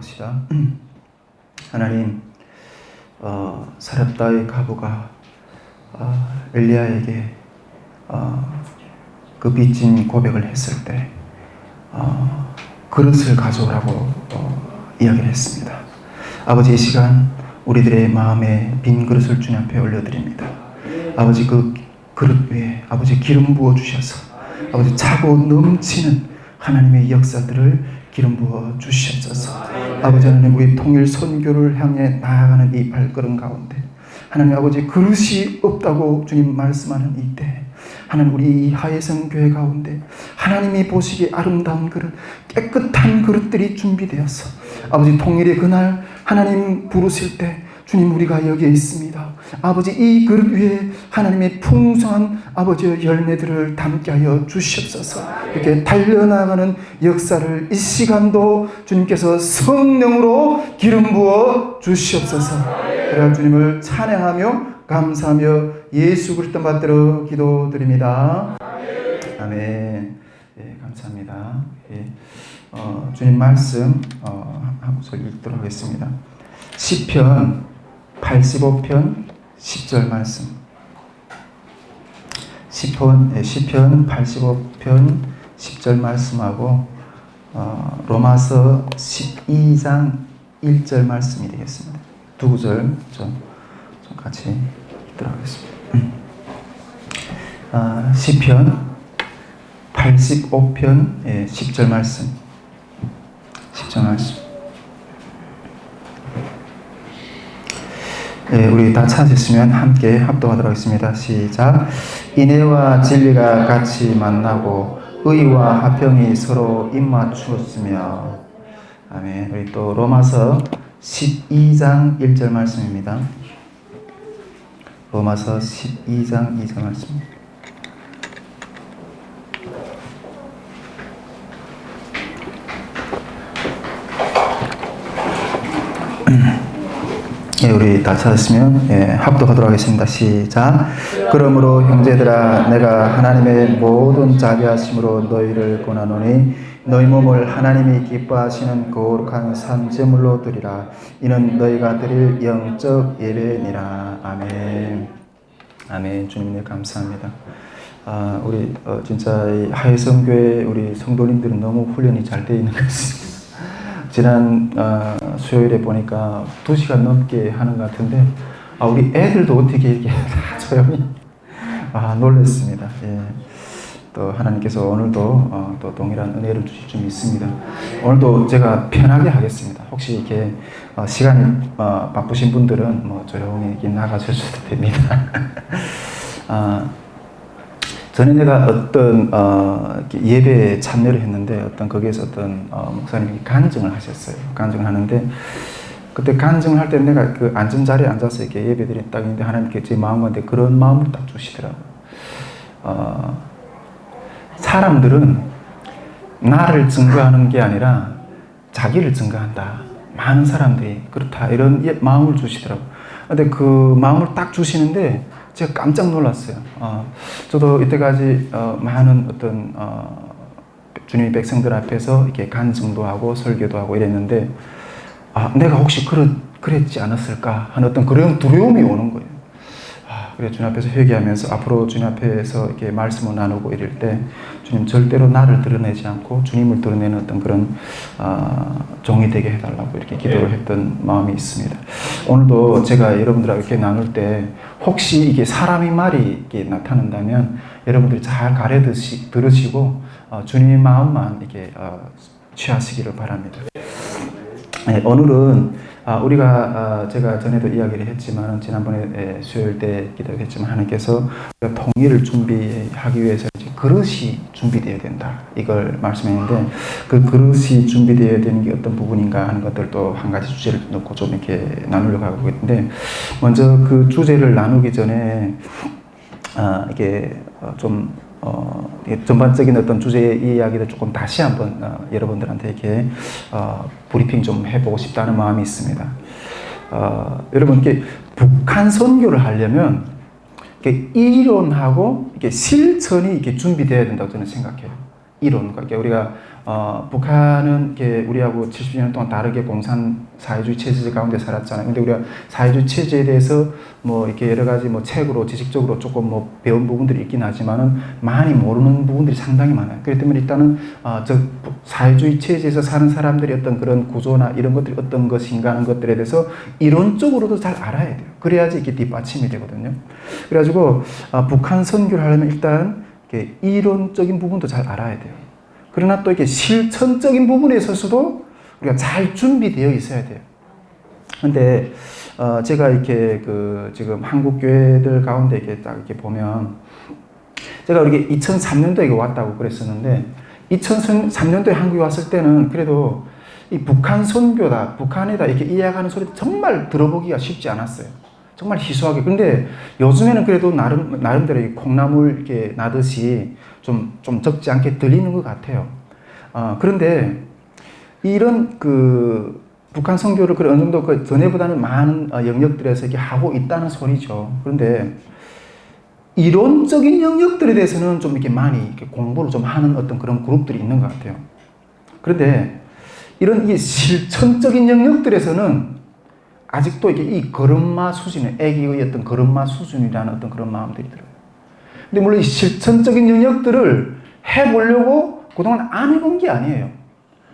시다. 하나님, 사렙다의 과부가 엘리야에게 그 빚진 고백을 했을 때 그릇을 가져오라고 이야기를 했습니다. 아버지, 이 시간 우리들의 마음에 빈 그릇을 주님 앞에 올려드립니다. 아버지, 그 그릇 위에 아버지 기름 부어 주셔서 아버지 차고 넘치는 하나님의 역사들을 기름 부어 주시옵소서. 아버지 하나님, 우리 통일 선교를 향해 나아가는 이 발걸음 가운데 하나님 아버지, 그릇이 없다고 주님 말씀하는 이때 하나님, 우리 이 하예성 교회 가운데 하나님이 보시기에 아름다운 그릇, 깨끗한 그릇들이 준비되어서 아버지 통일의 그날 하나님 부르실 때 주님, 우리가 여기에 있습니다. 아버지, 이 그릇 위에 하나님의 풍성한 아버지의 열매들을 담게 하여 주시옵소서. 이렇게 달려나가는 역사를 이 시간도 주님께서 성령으로 기름 부어 주시옵소서. 그래야 주님을 찬양하며 감사하며 예수 그리스도 받들어 기도드립니다. 아멘. 예, 감사합니다. 예, 주님 말씀 한 구절 읽도록 하겠습니다. 시편 85편 10절 말씀. 시편 85편 10절 말씀하고 로마서 12장 1절 말씀이 되겠습니다. 두 구절 좀 같이 읽도록 하겠습니다. 시편 85편 10절 말씀. 10절 말씀. 네, 우리 다 찾으시면 함께 합독하도록 하겠습니다. 시작. 인애와 진리가 같이 만나고 의와 화평이 서로 입맞추었으며. 아멘. 우리 또 로마서 12장 1절 말씀입니다. 로마서 12장 2절 말씀. 예, 우리 다 찾았으면 합독하도록 하겠습니다. 시작. 그러므로 형제들아, 내가 하나님의 모든 자비하심으로 너희를 권하노니 너희 몸을 하나님이 기뻐하시는 거룩한 산제물로 드리라. 이는 너희가 드릴 영적 예배니라. 아멘. 아멘. 주님, 감사합니다. 우리 진짜 이 하예성교회 우리 성도님들은 너무 훈련이 잘 되어 있는 것 같습니다. 지난 수요일에 보니까 2시간 넘게 하는 것 같은데 우리 애들도 어떻게 이렇게 다 조용히 놀랐습니다. 예. 또 하나님께서 오늘도 또 동일한 은혜를 주실 줄 믿습니다. 오늘도 제가 편하게 하겠습니다. 혹시 이렇게 시간이 바쁘신 분들은 뭐 조용히 이렇게 나가셔도 됩니다. 전에 내가 어떤 예배에 참여를 했는데 거기에서 어떤 목사님이 간증을 하셨어요. 간증을 하는데 그때 간증을 할 때 내가 그 앉은 자리에 앉아서 이렇게 예배드린 딱 있는데 하나님께 제 마음 가운데 그런 마음을 딱 주시더라고요. 사람들은 나를 증거하는 게 아니라 자기를 증거한다. 많은 사람들이 그렇다. 이런 마음을 주시더라고요. 근데 그 마음을 딱 주시는데 제가 깜짝 놀랐어요. 저도 이때까지 많은 어떤 주님의 백성들 앞에서 이렇게 간증도 하고 설교도 하고 이랬는데 내가 혹시 그랬지 않았을까 하는 어떤 그런 두려움이 오는 거예요. 그래 주님 앞에서 회개하면서 앞으로 주님 앞에서 이렇게 말씀을 나누고 이럴 때 주님 절대로 나를 드러내지 않고 주님을 드러내는 어떤 그런 종이 되게 해달라고 이렇게 기도를 했던 마음이 있습니다. 오늘도 제가 여러분들하고 이렇게 나눌 때 혹시 이게 사람의 말이 이렇게 나타난다면 여러분들이 잘 가려 들으시고 주님의 마음만 이렇게 취하시기를 바랍니다. 네, 오늘은 우리가 제가 전에도 이야기를 했지만 지난번에 수요일 때 기도했지만 하나님께서 통일을 준비하기 위해서 이제 그릇이 준비되어야 된다 이걸 말씀했는데 그 그릇이 준비되어야 되는 게 어떤 부분인가 하는 것들도 한 가지 주제를 놓고 좀 이렇게 나누려고 하고 있는데 먼저 그 주제를 나누기 전에 이게 좀 전반적인 어떤 주제의 이야기를 조금 다시 한번 여러분들한테 이렇게 브리핑 좀 해보고 싶다는 마음이 있습니다. 여러분, 이렇게 북한 선교를 하려면 이렇게 이론하고 이렇게 실천이 이렇게 준비되어야 된다고 저는 생각해요. 이론, 그러니까 우리가 북한은 이렇게 우리하고 70년 동안 다르게 공산 사회주의 체제 가운데 살았잖아요. 근데 우리가 사회주의 체제에 대해서 뭐 이렇게 여러 가지 뭐 책으로 지식적으로 조금 뭐 배운 부분들이 있긴 하지만은 많이 모르는 부분들이 상당히 많아요. 그렇기 때문에 일단은 저 사회주의 체제에서 사는 사람들의 어떤 그런 구조나 이런 것들이 어떤 것인가 하는 것들에 대해서 이론적으로도 잘 알아야 돼요. 그래야지 이게 뒷받침이 되거든요. 그래가지고 북한 선교를 하려면 일단 이렇게 이론적인 부분도 잘 알아야 돼요. 그러나 또 이렇게 실천적인 부분에 있어서도 우리가 잘 준비되어 있어야 돼요. 근데 제가 이렇게 지금 한국 교회들 가운데 이렇게 딱 이렇게 보면 제가 이렇게 2003년도에 왔다고 그랬었는데 2003년도에 한국에 왔을 때는 그래도 이 북한 선교다, 북한이다 이렇게 이야기하는 소리 정말 들어보기가 쉽지 않았어요. 정말 희소하게. 근데 요즘에는 그래도 나름대로 콩나물 이렇게 나듯이 좀 적지 않게 들리는 것 같아요. 그런데 이런 북한 선교를 어느 정도 전에보다는 많은 영역들에서 이렇게 하고 있다는 소리죠. 그런데 이론적인 영역들에 대해서는 좀 이렇게 많이 이렇게 공부를 좀 하는 어떤 그런 그룹들이 있는 것 같아요. 그런데 이런 이 실천적인 영역들에서는 아직도 이게 이 걸음마 수준의 애기의 어떤 걸음마 수준이라는 어떤 그런 마음들이 들어요. 근데 물론 이 실천적인 영역들을 해보려고 그동안 안 해본 게 아니에요.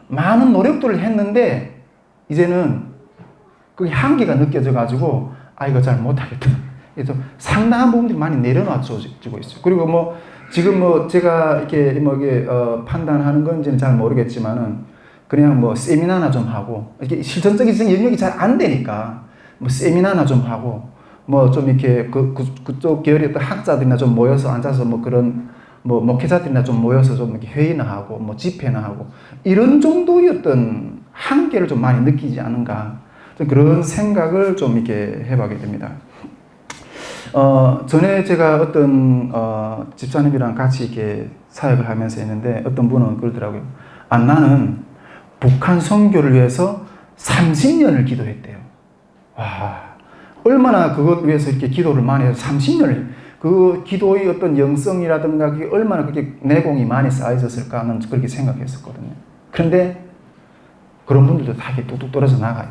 많은 노력들을 했는데 이제는 그 한계가 느껴져가지고 이거 잘 못하겠다. 그래서 상당한 부분들이 많이 내려놔지고 있어요. 그리고 뭐 지금 뭐 제가 이렇게 판단하는 건지는 잘 모르겠지만은 그냥 뭐 세미나나 좀 하고 이렇게 실천적인 영역이 잘 안 되니까 뭐 세미나나 좀 하고 뭐 좀 이렇게 그쪽 계열의 어떤 학자들이나 좀 모여서 앉아서 뭐 그런 뭐 목회자들이나 좀 모여서 좀 이렇게 회의나 하고 뭐 집회나 하고 이런 정도의 어떤 한계를 좀 많이 느끼지 않은가 좀 그런 생각을 좀 이렇게 해보게 됩니다. 전에 제가 어떤 집사님이랑 같이 이렇게 사역을 하면서 했는데 어떤 분은 그러더라고요. 나는 북한 선교를 위해서 30년을 기도했대요. 와, 얼마나 그것 위해서 이렇게 기도를 많이 해서 30년을 그 기도의 어떤 영성이라든가 그게 얼마나 그렇게 내공이 많이 쌓여졌을까 하는 그렇게 생각했었거든요. 그런데 그런 분들도 다 이렇게 뚝뚝 떨어져 나가요.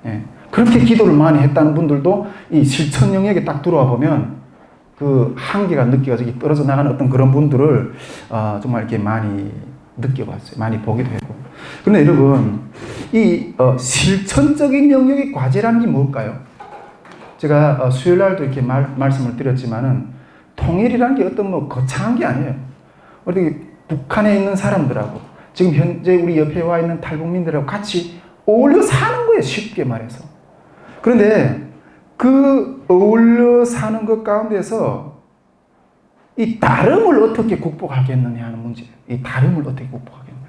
예. 그렇게 기도를 많이 했다는 분들도 이 실천 영역에 딱 들어와 보면 그 한계가 느껴져서 떨어져 나가는 어떤 그런 분들을 정말 이렇게 많이 느껴봤어요. 많이 보기도 했고. 그런데 여러분, 이 실천적인 영역의 과제라는 게 뭘까요? 제가 수요일 날도 이렇게 말씀을 드렸지만은 통일이라는 게 어떤 뭐 거창한 게 아니에요. 우리 북한에 있는 사람들하고 지금 현재 우리 옆에 와 있는 탈북민들하고 같이 어울려 사는 거예요. 쉽게 말해서. 그런데 그 어울려 사는 것 가운데서 이 다름을 어떻게 극복하겠느냐 하는 문제예요. 이 다름을 어떻게 극복하겠느냐.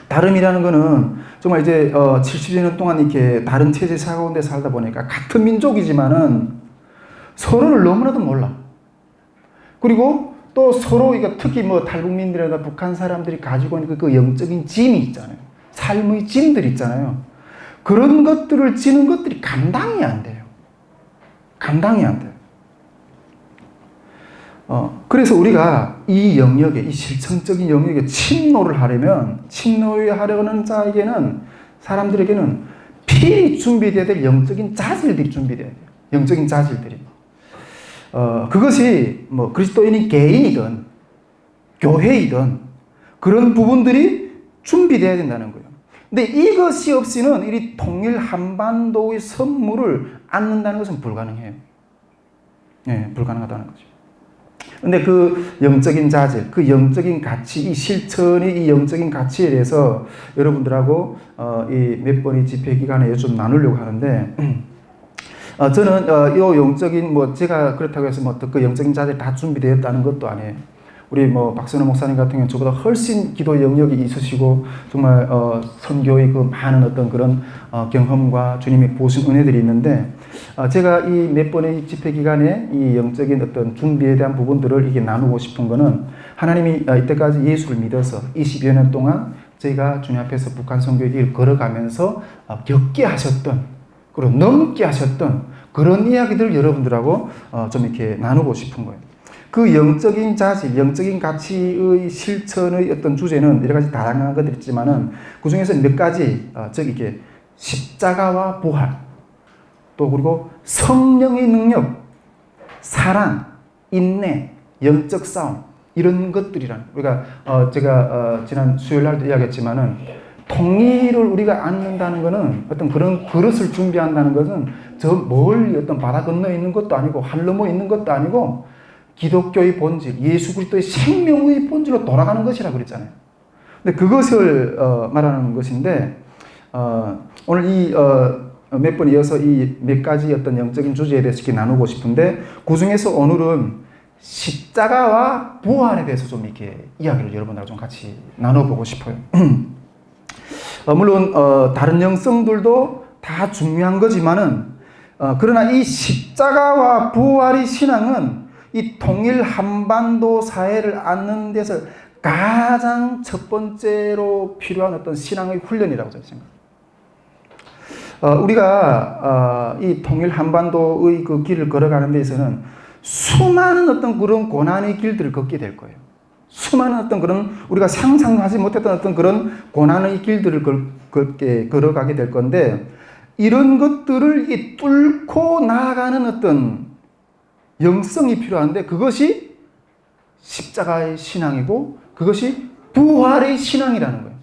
다름이라는 거는 정말 이제 70년 동안 이렇게 다른 체제 사회 가운데 살다 보니까 같은 민족이지만은 서로를 너무나도 몰라. 그리고 또 서로 특히 뭐 탈북민들이나 북한 사람들이 가지고 있는 그 영적인 짐이 있잖아요. 삶의 짐들 있잖아요. 그런 것들을 지는 것들이 감당이 안 돼요. 감당이 안 돼요. 그래서 우리가 이 영역에, 이 실천적인 영역에 침노를 하려는 자에게는, 사람들에게는 필히 준비되어야 될 영적인 자질들이 준비되어야 돼요. 영적인 자질들이. 그것이 뭐 그리스도인이 개인이든, 교회이든, 그런 부분들이 준비되어야 된다는 거예요. 근데 이것이 없이는 이 통일 한반도의 선물을 안는다는 것은 불가능해요. 네, 불가능하다는 거죠. 근데 그 영적인 자질, 그 영적인 가치, 이 실천의 이 영적인 가치에 대해서 여러분들하고 이 몇 번의 집회 기간에 좀 나누려고 하는데, 저는 이 영적인 제가 그렇다고 해서 그 영적인 자질이 다 준비되었다는 것도 아니에요. 우리 박선호 목사님 같은 경우는 저보다 훨씬 기도 영역이 있으시고 정말 선교의 그 많은 어떤 그런 경험과 주님이 보신 은혜들이 있는데, 제가 이 몇 번의 집회 기간에 이 영적인 어떤 준비에 대한 부분들을 이게 나누고 싶은 거는, 하나님이 이때까지 예수를 믿어서 20여 년 동안 저희가 주님 앞에서 북한 선교의 길을 걸어가면서 겪게 하셨던, 그리고 넘게 하셨던 그런 이야기들을 여러분들하고 좀 이렇게 나누고 싶은 거예요. 그 영적인 자질, 영적인 가치의 실천의 어떤 주제는 여러 가지 다양한 것들이 있지만은 그 중에서 몇 가지, 즉 이게 십자가와 부활, 또 그리고 성령의 능력, 사랑, 인내, 영적 싸움, 이런 것들이란, 우리가 제가 지난 수요일 날도 이야기했지만은 통일을 우리가 안는다는 것은 어떤 그런 그릇을 준비한다는 것은 저 멀리 어떤 바다 건너에 있는 것도 아니고 하늘 넘어 있는 것도 아니고 기독교의 본질, 예수 그리스도의 생명의 본질로 돌아가는 것이라 그랬잖아요. 근데 그것을 말하는 것인데 오늘 이 몇 번 이어서 이 몇 가지 어떤 영적인 주제에 대해서 이렇게 나누고 싶은데 그 중에서 오늘은 십자가와 부활에 대해서 좀 이렇게 이야기를 여러분들과 좀 같이 나눠보고 싶어요. 물론 다른 영성들도 다 중요한 거지만은 그러나 이 십자가와 부활의 신앙은 이 통일 한반도 사회를 안는 데서 가장 첫 번째로 필요한 어떤 신앙의 훈련이라고 저는 생각합니다. 우리가 이 통일 한반도의 그 길을 걸어가는 데에서는 수많은 어떤 그런 고난의 길들을 걷게 될 거예요. 수많은 어떤 그런 우리가 상상하지 못했던 어떤 그런 고난의 길들을 걸어가게 될 건데 이런 것들을 뚫고 나아가는 어떤 영성이 필요한데 그것이 십자가의 신앙이고 그것이 부활의 신앙이라는 거예요.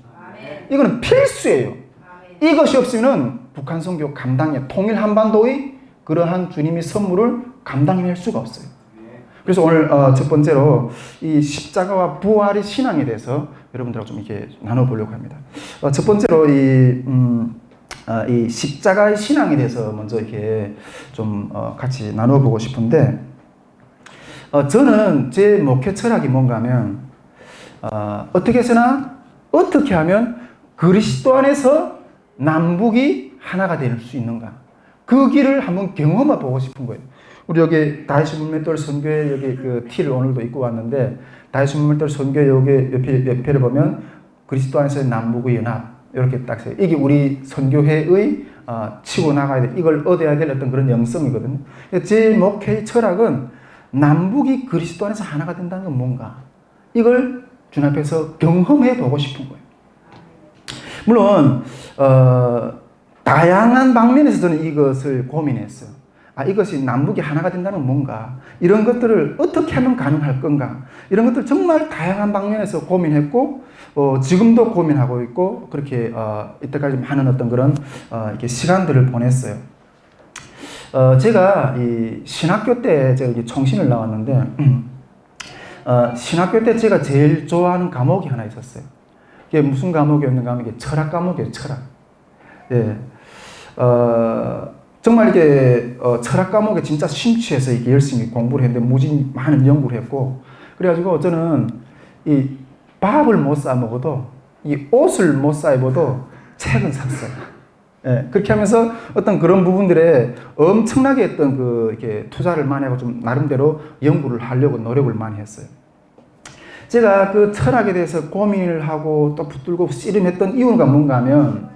이거는 필수예요. 이것이 없으면 북한 선교 감당해 통일 한반도의 그러한 주님의 선물을 감당할 수가 없어요. 그래서 오늘 첫 번째로 이 십자가와 부활의 신앙에 대해서 여러분들하고 좀 이렇게 나눠보려고 합니다. 첫 번째로 이 십자가의 신앙에 대해서 먼저 이렇게 좀 같이 나눠보고 싶은데 저는 제 목회 철학이 뭔가 하면 어떻게 해서나 어떻게 하면 그리스도 안에서 남북이 하나가 될 수 있는가 그 길을 한번 경험해 보고 싶은 거예요. 우리 여기 다이스 문맷돌 선교회 여기 그 티를 오늘도 입고 왔는데 다이스 문맷돌 선교회 여기 옆에를 보면 그리스도 안에서의 남북의 연합 이렇게 딱 써요. 이게 우리 선교회의 치고 나가야 돼. 이걸 얻어야 될 어떤 그런 영성이거든요. 제 목회의 철학은 남북이 그리스도 안에서 하나가 된다는 건 뭔가 이걸 주님 앞에서 경험해 보고 싶은 거예요. 물론 다양한 방면에서 저는 이것을 고민했어요. 이것이 남북이 하나가 된다는 건 뭔가 이런 것들을 어떻게 하면 가능할 건가 이런 것들 정말 다양한 방면에서 고민했고 지금도 고민하고 있고 그렇게 이때까지 많은 어떤 그런 이렇게 시간들을 보냈어요. 제가 이 신학교 때 제가 이렇게 총신을 나왔는데 신학교 때 제가 제일 좋아하는 과목이 하나 있었어요. 이게 무슨 과목이었는가 하면 이게 철학 과목이에요. 철학. 예. 정말 이게 철학 과목에 진짜 심취해서 이렇게 열심히 공부를 했는데 무지 많은 연구를 했고 그래가지고 저는 이 밥을 못 사 먹어도 이 옷을 못 사 입어도 책은 샀어요. 예, 그렇게 하면서 어떤 그런 부분들에 엄청나게 어떤 이렇게 투자를 많이 하고 좀 나름대로 연구를 하려고 노력을 많이 했어요. 제가 그 철학에 대해서 고민을 하고 또 붙들고 씨름했던 이유가 뭔가 하면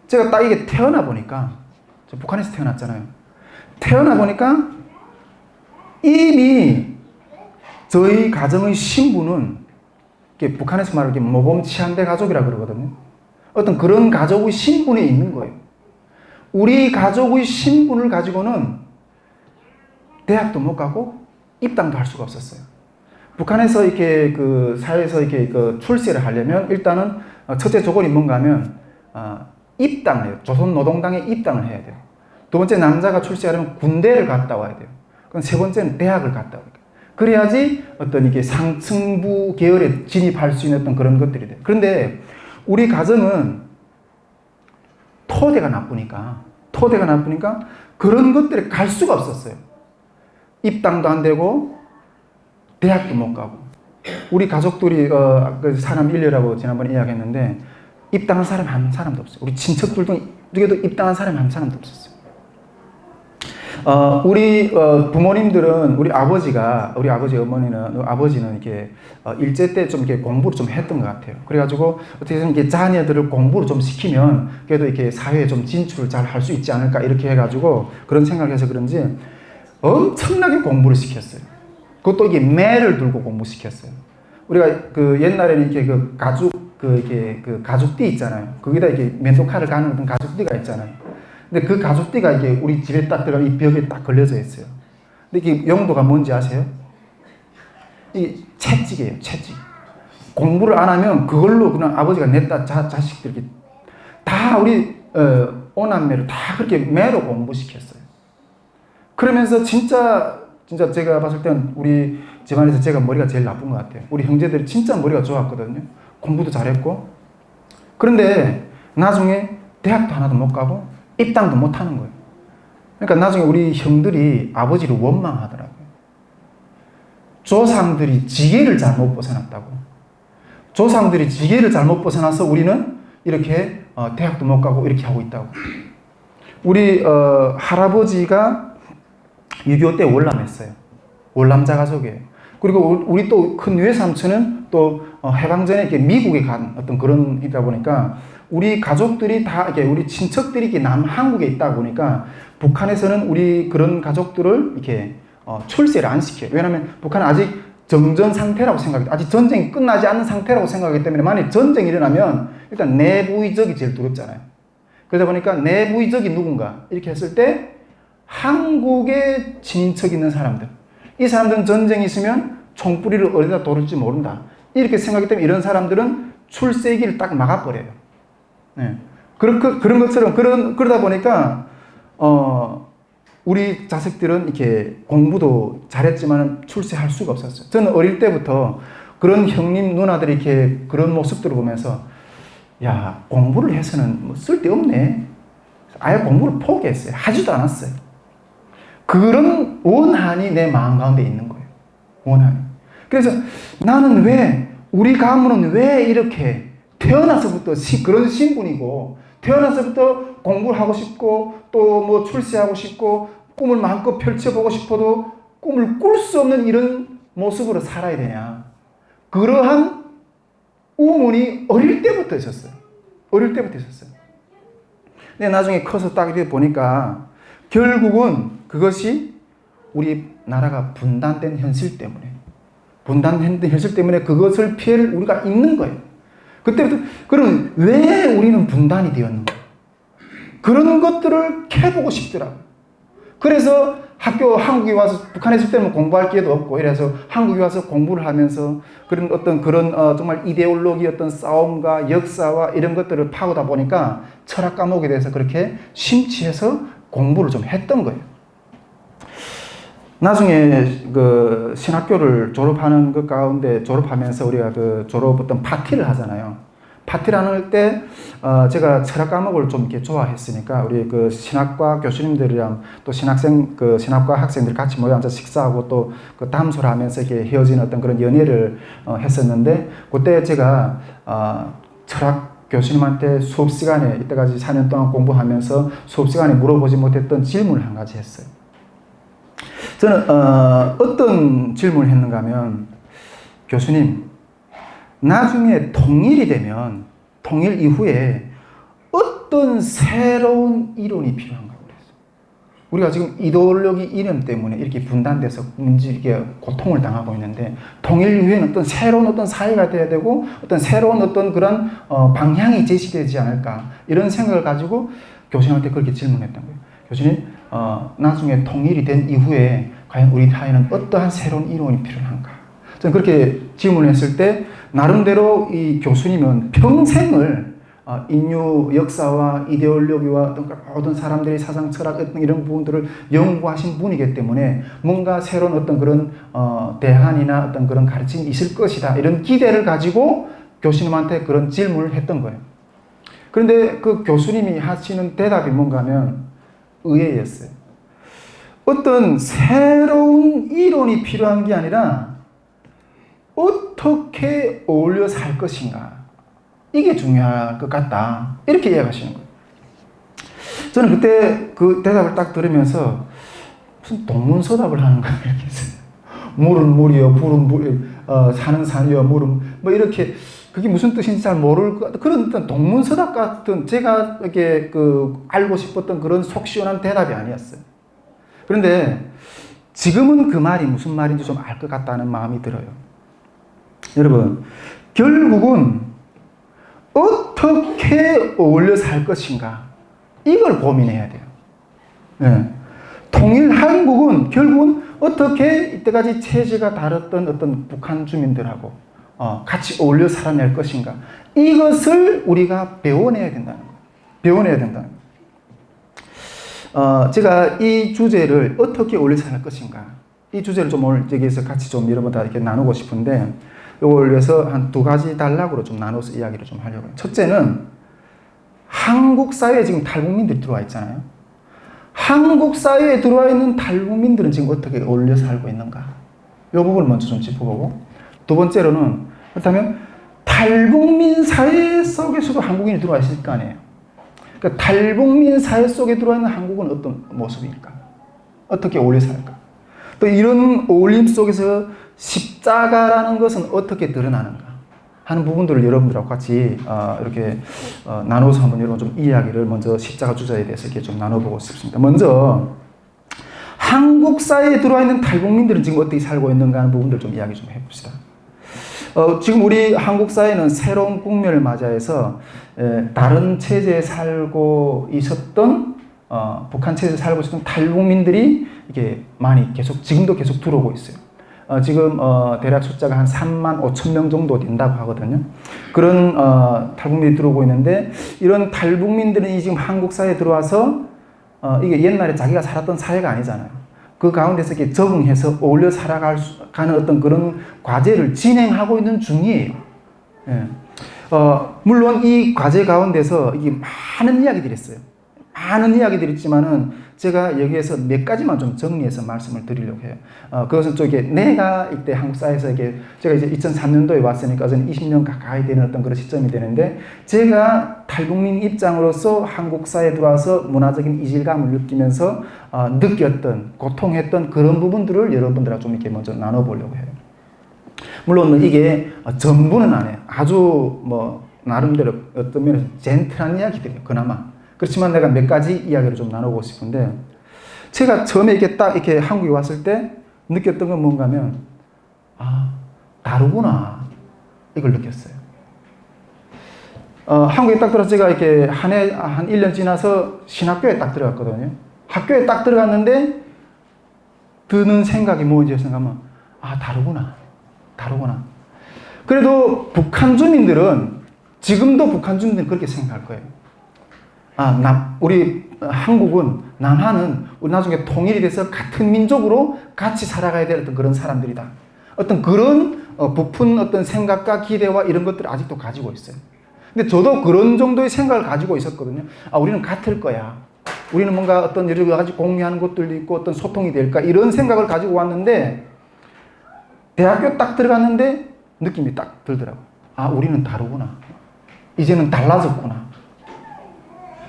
제가 딱 이게 태어나 보니까 저 북한에서 태어났잖아요. 태어나 보니까 이미 저희 가정의 신분은 북한에서 말하는 모범 치안대 가족이라 그러거든요. 어떤 그런 가족의 신분에 있는 거예요. 우리 가족의 신분을 가지고는 대학도 못 가고 입당도 할 수가 없었어요. 북한에서 이렇게 그 사회에서 이렇게 그 출세를 하려면 일단은 첫째 조건이 뭔가 하면 입당을 해요. 조선노동당에 입당을 해야 돼요. 두 번째 남자가 출세하려면 군대를 갔다 와야 돼요. 그럼 세 번째는 대학을 갔다 와야 돼요. 그래야지 어떤 이게 상층부 계열에 진입할 수 있는 어떤 그런 것들이 돼요. 그런데 우리 가정은 토대가 나쁘니까 그런 것들에 갈 수가 없었어요. 입당도 안 되고 대학도 못 가고 우리 가족들이 그 사람 일려라고 지난번에 이야기했는데 입당한 사람 한 사람도 없어요. 우리 친척들도 입당한 사람이 한 사람도 없었어요. 우리 부모님들은 우리 아버지 어머니는 아버지는 이렇게 일제 때 좀 이렇게 공부를 좀 했던 것 같아요. 그래가지고 어떻게든 이렇게 자녀들을 공부를 좀 시키면 그래도 이렇게 사회에 좀 진출을 잘 할 수 있지 않을까 이렇게 해가지고 그런 생각을 해서 그런지 엄청나게 공부를 시켰어요. 그것도 이게 매를 들고 공부시켰어요. 우리가 그 옛날에는 이렇게 그 가죽띠 있잖아요. 거기다 이렇게 면도칼을 가는 어떤 가죽띠가 있잖아요. 근데 그 가죽띠가 이게 우리 집에 딱 들어가면 이 벽에 딱 걸려져 있어요. 근데 이게 용도가 뭔지 아세요? 이 채찍이에요, 채찍. 공부를 안 하면 그걸로 그냥 아버지가 냈다 자식들 이렇게 다 우리 오남매를 다 그렇게 매로 공부시켰어요. 그러면서 진짜 제가 봤을 때는 우리 집안에서 제가 머리가 제일 나쁜 것 같아요. 우리 형제들이 진짜 머리가 좋았거든요. 공부도 잘했고. 그런데 나중에 대학도 하나도 못 가고 입당도 못 하는 거예요. 그러니까 나중에 우리 형들이 아버지를 원망하더라고요. 조상들이 지게를 잘못 벗어났다고. 조상들이 지게를 잘못 벗어나서 우리는 이렇게 대학도 못 가고 이렇게 하고 있다고. 우리 할아버지가 6.25 때 월남했어요. 월남자 가족이에요. 그리고 우리 또 큰 외삼촌은 또 해방전에 이렇게 미국에 간 어떤 그런 이다 보니까 우리 가족들이 다 이렇게 우리 친척들이 이렇게 남한국에 있다 보니까 북한에서는 우리 그런 가족들을 이렇게 출세를 안 시켜요. 왜냐하면 북한은 아직 정전 상태라고 생각해요. 아직 전쟁이 끝나지 않는 상태라고 생각하기 때문에 만약 전쟁이 일어나면 일단 내부의 적이 제일 두렵잖아요. 그러다 보니까 내부의 적이 누군가 이렇게 했을 때 한국에 친인척 있는 사람들, 이 사람들은 전쟁이 있으면 총뿌리를 어디다 돌릴지 모른다 이렇게 생각하기 때문에 이런 사람들은 출세기를 딱 막아버려요. 네. 그런 것처럼 그러다 보니까 우리 자식들은 이렇게 공부도 잘했지만 출세할 수가 없었어요. 저는 어릴 때부터 그런 형님 누나들이 이렇게 그런 모습들을 보면서 야, 공부를 해서는 뭐 쓸데없네. 아예 공부를 포기했어요. 하지도 않았어요. 그런 원한이 내 마음 가운데 있는 거예요. 원한이. 그래서 나는 왜, 우리 가문은 왜 이렇게 태어나서부터 그런 신분이고, 태어나서부터 공부를 하고 싶고, 또 뭐 출세하고 싶고, 꿈을 마음껏 펼쳐보고 싶어도 꿈을 꿀 수 없는 이런 모습으로 살아야 되냐. 그러한 우문이 어릴 때부터 있었어요. 어릴 때부터 있었어요. 근데 나중에 커서 딱 이렇게 보니까 결국은 그것이 우리 나라가 분단된 현실 때문에, 분단된 현실 때문에 그것을 피해를 우리가 입는 거예요. 그때부터, 그럼 왜 우리는 분단이 되었는가? 그런 것들을 캐보고 싶더라고요. 그래서 한국에 와서, 북한에 있을 때는 공부할 기회도 없고, 이래서 한국에 와서 공부를 하면서 그런 정말 이데올로기 어떤 싸움과 역사와 이런 것들을 파고다 보니까 철학 과목에 대해서 그렇게 심취해서 공부를 좀 했던 거예요. 나중에 그 신학교를 졸업하는 것 가운데 졸업하면서 우리가 그 졸업 어떤 파티를 하잖아요. 파티를 할 때 제가 철학 과목을 좀 이렇게 좋아했으니까 우리 그 신학과 교수님들이랑 또 신학과 학생들 같이 모여 앉아 식사하고 또 그 담소를 하면서 이렇게 헤어지는 어떤 그런 연애를 했었는데, 그때 제가 철학 교수님한테 수업 시간에, 이때까지 4년 동안 공부하면서 수업 시간에 물어보지 못했던 질문을 한 가지 했어요. 저는 어떤 질문을 했는가 하면, 교수님, 나중에 통일이 되면 통일 이후에 어떤 새로운 이론이 필요한가 그랬어요. 우리가 지금 이데올로기 이념 때문에 이렇게 분단돼서 이렇게 고통을 당하고 있는데, 통일 이후에는 어떤 새로운 어떤 사회가 돼야 되고 어떤 새로운 어떤 그런 방향이 제시되지 않을까, 이런 생각을 가지고 교수님한테 그렇게 질문했던 거예요. 교수님, 나중에 통일이 된 이후에 과연 우리 사회는 어떠한 새로운 이론이 필요한가? 저는 그렇게 질문했을 때 나름대로 이 교수님은 평생을 인류 역사와 이데올로기와 어떤 모든 사람들의 사상, 철학 이런 부분들을 연구하신 분이기 때문에 뭔가 새로운 어떤 그런 대안이나 어떤 그런 가르침이 있을 것이다, 이런 기대를 가지고 교수님한테 그런 질문을 했던 거예요. 그런데 그 교수님이 하시는 대답이 뭔가 하면 의외였어요. 어떤 새로운 이론이 필요한 게 아니라 어떻게 어울려 살 것인가, 이게 중요할 것 같다, 이렇게 이야기하시는 거예요. 저는 그때 그 대답을 딱 들으면서 무슨 동문서답을 하는 거예요. 이렇게 물은 물이요, 불은 불, 산은 산이요, 물은 뭐 이렇게, 그게 무슨 뜻인지 잘 모를 것 같은 그런 어떤 동문서답 같은, 제가 이렇게 알고 싶었던 그런 속 시원한 대답이 아니었어요. 그런데 지금은 그 말이 무슨 말인지 좀 알 것 같다는 마음이 들어요. 여러분, 결국은 어떻게 어울려 살 것인가, 이걸 고민해야 돼요. 네. 통일 한국은 결국은 어떻게 이때까지 체제가 다뤘던 어떤 북한 주민들하고 같이 어울려 살아낼 것인가, 이것을 우리가 배워내야 된다는 거예요. 배워내야 된다는 거예요. 제가 이 주제를 어떻게 어울려 살 것인가, 이 주제를 좀 오늘 여기에서 같이 좀 여러분들 이렇게 나누고 싶은데, 이걸 위해서 한 두 가지 단락으로 좀 나눠서 이야기를 좀 하려고 해요. 첫째는 한국 사회에 지금 탈북민들이 들어와 있잖아요. 한국 사회에 들어와 있는 탈북민들은 지금 어떻게 어울려 살고 있는가, 이 부분을 먼저 좀 짚어보고, 두 번째로는 그렇다면 탈북민 사회 속에서도 한국인이 들어와 있을 거 아니에요. 그러니까 탈북민 사회 속에 들어와 있는 한국은 어떤 모습일까, 어떻게 어울려 살까, 또 이런 어울림 속에서 십자가라는 것은 어떻게 드러나는가 하는 부분들을 여러분들하고 같이 이렇게 나눠서 한번 여러분 좀 이야기를 먼저 십자가 주제에 대해서 이렇게 좀 나눠보고 싶습니다. 먼저 한국 사회에 들어와 있는 탈북민들은 지금 어떻게 살고 있는가 하는 부분들 좀 이야기 좀 해봅시다. 지금 우리 한국 사회는 새로운 국면을 맞이해서 다른 체제에 살고 있었던 북한 체제에 살고 있었던 탈북민들이 이게 많이 지금도 계속 들어오고 있어요. 지금 대략 숫자가 한 3만 5천 명 정도 된다고 하거든요. 그런 탈북민들이 들어오고 있는데, 이런 탈북민들은 지금 한국 사회에 들어와서 이게 옛날에 자기가 살았던 사회가 아니잖아요. 그 가운데서 이렇게 적응해서 어울려 살아가는 어떤 그런 과제를 진행하고 있는 중이에요. 예. 물론 이 과제 가운데서 이게 많은 이야기들이 있어요. 많은 이야기들이 있지만은 제가 여기에서 몇 가지만 좀 정리해서 말씀을 드리려고 해요. 그것은 내가 이때 한국 사회에서 제가 이제 2003년도에 왔으니까 저는 20년 가까이 되는 어떤 그런 시점이 되는데, 제가 탈북민 입장으로서 한국 사회에 들어와서 문화적인 이질감을 느끼면서 느꼈던, 고통했던 그런 부분들을 여러분들하고 좀 이렇게 먼저 나눠보려고 해요. 물론 이게 전부는 아니에요. 아주 나름대로 어떤 면에서 젠틀한 이야기들이에요, 그나마. 그렇지만 내가 몇 가지 이야기를 좀 나누고 싶은데, 제가 처음에 이렇게 한국에 왔을 때 느꼈던 건 뭔가 하면, 다르구나, 이걸 느꼈어요. 한국에 딱 들어서 제가 이렇게 한 1년 지나서 신학교에 딱 들어갔거든요. 학교에 딱 들어갔는데 드는 생각이 뭐지 생각하면, 다르구나. 그래도 북한 주민들은, 지금도 북한 주민들은 그렇게 생각할 거예요. 우리 한국은, 남한은 우리 나중에 통일이 돼서 같은 민족으로 같이 살아가야 될 어떤 그런 사람들이다. 어떤 그런 부푼 어떤 생각과 기대와 이런 것들을 아직도 가지고 있어요. 근데 저도 그런 정도의 생각을 가지고 있었거든요. 우리는 같을 거야. 우리는 뭔가 어떤 여러 가지 공유하는 것들도 있고 어떤 소통이 될까, 이런 생각을 가지고 왔는데, 대학교 딱 들어갔는데 느낌이 딱 들더라고요. 우리는 다르구나. 이제는 달라졌구나.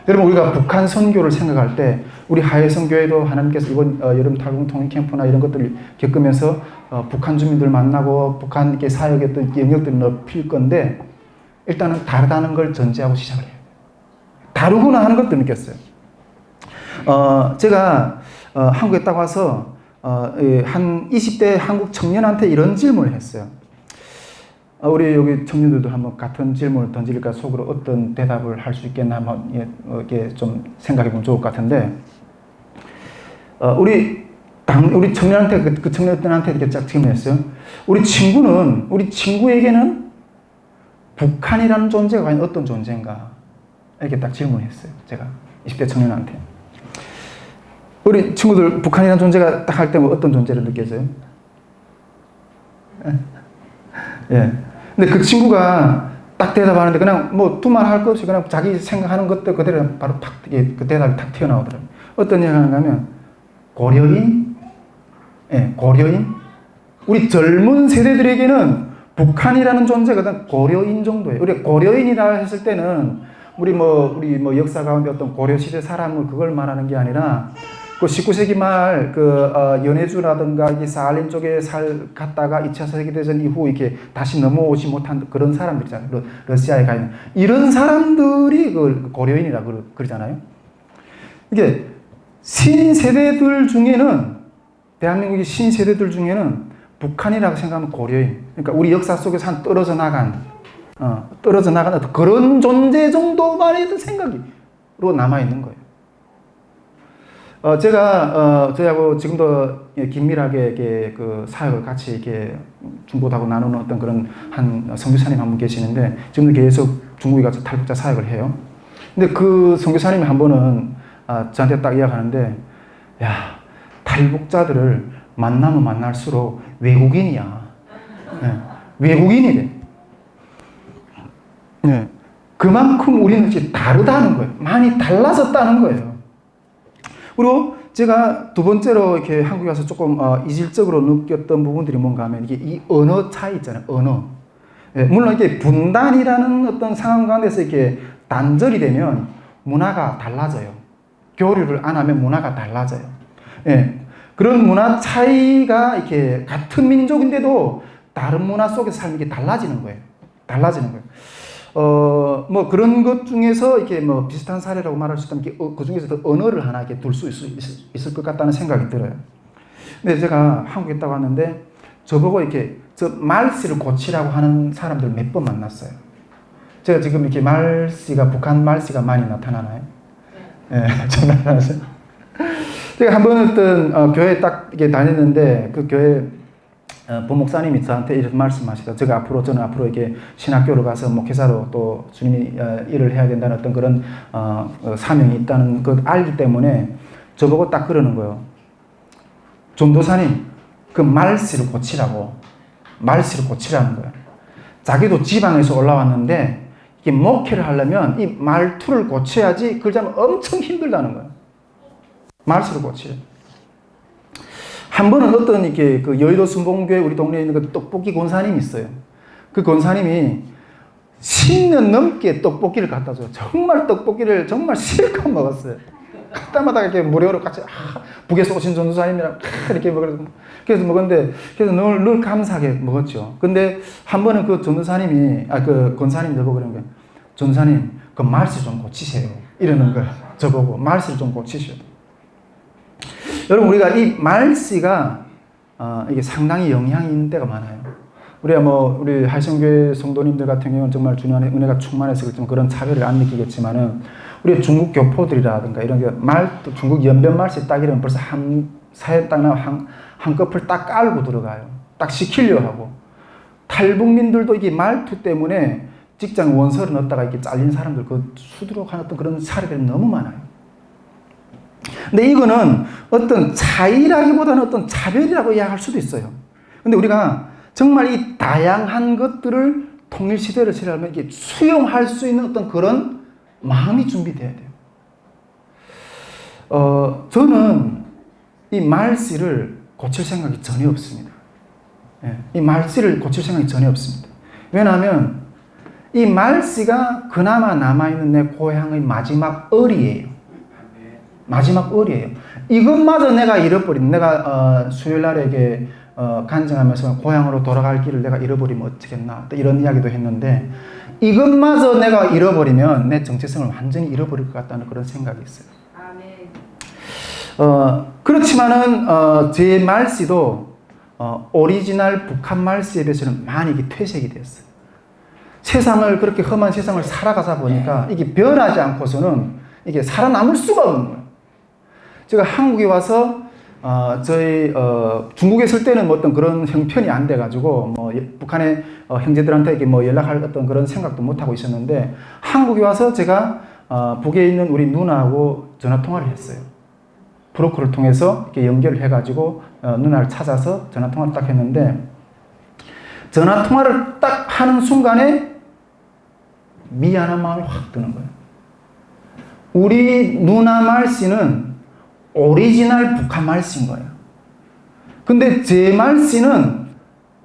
여러분, 우리가 북한 선교를 생각할 때, 우리 하회성교회도 하나님께서 이번 여름 탈북 통일 캠프나 이런 것들을 겪으면서 북한 주민들 만나고 북한 사역의 어떤 영역들을 넓힐 건데, 일단은 다르다는 걸 전제하고 시작을 해요. 다르구나 하는 것도 느꼈어요. 제가 한국에 딱 와서 한 20대 한국 청년한테 이런 질문을 했어요. 우리 여기 청년들도 한번 같은 질문을 던질까 속으로 어떤 대답을 할 수 있겠나 한번 이렇게 좀 생각해 보면 좋을 것 같은데, 우리 청년한테, 그 청년들한테 이렇게 쫙 질문했어요. 우리 친구에게는 북한이라는 존재가 과연 어떤 존재인가, 이렇게 딱 질문했어요. 제가 20대 청년한테. 우리 친구들 북한이라는 존재가 딱 할 때 어떤 존재를 느껴져요? 예. 근데 그 친구가 딱 대답하는데 그냥 두말 할 것 없이 그냥 자기 생각하는 것들 그대로 바로 그 대답이 탁 튀어나오더라고요. 어떤 얘기를 하는가 고려인? 예, 고려인? 우리 젊은 세대들에게는 북한이라는 존재가 고려인 정도예요. 우리 고려인이라 했을 때는 우리 역사 가운데 어떤 고려시대 사람을 그걸 말하는 게 아니라, 그 19세기 말 연해주라든가 이 사할린 쪽에 갔다가 2차 세계대전 이후 이렇게 다시 넘어오지 못한 그런 사람들이잖아요. 러시아에 가 있는 이런 사람들이 그 고려인이라 그러잖아요. 이게 신인 세대들 중에는 대한민국의 신세대들 중에는 북한이라고 생각하면 고려인, 그러니까 우리 역사 속에서 한 떨어져 나간 어떤 그런 존재 정도만의 생각으로 남아있는 거예요. 제가 저하고 지금도 긴밀하게 이렇게 그 사역을 같이 이렇게 중보하고 나누는 어떤 그런 한 선교사님 한 분 계시는데 지금도 계속 중국에 가서 탈북자 사역을 해요. 근데 그 선교사님이 한 번은 저한테 딱 이야기하는데, 야, 탈북자들을 만나면 만날수록 외국인이야. 네, 외국인이래. 네, 그만큼 우리는 이제 다르다는 거예요. 많이 달라졌다는 거예요. 그리고 제가 두 번째로 이렇게 한국에 와서 조금 이질적으로 느꼈던 부분들이 뭔가 하면 이게 이 언어 차이 있잖아요. 언어. 예, 물론 이게 분단이라는 어떤 상황 가운데서 이렇게 단절이 되면 문화가 달라져요. 교류를 안 하면 문화가 달라져요. 예, 그런 문화 차이가 이렇게 같은 민족인데도 다른 문화 속에서 삶이 이게 달라지는 거예요. 달라지는 거예요. 뭐 그런 것 중에서 이렇게 뭐 비슷한 사례라고 말할 수 있다면 그 중에서도 언어를 하나 이렇게 둘 수 있을 것 같다는 생각이 들어요. 근데 제가 한국에 있다고 왔는데 저보고 이렇게 저 말씨를 고치라고 하는 사람들 몇 번 만났어요. 제가 지금 이렇게 말씨가 북한 말씨가 많이 나타나나요? 예, 좀 나타나세요. 제가 한 번 어떤 교회 딱 이렇게 다녔는데 그 교회 부목사님이 저한테 이런 말씀하시다. 저는 앞으로 이게 신학교로 가서 목회자로 또 주님이 일을 해야 된다는 어떤 그런 사명이 있다는 걸 알기 때문에 저보고 딱 그러는 거예요. 전도사님, 그 말씨를 고치라고. 말씨를 고치라는 거예요. 자기도 지방에서 올라왔는데 이게 목회를 하려면 이 말투를 고쳐야지 그러자면 엄청 힘들다는 거예요. 말씨를 고치래. 한 번은 어떤 이렇게 그 여의도 순봉교회 우리 동네에 있는 그 떡볶이 권사님이 있어요. 그 권사님이 10년 넘게 떡볶이를 갖다 줘요. 정말 떡볶이를 정말 실컷 먹었어요. 그때마다 이렇게 무료로 같이 북에서 오신 전도사님이랑 이렇게 그래서 먹었는데 그래서 늘 감사하게 먹었죠. 근데 한 번은 그 전도사님이 그 권사님 저보고 그런 거예요. 전도사님 그 말씨 좀 고치세요. 이러는 거예요. 저보고 말씨를 좀 고치셔야 돼요. 여러분 우리가 이 말씨가 이게 상당히 영향이 있는 때가 많아요. 우리가 우리 하이성교회 성도님들 같은 경우는 정말 주님의 은혜가 충만해서 좀 그런 차별을 안 느끼겠지만은 우리 중국 교포들이라든가 이런 게 중국 연변 말씨 딱 이러면 벌써 사회 딱 나와 한꺼풀 딱 깔고 들어가요. 딱 시키려 하고. 탈북민들도 이게 말투 때문에 직장 원서를 넣었다가 이렇게 잘린 사람들 그 수두룩한 어떤 그런 사례들이 너무 많아요. 근데 이거는 어떤 차이라기보다는 어떤 차별이라고 이야기할 수도 있어요. 근데 우리가 정말 이 다양한 것들을 통일시대를 치려면 이게 수용할 수 있는 어떤 그런 마음이 준비돼야 돼요. 저는 이 말씨를 고칠 생각이 전혀 없습니다. 예, 이 말씨를 고칠 생각이 전혀 없습니다. 왜냐하면 이 말씨가 그나마 남아있는 내 고향의 마지막 어리예요. 마지막 어리예요. 이것마저 내가 잃어버리면 내가 수요일날에 간증하면서 고향으로 돌아갈 길을 내가 잃어버리면 어쩌겠나 또 이런 이야기도 했는데 이것마저 내가 잃어버리면 내 정체성을 완전히 잃어버릴 것 같다는 그런 생각이 있어요. 그렇지만은 제 말씨도 오리지널 북한 말씨에 비해서는 많이 이게 퇴색이 됐어요. 세상을 그렇게 험한 세상을 살아가다 보니까 이게 변하지 않고서는 이게 살아남을 수가 없는 거예요. 제가 한국에 와서 저희 중국에 있을 때는 어떤 그런 형편이 안 돼가지고 북한의 형제들한테 이렇게 연락할 어떤 그런 생각도 못 하고 있었는데 한국에 와서 제가 북에 있는 우리 누나하고 전화 통화를 했어요. 브로커를 통해서 이렇게 연결을 해가지고 누나를 찾아서 전화 통화를 딱 했는데 전화 통화를 딱 하는 순간에 미안한 마음이 확 드는 거예요. 우리 누나 말씨는 오리지널 북한 말씨인 거예요. 근데 제 말씨는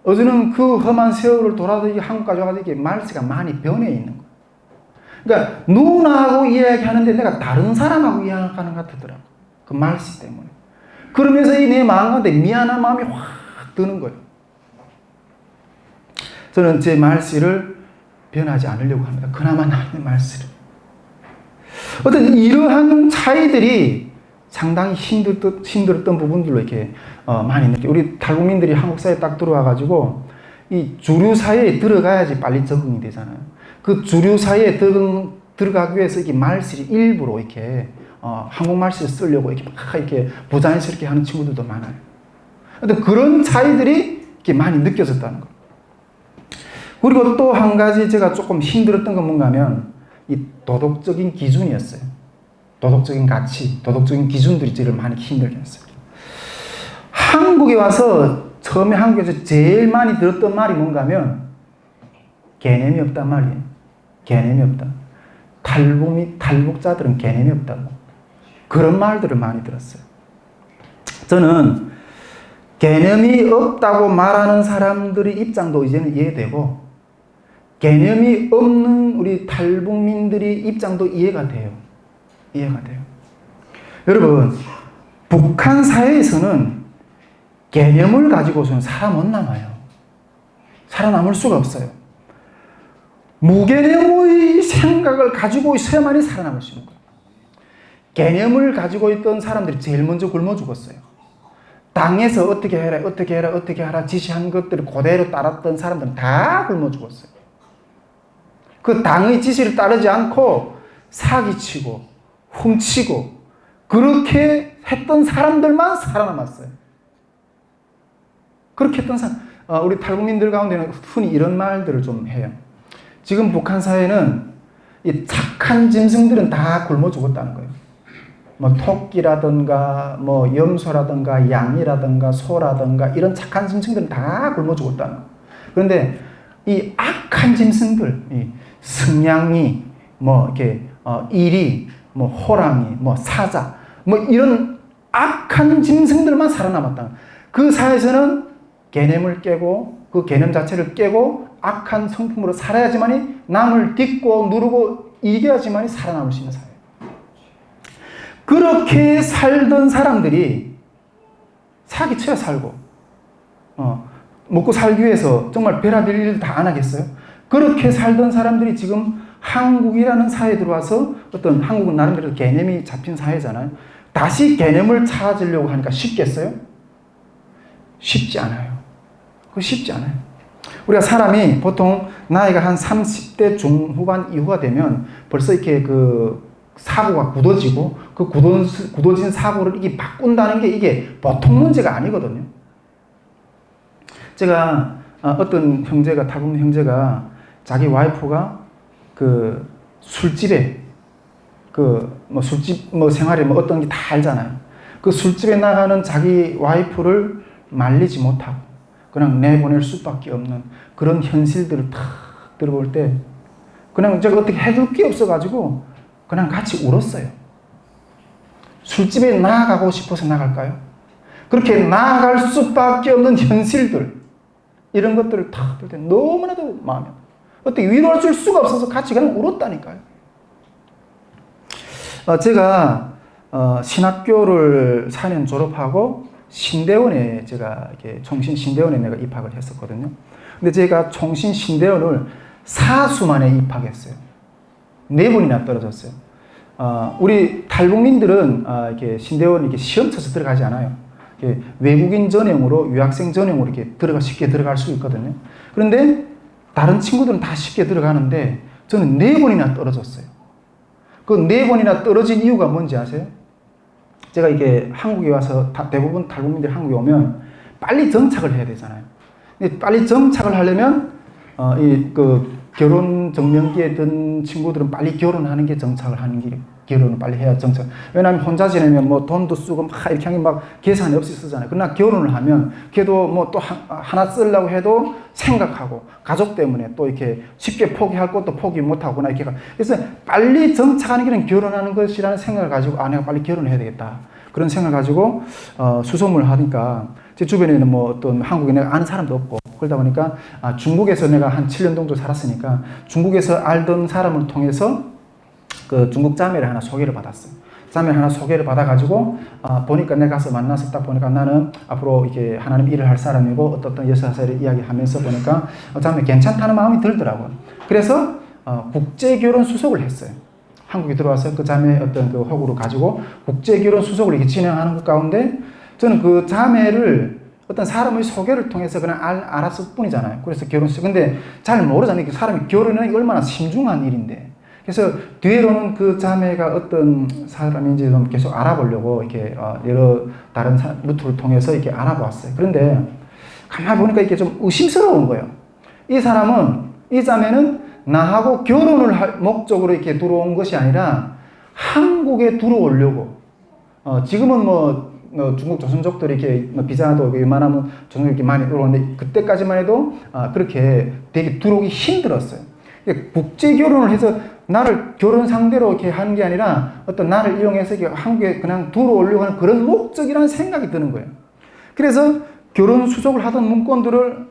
어제는 그 험한 세월을 돌아서 한국까지 와서 이게 말씨가 많이 변해 있는 거예요. 그러니까 누나하고 이야기하는데 내가 다른 사람하고 이야기하는 것 같더라고. 그 말씨 때문에. 그러면서 이 내 마음 가운데 미안한 마음이 확 드는 거예요. 저는 제 말씨를 변하지 않으려고 합니다. 그나마 나의 말씨를. 어떤 이러한 차이들이 상당히 힘들었던 부분들로 이렇게 많이 느껴요. 우리 탈북민들이 한국 사회에 딱 들어와가지고 이 주류 사회에 들어가야지 빨리 적응이 되잖아요. 그 주류 사회에 들어가기 위해서 이게 말실이 일부러 이렇게 한국 말실을 쓰려고 이렇게 막 이렇게 부자연스럽게 하는 친구들도 많아요. 근데 그런 차이들이 이렇게 많이 느껴졌다는 거. 그리고 또 한 가지 제가 조금 힘들었던 건 뭔가 하면 이 도덕적인 기준이었어요. 도덕적인 가치, 도덕적인 기준들이 저를 많이 힘들게 했어요. 한국에 와서 처음에 한국에서 제일 많이 들었던 말이 뭔가 하면 개념이 없단 말이에요. 개념이 없다. 탈북자들은 개념이 없다고. 그런 말들을 많이 들었어요. 저는 개념이 없다고 말하는 사람들의 입장도 이제는 이해되고 개념이 없는 우리 탈북민들의 입장도 이해가 돼요. 이해가 돼요. 여러분, 북한 사회에서는 개념을 가지고서는 살아 못 남아요. 살아남을 수가 없어요. 무개념의 생각을 가지고 있어야만이 살아남을 수 있는 거예요. 개념을 가지고 있던 사람들이 제일 먼저 굶어 죽었어요. 당에서 어떻게 해라, 어떻게 해라, 어떻게 하라 지시한 것들을 그대로 따랐던 사람들은 다 굶어 죽었어요. 그 당의 지시를 따르지 않고 사기치고 훔치고 그렇게 했던 사람들만 살아남았어요. 그렇게 했던 사람, 우리 탈북민들 가운데는 흔히 이런 말들을 좀 해요. 지금 북한 사회는 이 착한 짐승들은 다 굶어 죽었다는 거예요. 뭐 토끼라든가 뭐 염소라든가 양이라든가 소라든가 이런 착한 짐승들은 다 굶어 죽었다는 거예요. 그런데 이 악한 짐승들, 이 승냥이, 뭐 이렇게 이리, 뭐 호랑이, 뭐 사자, 뭐 이런 악한 짐승들만 살아남았다. 그 사회에서는 개념을 깨고 그 개념 자체를 깨고 악한 성품으로 살아야지만이 남을 딛고 누르고 이겨야지만이 살아남을 수 있는 사회. 그렇게 살던 사람들이 사기쳐야 살고 먹고 살기 위해서 정말 별의별 일도 다 안 하겠어요? 그렇게 살던 사람들이 지금 한국이라는 사회에 들어와서 어떤 한국은 나름대로 개념이 잡힌 사회잖아요. 다시 개념을 찾으려고 하니까 쉽겠어요? 쉽지 않아요. 그거 쉽지 않아요. 우리가 사람이 보통 나이가 한 30대 중후반 이후가 되면 벌써 이렇게 그 사고가 굳어지고 그 굳어진 사고를 이게 바꾼다는 게 이게 보통 문제가 아니거든요. 제가 어떤 형제가, 탈북민 형제가 자기 와이프가 그 술집에 뭐 술집 뭐 생활에 뭐 어떤 게 다 알잖아요. 그 술집에 나가는 자기 와이프를 말리지 못하고 그냥 내보낼 수밖에 없는 그런 현실들을 탁 들어볼 때 그냥 제가 어떻게 해줄 게 없어가지고 그냥 같이 울었어요. 술집에 나가고 싶어서 나갈까요? 그렇게 나아갈 수밖에 없는 현실들 이런 것들을 탁 볼 때 너무나도 마음이 어떻게 위로를 줄 수가 없어서 같이 그냥 울었다니까요. 제가 신학교를 4년 졸업하고 신대원에 제가 이렇게 총신 신대원에 내가 입학을 했었거든요. 근데 제가 총신 신대원을 사수 만에 입학했어요. 4번이나 떨어졌어요. 우리 탈북민들은 이렇게 신대원 이렇게 시험 쳐서 들어가지 않아요. 이렇게 외국인 전형으로 유학생 전형으로 이렇게 쉽게 들어갈 수 있거든요. 그런데 다른 친구들은 다 쉽게 들어가는데 저는 4번이나 떨어졌어요. 그 4번이나 떨어진 이유가 뭔지 아세요? 제가 이게 한국에 와서 대부분 탈북민들이 한국에 오면 빨리 정착을 해야 되잖아요. 근데 빨리 정착을 하려면 결혼 정년기에 든 친구들은 빨리 결혼하는 게 정착을 하는 게 결혼을 빨리 해야 정착. 왜냐하면 혼자 지내면 뭐 돈도 쓰고 막 이렇게 하면 막 계산이 없이 쓰잖아요. 그러나 결혼을 하면 걔도 뭐 또 하나 쓰려고 해도 생각하고 가족 때문에 또 이렇게 쉽게 포기할 것도 포기 못하거나 이렇게. 그래서 빨리 정착하는 길은 결혼하는 것이라는 생각을 가지고 내가 빨리 결혼을 해야 되겠다. 그런 생각을 가지고 수소문을 하니까 제 주변에는 뭐 어떤 한국에 내가 아는 사람도 없고 그러다 보니까 중국에서 내가 한 7년 정도 살았으니까 중국에서 알던 사람을 통해서 그 중국 자매를 하나 소개를 받았어요. 자매를 하나 소개를 받아가지고 보니까 내가 가서 만나서 딱 보니까 나는 앞으로 이렇게 하나님 일을 할 사람이고 어떤 여사사를 이야기하면서 보니까 자매 괜찮다는 마음이 들더라고요. 그래서 국제결혼 수속을 했어요. 한국에 들어와서 그 자매 어떤 그 허구를 가지고 국제결혼 수속을 이렇게 진행하는 것 가운데 저는 그 자매를 어떤 사람의 소개를 통해서 그냥 알았을 뿐이잖아요. 그래서 결혼식. 근데 잘 모르잖아요. 사람이 결혼은 얼마나 심중한 일인데. 그래서 뒤로는 그 자매가 어떤 사람인지 좀 계속 알아보려고 이렇게 여러 다른 루트를 통해서 이렇게 알아보았어요. 그런데 가만히 보니까 이게 좀 의심스러운 거예요. 이 사람은, 이 자매는 나하고 결혼을 할 목적으로 이렇게 들어온 것이 아니라 한국에 들어오려고. 지금은 뭐 중국 조선족들이 이렇게 비자도 웬만하면 조선족이 이렇게 많이 들어오는데 그때까지만 해도 그렇게 되게 들어오기 힘들었어요. 국제 결혼을 해서 나를 결혼 상대로 이렇게 하는 게 아니라 어떤 나를 이용해서 이렇게 한국에 그냥 들어오려고 하는 그런 목적이라는 생각이 드는 거예요. 그래서 결혼 수속을 하던 문건들을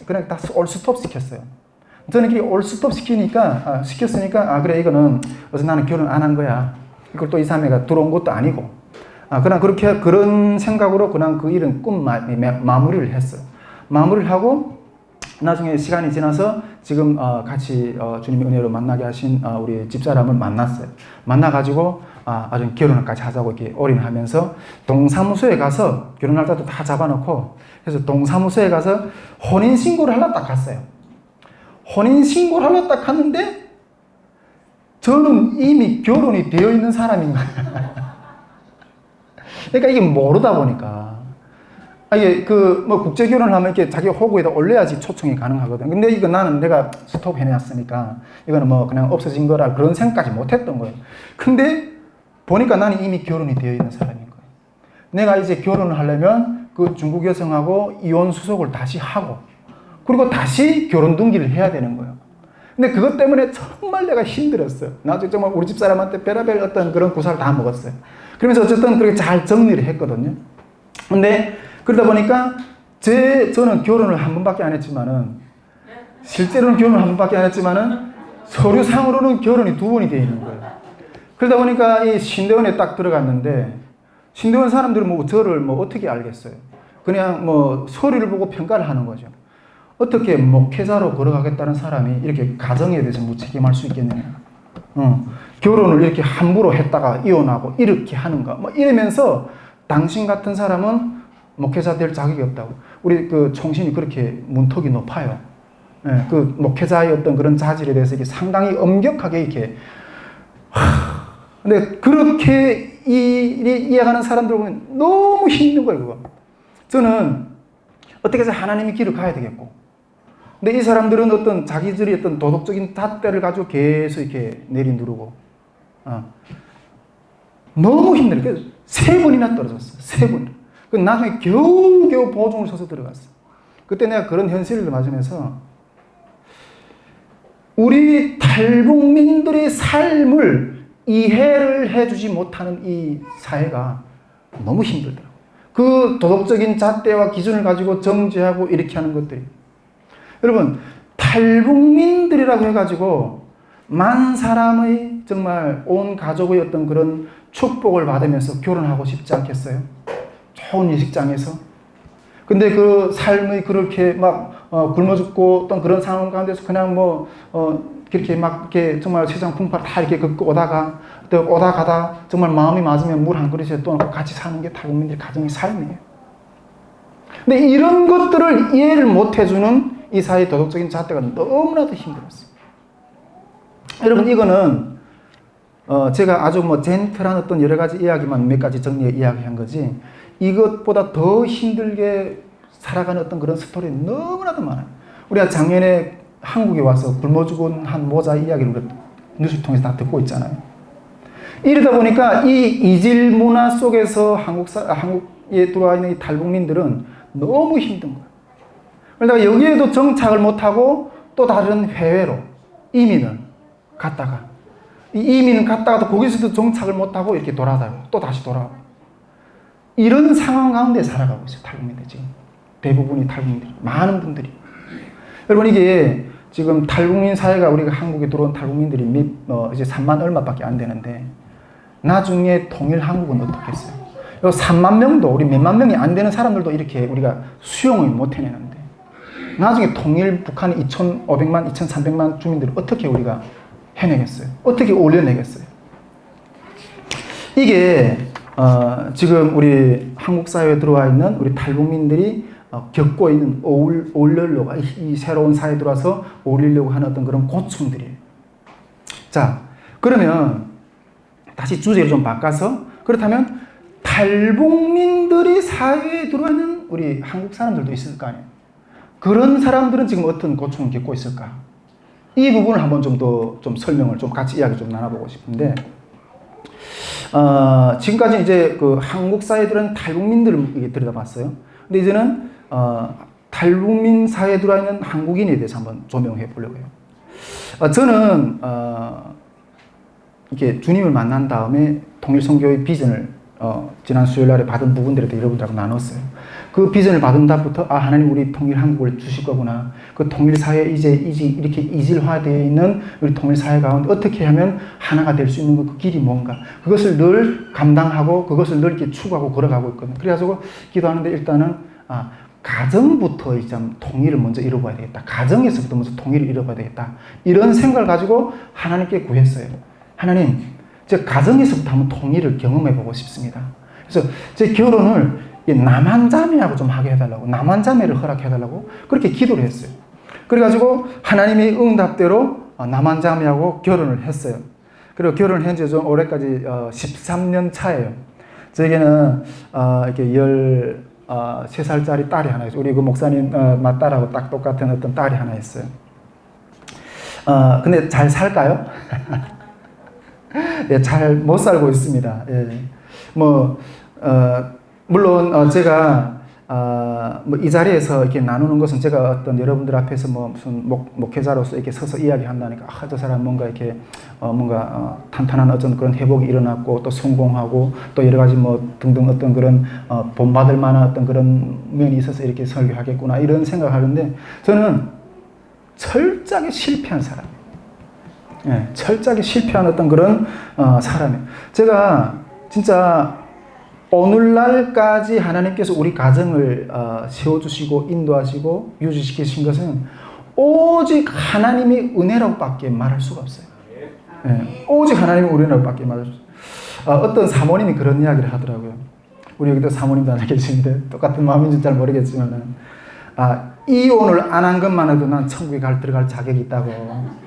그냥 다 올스톱 시켰어요. 저는 이렇게 올스톱 시켰으니까 그래 이거는 어서 나는 결혼 안 한 거야. 이걸 또 이 사람애가 들어온 것도 아니고 그냥 그런 생각으로 그냥 그 일은 마무리를 했어요. 마무리를 하고 나중에 시간이 지나서 지금 같이 주님의 은혜로 만나게 하신 우리 집사람을 만났어요. 만나가지고 아주 결혼까지 하자고 이렇게 올인하면서 동사무소에 가서 결혼 날짜도 다 잡아놓고 그래서 동사무소에 가서 혼인신고를 하러 딱 갔어요. 혼인신고를 하러 딱 갔는데 저는 이미 결혼이 되어 있는 사람인 거예요. 그러니까 이게 모르다 보니까 이게 뭐 국제 결혼을 하면 이렇게 자기 호구에다 올려야지 초청이 가능하거든. 근데 이거 내가 스톱 해놨으니까 이거는 뭐 그냥 없어진 거라 그런 생각까지 못 했던 거예요. 근데 보니까 나는 이미 결혼이 되어 있는 사람인 거예요. 내가 이제 결혼을 하려면 그 중국 여성하고 이혼 수속을 다시 하고 그리고 다시 결혼 등기를 해야 되는 거예요. 근데 그것 때문에 정말 내가 힘들었어요. 나중에 정말 우리 집사람한테 별의별 어떤 그런 구사를 다 먹었어요. 그러면서 어쨌든 그렇게 잘 정리를 했거든요. 근데 그러다 보니까 저는 결혼을 한 번밖에 안 했지만은 실제로는 결혼을 한 번밖에 안 했지만은 서류상으로는 결혼이 2번이 되어 있는 거예요. 그러다 보니까 이 신대원에 딱 들어갔는데 신대원 사람들은 뭐 저를 뭐 어떻게 알겠어요. 그냥 뭐 서류를 보고 평가를 하는 거죠. 어떻게 목회자로 걸어가겠다는 사람이 이렇게 가정에 대해서 무책임할 수 있겠느냐. 결혼을 이렇게 함부로 했다가 이혼하고 이렇게 하는가. 뭐 이러면서 당신 같은 사람은 목회자 될 자격이 없다고. 우리 그 총신이 그렇게 문턱이 높아요. 예, 그 목회자의 어떤 그런 자질에 대해서 이게 상당히 엄격하게 이렇게. 근데 그렇게 이해하는 사람들 보면 너무 힘든 거예요, 그거. 저는 어떻게 해서 하나님의 길을 가야 되겠고. 근데 이 사람들은 어떤 자기들이 어떤 도덕적인 잣대를 가지고 계속 이렇게 내리누르고. 너무 힘들어요. 그래서 3번이나 떨어졌어요. 3번. 그 나중에 겨우겨우 보증을 서서 들어갔어요. 그때 내가 그런 현실을 맞으면서 우리 탈북민들의 삶을 이해를 해주지 못하는 이 사회가 너무 힘들더라고요. 그 도덕적인 잣대와 기준을 가지고 정죄하고 이렇게 하는 것들이. 여러분, 탈북민들이라고 해가지고 만 사람의 정말 온 가족의 어떤 그런 축복을 받으면서 결혼하고 싶지 않겠어요? 좋은 예식장에서. 근데 그 삶의 그렇게 막 굶어 죽고 어떤 그런 상황 가운데서 그냥 그렇게 막 이렇게 정말 세상 풍파 다 이렇게 걷고 오다가 또 오다 가다 정말 마음이 맞으면 물 한 그릇에 또 같이 사는 게 탈북민들의 가정의 삶이에요. 근데 이런 것들을 이해를 못 해주는 이 사회의 도덕적인 잣대가 너무나도 힘들었어요. 여러분, 이거는 제가 아주 젠틀한 어떤 여러 가지 이야기만 몇 가지 정리해 이야기한 거지, 이것보다 더 힘들게 살아가는 어떤 그런 스토리 너무나도 많아요. 우리가 작년에 한국에 와서 굶어 죽은 한 모자 이야기를 뉴스 통해서 다 듣고 있잖아요. 이러다 보니까 이 이질 문화 속에서 한국에 들어와 있는 이 탈북민들은 너무 힘든 거예요. 그러다가 여기에도 정착을 못하고 또 다른 해외로 이민을 갔다가 또 거기서도 정착을 못하고 이렇게 돌아다니고 또 다시 돌아오고 이런 상황 가운데 살아가고 있어요. 탈북민들 지금 대부분이 탈북민들, 많은 분들이. 여러분, 이게 지금 탈북민 사회가 우리가 한국에 들어온 탈북민들이 이제 3만 얼마밖에 안 되는데 나중에 통일 한국은 어떻겠어요? 3만 명도 우리 몇만 명이 안 되는 사람들도 이렇게 우리가 수용을 못 해내는데 나중에 통일 북한의 2,500만, 2,300만 주민들을 어떻게 우리가 해내겠어요? 어떻게 올려내겠어요? 이게 지금 우리 한국 사회에 들어와 있는 우리 탈북민들이 겪고 있는 올려려고 이 새로운 사회에 들어와서 올리려고 하는 어떤 그런 고충들이에요. 자, 그러면 다시 주제를 좀 바꿔서 그렇다면 탈북민들이 사회에 들어와 있는 우리 한국 사람들도 있을 거 아니에요. 그런 사람들은 지금 어떤 고충을 겪고 있을까? 이 부분을 한번 좀 더 좀 설명을 좀 같이 이야기 좀 나눠보고 싶은데, 지금까지 이제 그 한국 사회에 들어있는 탈북민들을 들여다봤어요. 근데 이제는 탈북민 사회에 들어와 있는 한국인에 대해서 한번 조명해 보려고 해요. 저는 이렇게 주님을 만난 다음에 통일선교의 비전을 지난 수요일 날에 받은 부분들에 대해 여러분들하고 나눴어요. 그 비전을 받은 다음부터 하나님 우리 통일 한국을 주실 거구나. 그 통일 사회 이제 이렇게 이질화되어 있는 우리 통일 사회 가운데 어떻게 하면 하나가 될 수 있는 그 길이 뭔가. 그것을 늘 감당하고 그것을 늘 이렇게 추구하고 걸어가고 있거든요. 그래가지고 기도하는데 일단은 가정부터 이제 통일을 먼저 이뤄봐야 되겠다. 가정에서부터 먼저 통일을 이뤄봐야 되겠다. 이런 생각을 가지고 하나님께 구했어요. 하나님, 제 가정에서부터 한번 통일을 경험해보고 싶습니다. 그래서 제 결혼을 남한자매하고 좀 하게 해달라고, 남한자매를 허락해달라고 그렇게 기도를 했어요. 그래가지고 하나님의 응답대로 남한자매하고 결혼을 했어요. 그리고 결혼을 한 지 좀 올해까지 13년 차예요. 저에게는 이렇게 13살짜리 딸이 하나 있어요. 우리 그 목사님 맏딸하고 딱 똑같은 어떤 딸이 하나 있어요. 근데 잘 살까요? 예, 잘 못 살고 있습니다. 예. 물론 제가 이 자리에서 이렇게 나누는 것은 제가 어떤 여러분들 앞에서 무슨 목회자로서 이렇게 서서 이야기한다니까 저 사람 뭔가 이렇게 탄탄한 어떤 그런 회복이 일어났고 또 성공하고 또 여러 가지 등등 어떤 그런 본받을 만한 어떤 그런 면이 있어서 이렇게 설교하겠구나 이런 생각하는데 저는 철저하게 실패한 사람이에요. 예, 철저하게 실패한 어떤 그런 사람이에요. 제가 진짜 오늘날까지 하나님께서 우리 가정을 세워주시고 인도하시고 유지시키신 것은 오직 하나님의 은혜라고 밖에 말할 수가 없어요. 예, 오직 하나님의 은혜라고 밖에 말할 수 없어요. 어떤 사모님이 그런 이야기를 하더라고요. 우리 여기도 사모님도 하나 계시는데 똑같은 마음인지 잘 모르겠지만 이혼을 안 한 것만 해도 난 천국에 들어갈 자격이 있다고.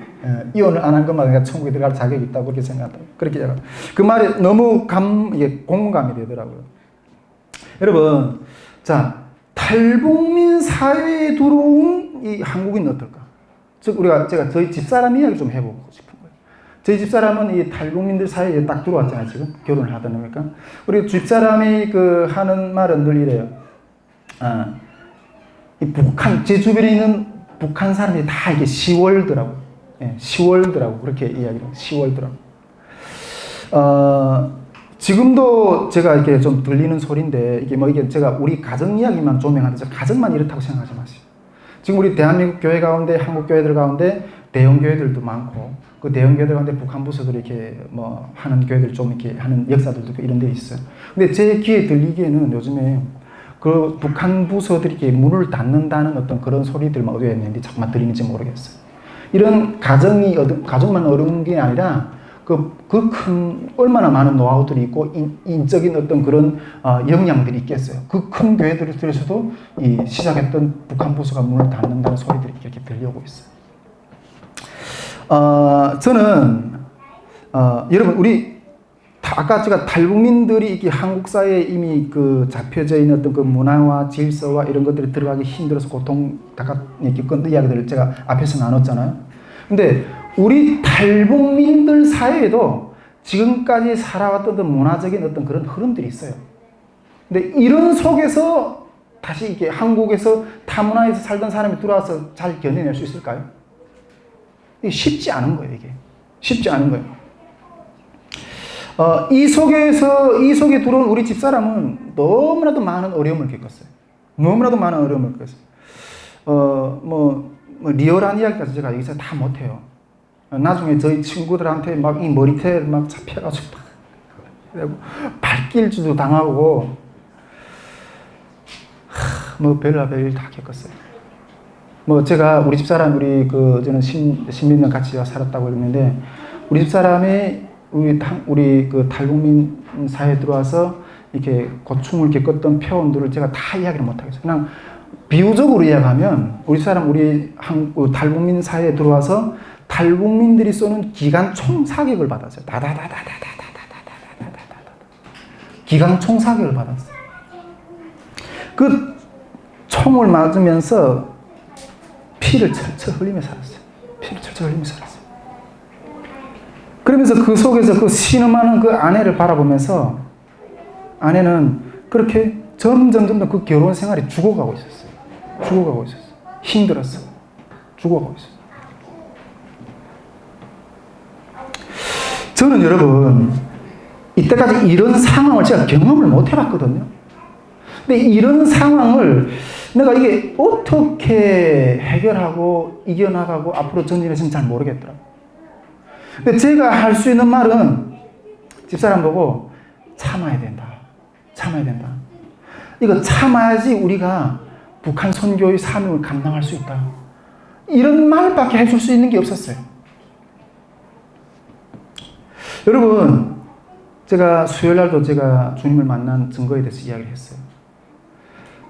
이혼을 안 한 것만 내가 천국에 들어갈 자격이 있다고 그렇게 생각한다. 그렇게 얘기하고 그 말이 너무 공감이 되더라고요. 여러분, 자, 탈북민 사회에 들어온 이 한국인은 어떨까? 즉 제가 저희 집사람 이야기 좀 해보고 싶은 거예요. 저희 집사람은 이 탈북민들 사회에 딱 들어왔잖아요. 지금 결혼을 하다 보니까 우리 집사람이 하는 말은 늘 이래요. 이 제 주변에 있는 북한 사람들이 다 이게 시월드라고. 예, 시월드라고 그렇게 이야기해요. 시월드라고. 지금도 제가 이렇게 좀 들리는 소리인데 이게 제가 우리 가정 이야기만 조명하는데 가정만 이렇다고 생각하지 마세요. 지금 우리 대한민국 교회 가운데 한국 교회들 가운데 대형 교회들도 많고 그 대형 교회들 가운데 북한 부서들이 이렇게 하는 교회들 좀 이렇게 하는 역사들도 이런 데 있어요. 근데 제 귀에 들리기에는 요즘에 그 북한 부서들이 이렇게 문을 닫는다는 어떤 그런 소리들만 어디에 있는지 자꾸만 들리는지 모르겠어요. 이런 가정만 어려운 게 아니라 큰 얼마나 많은 노하우들이 있고 인적인 어떤 그런 역량들이 있겠어요. 그 큰 교회들에서도 이 시작했던 북한 부서가 문을 닫는다는 소리들이 이렇게 들려오고 있어요. 저는 여러분 우리 아까 제가 탈북민들이 이게 한국 사회에 이미 잡혀져 있는 어떤 그 문화와 질서와 이런 것들이 들어가기 힘들어서 고통 이렇게 이야기들을 제가 앞에서 나눴잖아요. 근데 우리 탈북민들 사회에도 지금까지 살아왔던 어떤 문화적인 어떤 그런 흐름들이 있어요. 근데 이런 속에서 다시 이게 한국에서 타문화에서 살던 사람이 들어와서 잘 견뎌낼 수 있을까요? 이게 쉽지 않은 거예요, 이게. 쉽지 않은 거예요. 이 속에 들어온 우리 집사람은 너무나도 많은 어려움을 겪었어요. 너무나도 많은 어려움을 겪었어요. 리얼한 이야기까지 제가 여기서 다 못해요. 나중에 저희 친구들한테 막 이 머리채 막 잡혀가지고 발길질도 당하고, 별일 다 겪었어요. 제가 우리 집사람, 저는 10몇 년 같이 살았다고 그랬는데, 우리 집사람이 우리 그 탈북민 사회에 들어와서 이렇게 고충을 겪었던 표현들을 제가 다 이야기를 못하겠어요. 그냥 비유적으로 이야기하면 우리 사람 우리 탈북민 사회에 들어와서 탈북민들이 쏘는 기관총 사격을 받았어요. 다다다다다다다다다다다다 기관총 사격을 받았어요. 그 총을 맞으면서 피를 철철 흘리며 살았어요. 피를 철철 흘리며 살았어요. 그러면서 그 속에서 그 신음하는 그 아내를 바라보면서 아내는 그렇게 점점 그 결혼 생활이 죽어가고 있었어요. 죽어가고 있었어요. 힘들었어. 죽어가고 있었어요. 저는 여러분, 이때까지 이런 상황을 제가 경험을 못 해봤거든요. 근데 이런 상황을 내가 이게 어떻게 해결하고 이겨나가고 앞으로 전진했으면 잘 모르겠더라고요. 근데 제가 할 수 있는 말은 집사람 보고 참아야 된다. 참아야 된다. 이거 참아야지 우리가 북한 선교의 사명을 감당할 수 있다. 이런 말밖에 해줄 수 있는 게 없었어요. 여러분, 제가 수요일 날도 제가 주님을 만난 증거에 대해서 이야기를 했어요.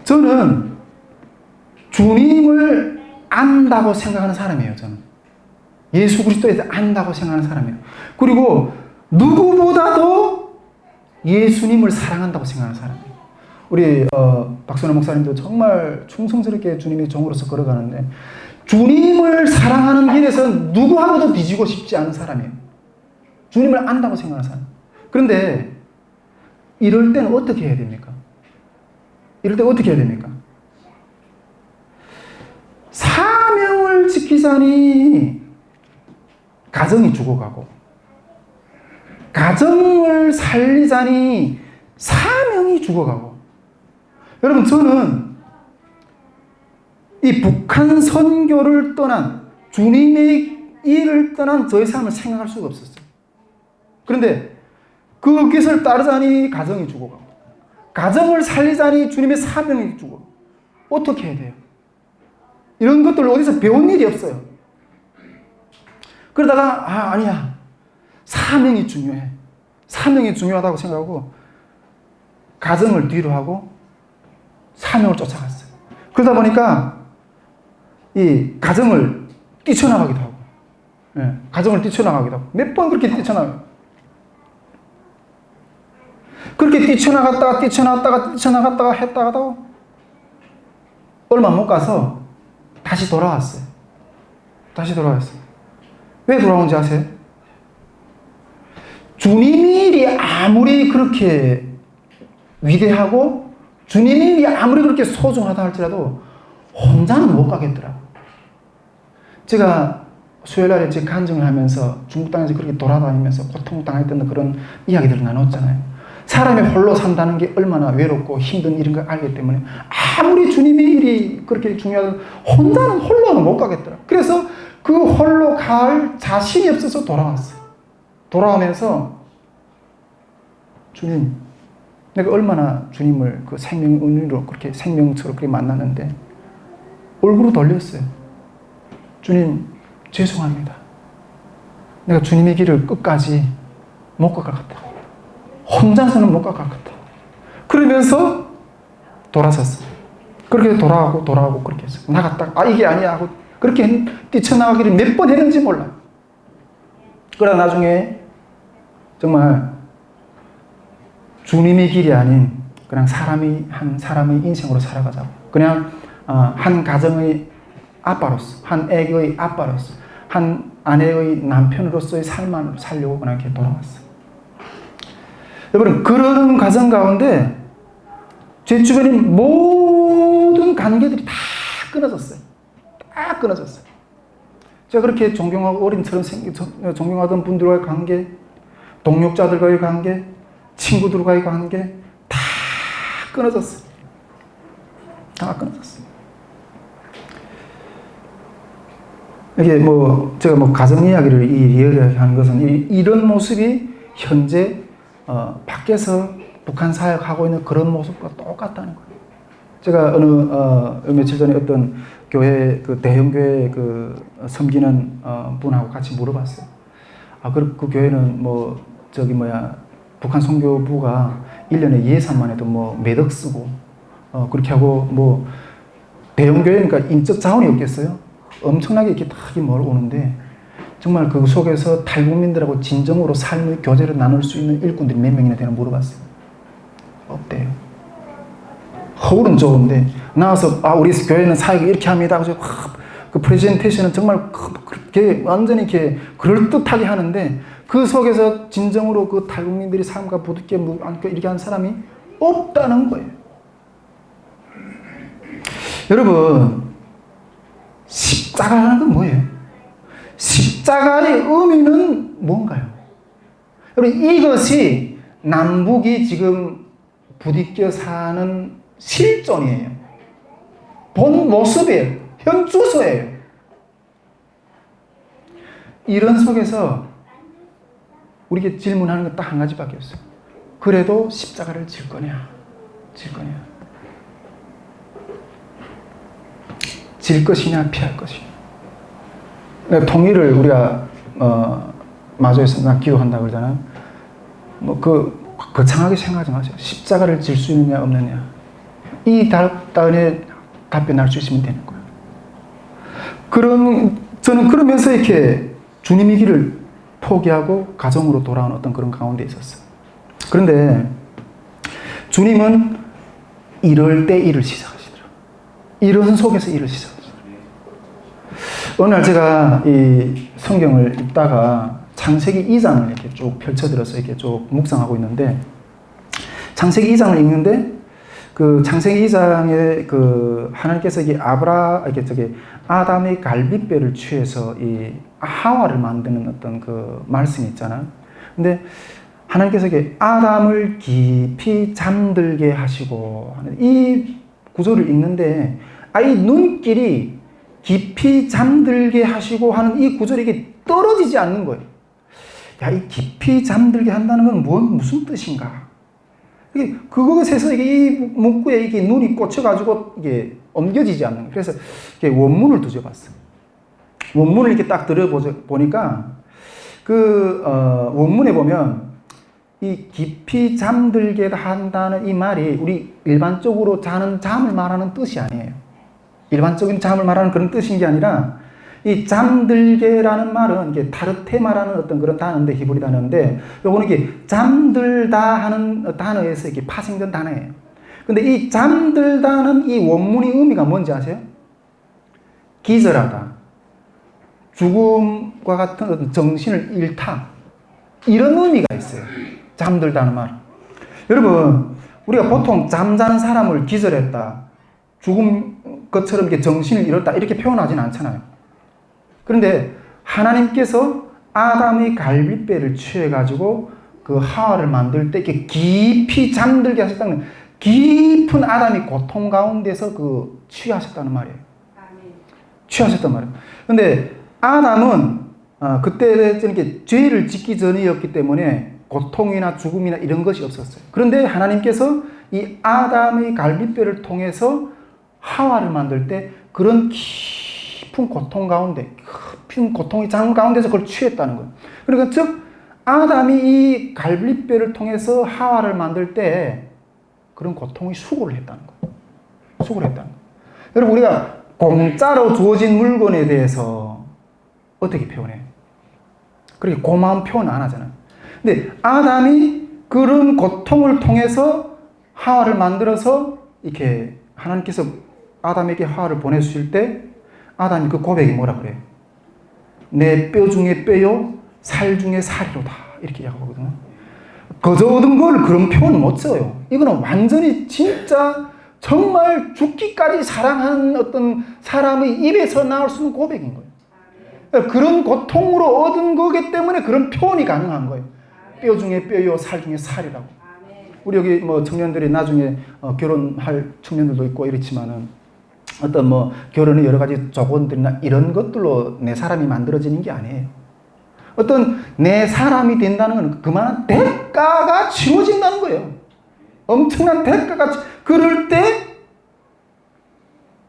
저는 주님을 안다고 생각하는 사람이에요. 저는 예수 그리스도에 대해 안다고 생각하는 사람이에요. 그리고 누구보다도 예수님을 사랑한다고 생각하는 사람이에요. 우리 박선호 목사님도 정말 충성스럽게 주님의 종으로서 걸어가는데 주님을 사랑하는 길에서 누구하고도 뒤지고 싶지 않은 사람이에요. 주님을 안다고 생각하는 사람. 그런데 이럴 때는 어떻게 해야 됩니까? 이럴 때 어떻게 해야 됩니까? 사명을 지키자니 가정이 죽어가고 가정을 살리자니 사명이 죽어가고. 여러분, 저는 이 북한 선교를 떠난 주님의 일을 떠난 저의 삶을 생각할 수가 없었어요. 그런데 그 뜻을 따르자니 가정이 죽어가고 가정을 살리자니 주님의 사명이 죽어. 어떻게 해야 돼요? 이런 것들을 어디서 배운 일이 없어요. 그러다가 아니야. 사명이 중요해. 사명이 중요하다고 생각하고 가정을 뒤로 하고 사명을 쫓아갔어요. 그러다 보니까 이 가정을 뛰쳐나가기도 하고 가정을 뛰쳐나가기도 하고 몇 번 그렇게 뛰쳐나가요. 그렇게 뛰쳐나갔다가 했다가도 얼마 못 가서 다시 돌아왔어요. 왜 돌아온지 아세요? 주님의 일이 아무리 그렇게 위대하고 주님의 일이 아무리 그렇게 소중하다 할지라도 혼자는 못 가겠더라고요. 제가 수요일날에 제 간증을 하면서 중국 땅에서 그렇게 돌아다니면서 고통당했던 그런 이야기들을 나눴잖아요. 사람이 홀로 산다는 게 얼마나 외롭고 힘든 일인 걸 알기 때문에 아무리 주님의 일이 그렇게 중요하든 혼자는 홀로는 못 가겠더라. 그래서 그 홀로 갈 자신이 없어서 돌아왔어요. 돌아오면서 주님, 내가 얼마나 주님을 그 생명의 은혜로 그렇게 생명처럼 그렇게 만났는데 얼굴을 돌렸어요. 주님, 죄송합니다. 내가 주님의 길을 끝까지 못 갈 것 같다. 혼자서는 못 갈 것 같다. 그러면서 돌아섰어요. 그렇게 돌아가고 그렇게 했어요. 나갔다가 이게 아니야 하고 그렇게 뛰쳐나가기를 몇 번 했는지 몰라요. 그러다 나중에 정말 주님의 길이 아닌 그냥 한 사람의 인생으로 살아가자고. 그냥 한 가정의 아빠로서, 한 애의 아빠로서, 한 아내의 남편으로서의 삶을 살려고 그냥 이렇게 돌아왔어요. 여러분, 그런 과정 가운데 제 주변의 모든 관계들이 다 끊어졌어요. 제가 그렇게 존경하고 어린처럼 존경하던 분들과의 관계, 동역자들과의 관계, 친구들과의 관계 다 끊어졌어요. 이게 제가 가정 이야기를 리얼하게 하는 것은 이런 모습이 현재 밖에서 북한 사역하고 있는 그런 모습과 똑같다는 거예요. 제가 며칠 전에 어떤 교회, 대형교회 섬기는 분하고 같이 물어봤어요. 그 교회는 뭐 북한 선교부가 1년에 예산만 해도 뭐 몇 억 쓰고 그렇게 하고 뭐 대형 교회니까 인적 자원이 없겠어요? 엄청나게 이렇게 다 오는데 정말 그 속에서 탈북민들하고 진정으로 삶의 교제를 나눌 수 있는 일꾼들이 몇 명이나 되나 물어봤어요. 없대요. 허울은 좋은데 나와서 우리 교회는 사역을 이렇게 합니다. 그래서 그 프레젠테이션은 정말 그렇게 완전히 이렇게 그럴듯하게 하는데 그 속에서 진정으로 그 탈북민들이 삶과 부딪게 이렇게 하는 사람이 없다는 거예요. 여러분, 십자가라는 건 뭐예요? 십자가의 의미는 뭔가요? 여러분, 이것이 남북이 지금 부딪혀 사는 실존이에요. 본 모습이에요. 현 주소예요. 이런 속에서 우리에게 질문하는 건 딱 한 가지밖에 없어요. 그래도 십자가를 질 거냐? 질 거냐? 질 것이냐? 피할 것이냐? 통일을 우리가 마저에서 기도한다고 그러잖아요. 거창하게 생각하지 마세요. 십자가를 질 수 있느냐 없느냐. 이 답변에 답변할 수 있으면 되는 거예요. 저는 그러면서 이렇게 주님의 길을 포기하고 가정으로 돌아온 어떤 그런 가운데 있었어요. 그런데 주님은 이럴 때 일을 시작하시더라고요. 이런 속에서 일을 시작하시더라고요. 어느 날 제가 이 성경을 읽다가 창세기 2장을 이렇게 쭉 펼쳐들어서 이렇게 쭉 묵상하고 있는데 창세기 2장을 읽는데 그 창세기 2장에 그 하나님께서 아담의 갈빗뼈를 취해서 이 하와를 만드는 어떤 그 말씀이 있잖아요. 근데 하나님께서 아담을 깊이 잠들게 하시고 이 구절을 읽는데 이 눈길이 깊이 잠들게 하시고 하는 이 구절이 이게 떨어지지 않는 거예요. 이 깊이 잠들게 한다는 건 무슨 뜻인가? 그것에서 이 문구에 이게 눈이 꽂혀가지고 이게 옮겨지지 않는 거예요. 그래서 원문을 뒤져봤어요. 원문을 이렇게 딱 들어보니까 원문에 보면 이 깊이 잠들게 한다는 이 말이 우리 일반적으로 자는 잠을 말하는 뜻이 아니에요. 일반적인 잠을 말하는 그런 뜻인 게 아니라 이 잠들게라는 말은 이게 타르테마라는 어떤 그런 단어인데 히브리 단어인데 요거는 이게 잠들다 하는 단어에서 이렇게 파생된 단어예요. 근데 이 잠들다는 이 원문의 의미가 뭔지 아세요? 기절하다, 죽음과 같은 어떤 정신을 잃다 이런 의미가 있어요. 잠들다는 말. 여러분, 우리가 보통 잠자는 사람을 기절했다, 죽음 것처럼 이렇게 정신을 잃었다 이렇게 표현하지는 않잖아요. 그런데 하나님께서 아담의 갈빗뼈를 취해가지고 그 하와를 만들 때 이렇게 깊이 잠들게 하셨다는 깊은 아담이 고통 가운데서 취하셨다는 말이에요. 취하셨단 말이에요. 그런데 아담은 그때 이렇게 죄를 짓기 전이었기 때문에 고통이나 죽음이나 이런 것이 없었어요. 그런데 하나님께서 이 아담의 갈빗뼈를 통해서 하와를 만들 때 그런 깊은 고통 가운데, 깊은 고통의 장 가운데서 그걸 취했다는 거예요. 그러니까 즉 아담이 이 갈빗뼈를 통해서 하와를 만들 때 그런 고통의 수고를 했다는 거예요. 수고를 했다는 거예요. 여러분, 우리가 공짜로 주어진 물건에 대해서 어떻게 표현해요? 그렇게 고마운 표현 안 하잖아요. 근데 아담이 그런 고통을 통해서 하와를 만들어서 이렇게 하나님께서 아담에게 하와를 보내주실 때 아담이 그 고백이 뭐라 그래요? 내 뼈 중에 뼈요, 살 중에 살이로다. 이렇게 얘기하거든요. 거저 얻은 걸 그런 표현은 못 써요. 이거는 완전히 진짜 정말 죽기까지 사랑하는 어떤 사람의 입에서 나올 수 있는 고백인 거예요. 그런 고통으로 얻은 거기 때문에 그런 표현이 가능한 거예요. 뼈 중에 뼈요, 살 중에 살이라고. 우리 여기 청년들이 나중에 결혼할 청년들도 있고 이렇지만은 어떤 결혼의 여러 가지 조건들이나 이런 것들로 내 사람이 만들어지는 게 아니에요. 어떤 내 사람이 된다는 건 그만한 대가가 치워진다는 거예요. 엄청난 대가가 그럴 때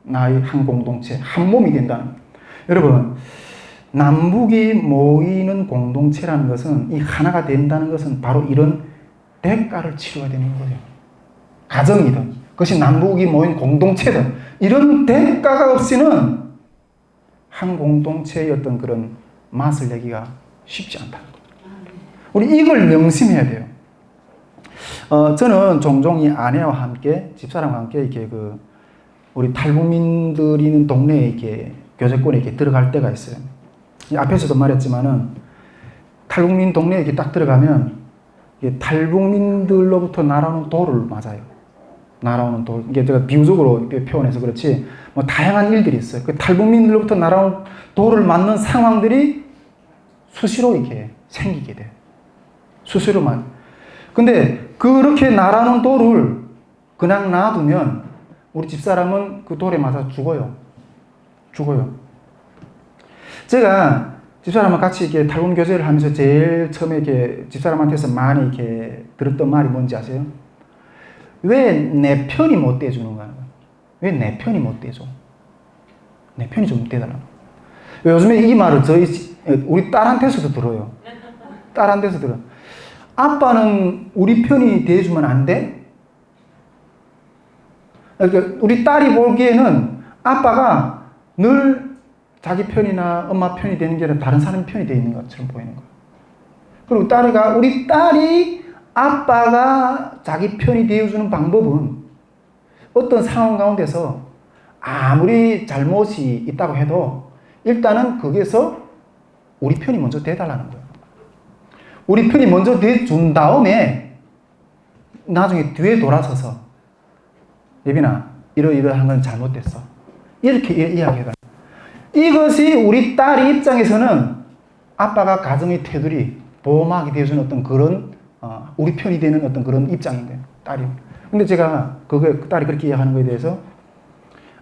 나의 한 공동체, 한 몸이 된다는 거예요. 여러분, 남북이 모이는 공동체라는 것은, 이 하나가 된다는 것은 바로 이런 대가를 치러야 되는 거죠. 가정이든, 그것이 남북이 모인 공동체든, 이런 대가가 없이는 한 공동체의 어떤 그런 맛을 내기가 쉽지 않다는 거예요. 우리 이걸 명심해야 돼요. 저는 종종 이 아내와 함께, 집사람과 함께 이렇게 우리 탈북민들이 있는 동네에 이렇게 교제권에 이렇게 들어갈 때가 있어요. 앞에서도 말했지만은 탈북민 동네에 이렇게 딱 들어가면 탈북민들로부터 날아오는 돌을 맞아요. 날아오는 돌. 이게 제가 비유적으로 표현해서 그렇지, 뭐 다양한 일들이 있어요. 그 탈북민들로부터 날아오는 돌을 맞는 상황들이 수시로 이렇게 생기게 돼요. 수시로만. 근데 그렇게 날아오는 돌을 그냥 놔두면 우리 집사람은 그 돌에 맞아 죽어요. 죽어요. 제가 집사람과 같이 이렇게 탈북 교제를 하면서 제일 처음에 이렇게 집사람한테서 많이 이렇게 들었던 말이 뭔지 아세요? 왜 내 편이 못 돼주는가? 왜 내 편이 못 돼줘? 내 편이 좀 돼달라. 요즘에 이 말을 우리 딸한테서도 들어요. 딸한테서 들어요. 아빠는 우리 편이 돼주면 안 돼? 그러니까 우리 딸이 보기에는 아빠가 늘 자기 편이나 엄마 편이 되는 게 아니라 다른 사람 편이 되어 있는 것처럼 보이는 거예요. 그리고 우리 딸이 아빠가 자기 편이 되어주는 방법은 어떤 상황 가운데서 아무리 잘못이 있다고 해도 일단은 거기에서 우리 편이 먼저 돼달라는 거예요. 우리 편이 먼저 돼준 다음에 나중에 뒤에 돌아서서 예빈아, 이러이러한 건 잘못됐어. 이렇게 이야기해달라. 이것이 우리 딸의 입장에서는 아빠가 가정의 테두리, 보호막이 되어주는 어떤 그런, 우리 편이 되는 어떤 그런 입장인데요, 딸이. 근데 제가 그 딸이 그렇게 이야기하는 거에 대해서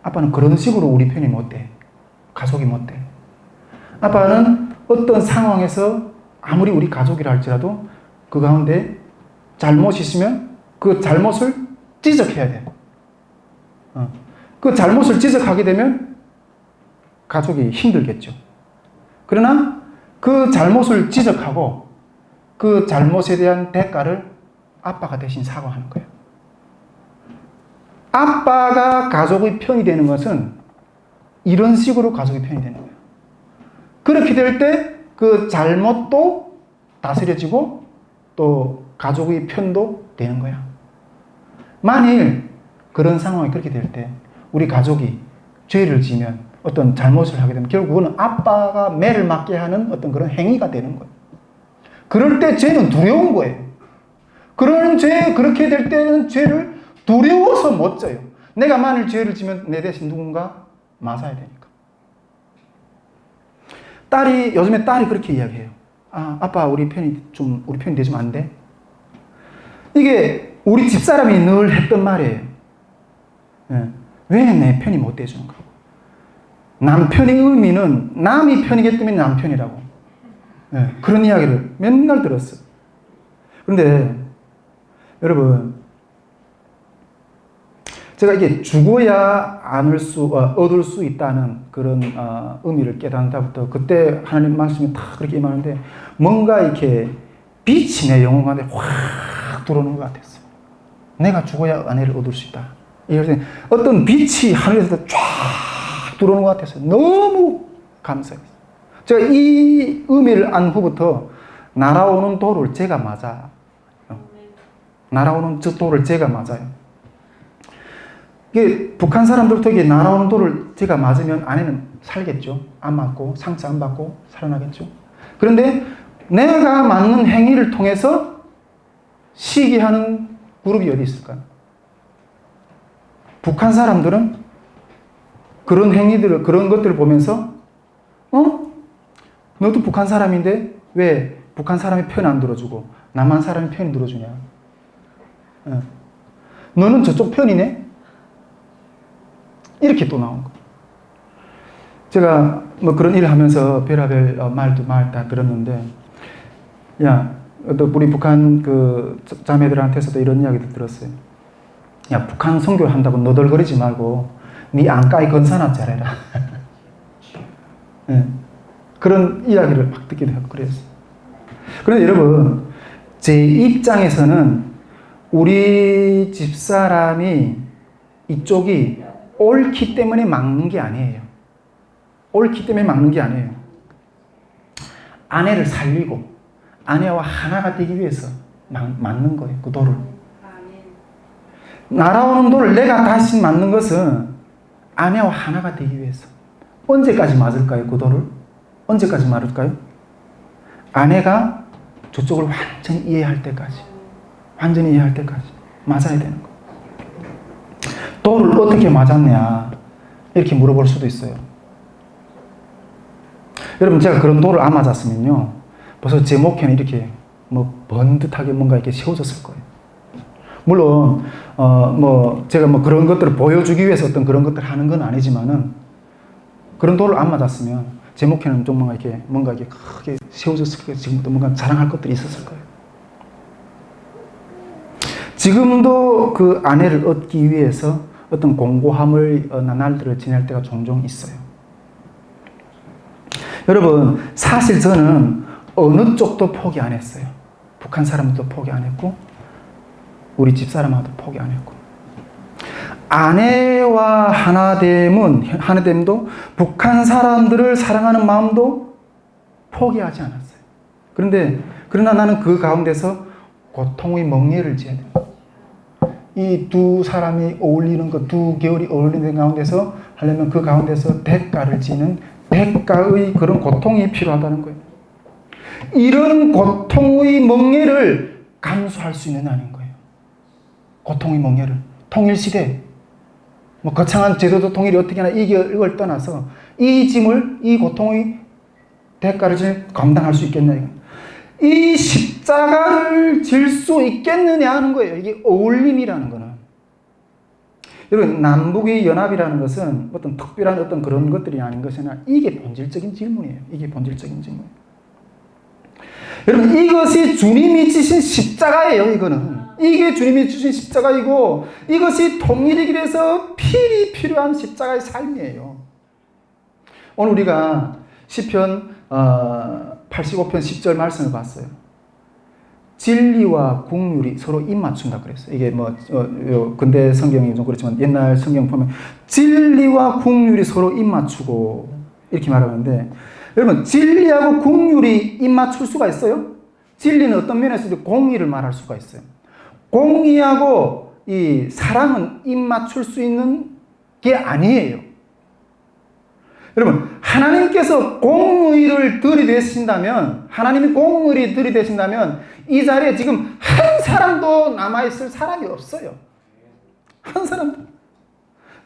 아빠는 그런 식으로 우리 편이 못 돼. 가족이 못 돼. 아빠는 어떤 상황에서 아무리 우리 가족이라 할지라도 그 가운데 잘못이 있으면 그 잘못을 지적해야 돼. 그 잘못을 지적하게 되면 가족이 힘들겠죠. 그러나 그 잘못을 지적하고 그 잘못에 대한 대가를 아빠가 대신 사과하는 거예요. 아빠가 가족의 편이 되는 것은 이런 식으로 가족의 편이 되는 거예요. 그렇게 될 때 그 잘못도 다스려지고 또 가족의 편도 되는 거야. 만일 그런 상황이 그렇게 될 때 우리 가족이 죄를 지으면 어떤 잘못을 하게 되면 결국은 아빠가 매를 맞게 하는 어떤 그런 행위가 되는 거예요. 그럴 때 죄는 두려운 거예요. 그렇게 될 때는 죄를 두려워서 못 져요. 내가 만일 죄를 지면 내 대신 누군가 맞아야 되니까. 요즘에 딸이 그렇게 이야기해요. 아빠 우리 편이 되지면 안 돼? 이게 우리 집사람이 늘 했던 말이에요. 왜 내 편이 못 돼주는가? 남편의 의미는 남이 편이기 때문에 남편이라고. 그런 이야기를 맨날 들었어요. 그런데 여러분, 제가 이게 죽어야 얻을 수 있다는 그런 의미를 깨닫는다부터 그때 하나님 말씀이 다 그렇게 임하는데 뭔가 이렇게 빛이 내 영혼 가운데 확 들어오는 것 같았어요. 내가 죽어야 은혜를 얻을 수 있다. 이럴 어떤 빛이 하늘에서 쫙 들어오는 것 같았어요. 너무 감사했어요. 제가 이 의미를 안 후부터 날아오는 돌을 제가 맞아요. 날아오는 저 돌을 제가 맞아요. 이게 북한 사람들부터 이게 날아오는 돌을 제가 맞으면 아내는 살겠죠. 안 맞고 상처 안 받고 살아나겠죠. 그런데 내가 맞는 행위를 통해서 시기하는 그룹이 어디 있을까요? 북한 사람들은 그런 행위들을, 그런 것들을 보면서 너도 북한 사람인데 왜 북한 사람의 편 안 들어주고 남한 사람의 편이 들어주냐? 너는 저쪽 편이네? 이렇게 또 나온 거. 제가 뭐 그런 일을 하면서 별의별 말 다 들었는데, 또 우리 북한 그 자매들한테서도 이런 이야기도 들었어요. 야, 북한 선교를 한다고 너덜거리지 말고 네 안가에 건사나 잘해라. 그런 이야기를 막 듣기도 하고 그랬어요. 그런데 여러분, 제 입장에서는 우리 집사람이 이쪽이 옳기 때문에 막는 게 아니에요. 옳기 때문에 막는 게 아니에요. 아내를 살리고 아내와 하나가 되기 위해서 맞는 거예요. 그 돌을. 날아오는 돌을 내가 다시 맞는 것은 아내와 하나가 되기 위해서. 언제까지 맞을까요? 그 돌을? 언제까지 맞을까요? 아내가 저쪽을 완전히 이해할 때까지. 완전히 이해할 때까지 맞아야 되는 거예요. 돌을 어떻게 맞았냐 이렇게 물어볼 수도 있어요. 여러분, 제가 그런 돌을 안 맞았으면요 벌써 제 목회는 이렇게 뭐 번듯하게 뭔가 이렇게 세워졌을 거예요. 물론 제가 그런 것들을 보여주기 위해서 어떤 그런 것들을 하는 건 아니지만은 그런 돌을 안 맞았으면 제 목회는 좀 뭔가 이렇게 크게 세워졌을 거예요. 지금부터 뭔가 자랑할 것들이 있었을 거예요. 지금도 그 아내를 얻기 위해서 어떤 공고함을 나날들을 지낼 때가 종종 있어요. 여러분, 사실 저는 어느 쪽도 포기 안 했어요. 북한 사람도 포기 안 했고 우리 집사람하고도 포기 안 했고, 아내와 하나됨도 북한 사람들을 사랑하는 마음도 포기하지 않았어요. 그러나 나는 그 가운데서 고통의 멍에를 지어야 됩니다. 이 두 사람이 어울리는 것, 두 계열이 어울리는 가운데서 하려면 그 가운데서 대가를 지는 대가의 그런 고통이 필요하다는 거예요. 이런 고통의 멍에를 감수할 수 있는 아닌 거예요. 고통의 멍에를. 통일시대, 거창한 제도도 통일이 어떻게 하나 이걸 떠나서 이 짐을, 이 고통의 대가를 감당할 수 있겠냐. 이 십자가를 질 수 있겠느냐 하는 거예요. 이게 어울림이라는 거는. 여러분, 남북의 연합이라는 것은 어떤 특별한 어떤 그런 것들이 아닌 것이 아니라 이게 본질적인 질문이에요. 이게 본질적인 질문. 여러분, 이것이 주님이 지신 십자가예요. 이게 주님이 주신 십자가이고 이것이 통일이기 위해서 필요한 십자가의 삶이에요. 오늘 우리가 시편 85편 10절 말씀을 봤어요. 진리와 국률이 서로 입맞춘다 그랬어요. 이게 근대 성경이 좀 그렇지만 옛날 성경 보면 진리와 국률이 서로 입맞추고 이렇게 말하는데, 여러분, 진리하고 국률이 입맞출 수가 있어요? 진리는 어떤 면에서도 공의를 말할 수가 있어요. 공의하고 이 사랑은 입맞출 수 있는 게 아니에요. 여러분, 하나님께서 공의를 들이대신다면, 이 자리에 지금 한 사람도 남아있을 사람이 없어요. 한 사람도.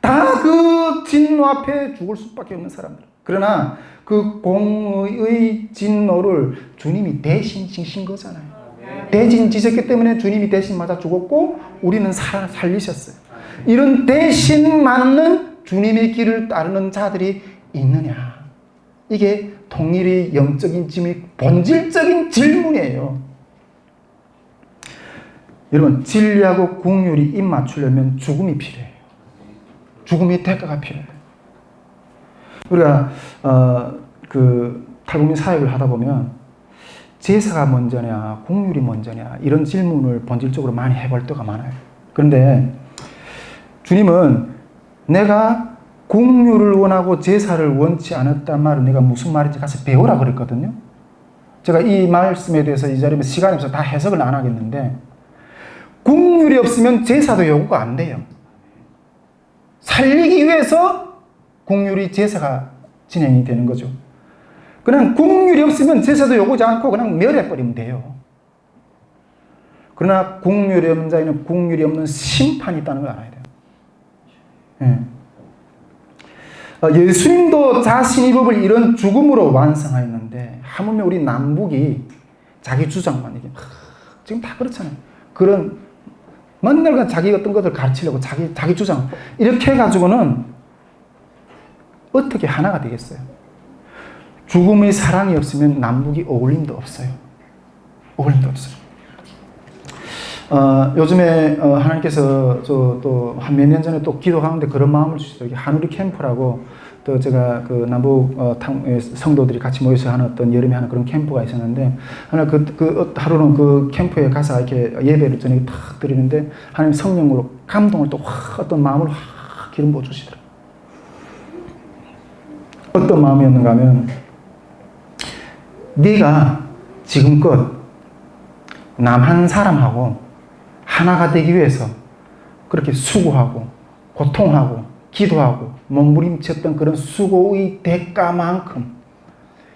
다 그 진노 앞에 죽을 수밖에 없는 사람들. 그러나 그 공의의 진노를 주님이 대신 지신 거잖아요. 대신 지셨기 때문에 주님이 대신 맞아 죽었고 우리는 살리셨어요. 이런 대신 맞는 주님의 길을 따르는 자들이 있느냐. 이게 통일의 영적인 짐의 본질적인 질문이에요. 여러분, 진리하고 국률이 입맞추려면 죽음이 필요해요. 죽음의 대가가 필요해요. 우리가 탈북민 사역을 하다 보면 제사가 먼저냐 국률이 먼저냐 이런 질문을 본질적으로 많이 해볼 때가 많아요. 그런데 주님은 내가 국률을 원하고 제사를 원치 않았단 말은 내가 무슨 말인지 가서 배우라 그랬거든요. 제가 이 말씀에 대해서 이 자리에 시간이 없어서 다 해석을 안 하겠는데, 국률이 없으면 제사도 요구가 안 돼요. 살리기 위해서 국률이 제사가 진행이 되는 거죠. 그냥 국률이 없으면 제사도 요구하지 않고 그냥 멸해버리면 돼요. 그러나 국률이 없는 자에는 국률이 없는 심판이 있다는 걸 알아야 돼요. 예수님도 자신의 법을 이런 죽음으로 완성하였는데 하물며 우리 남북이 자기 주장만 이게 지금 다 그렇잖아요. 그런 맨날 자기 어떤 것을 가르치려고 자기 주장 이렇게 해가지고는 어떻게 하나가 되겠어요? 죽음의 사랑이 없으면 남북이 어울림도 없어요. 어울림도 없어요. 요즘에 하나님께서 또 한 몇 년 전에 또 기도 가운데 그런 마음을 주시더라고요. 한우리 캠프라고 또 제가 그 남북 성도들이 같이 모여서 하는 어떤 여름에 하는 그런 캠프가 있었는데 하나 하루는 그 캠프에 가서 이렇게 예배를 저녁에 탁 드리는데 하나님 성령으로 감동을 또 확 어떤 마음을 확 기름 부어 주시더라고요. 어떤 마음이었는가 하면 네가 지금껏 남 한 사람하고 하나가 되기 위해서 그렇게 수고하고 고통하고 기도하고 몸부림쳤던 그런 수고의 대가만큼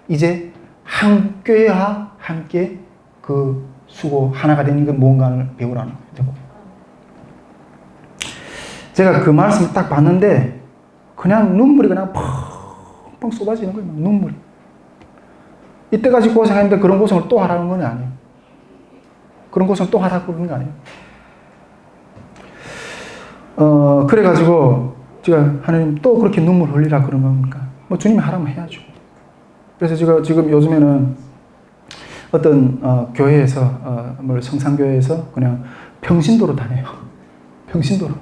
이제 한 교회와 함께 그 수고 하나가 되는 그 무언가를 배우라는 거예요. 제가 그 말씀을 딱 봤는데 그냥 눈물이 그냥 펑펑 쏟아지는 거예요. 눈물이. 이때까지 고생했는데 그런 고생을 또 하라는 건 아니에요. 그런 고생을 또 하라고 그러는 거 아니에요. 그래가지고 제가 하나님 또 그렇게 눈물 흘리라 그런 겁니까? 뭐 주님이 하라면 해야죠. 그래서 제가 지금 요즘에는 어떤 교회에서 성산교회에서 그냥 평신도로 다녀요. 평신도로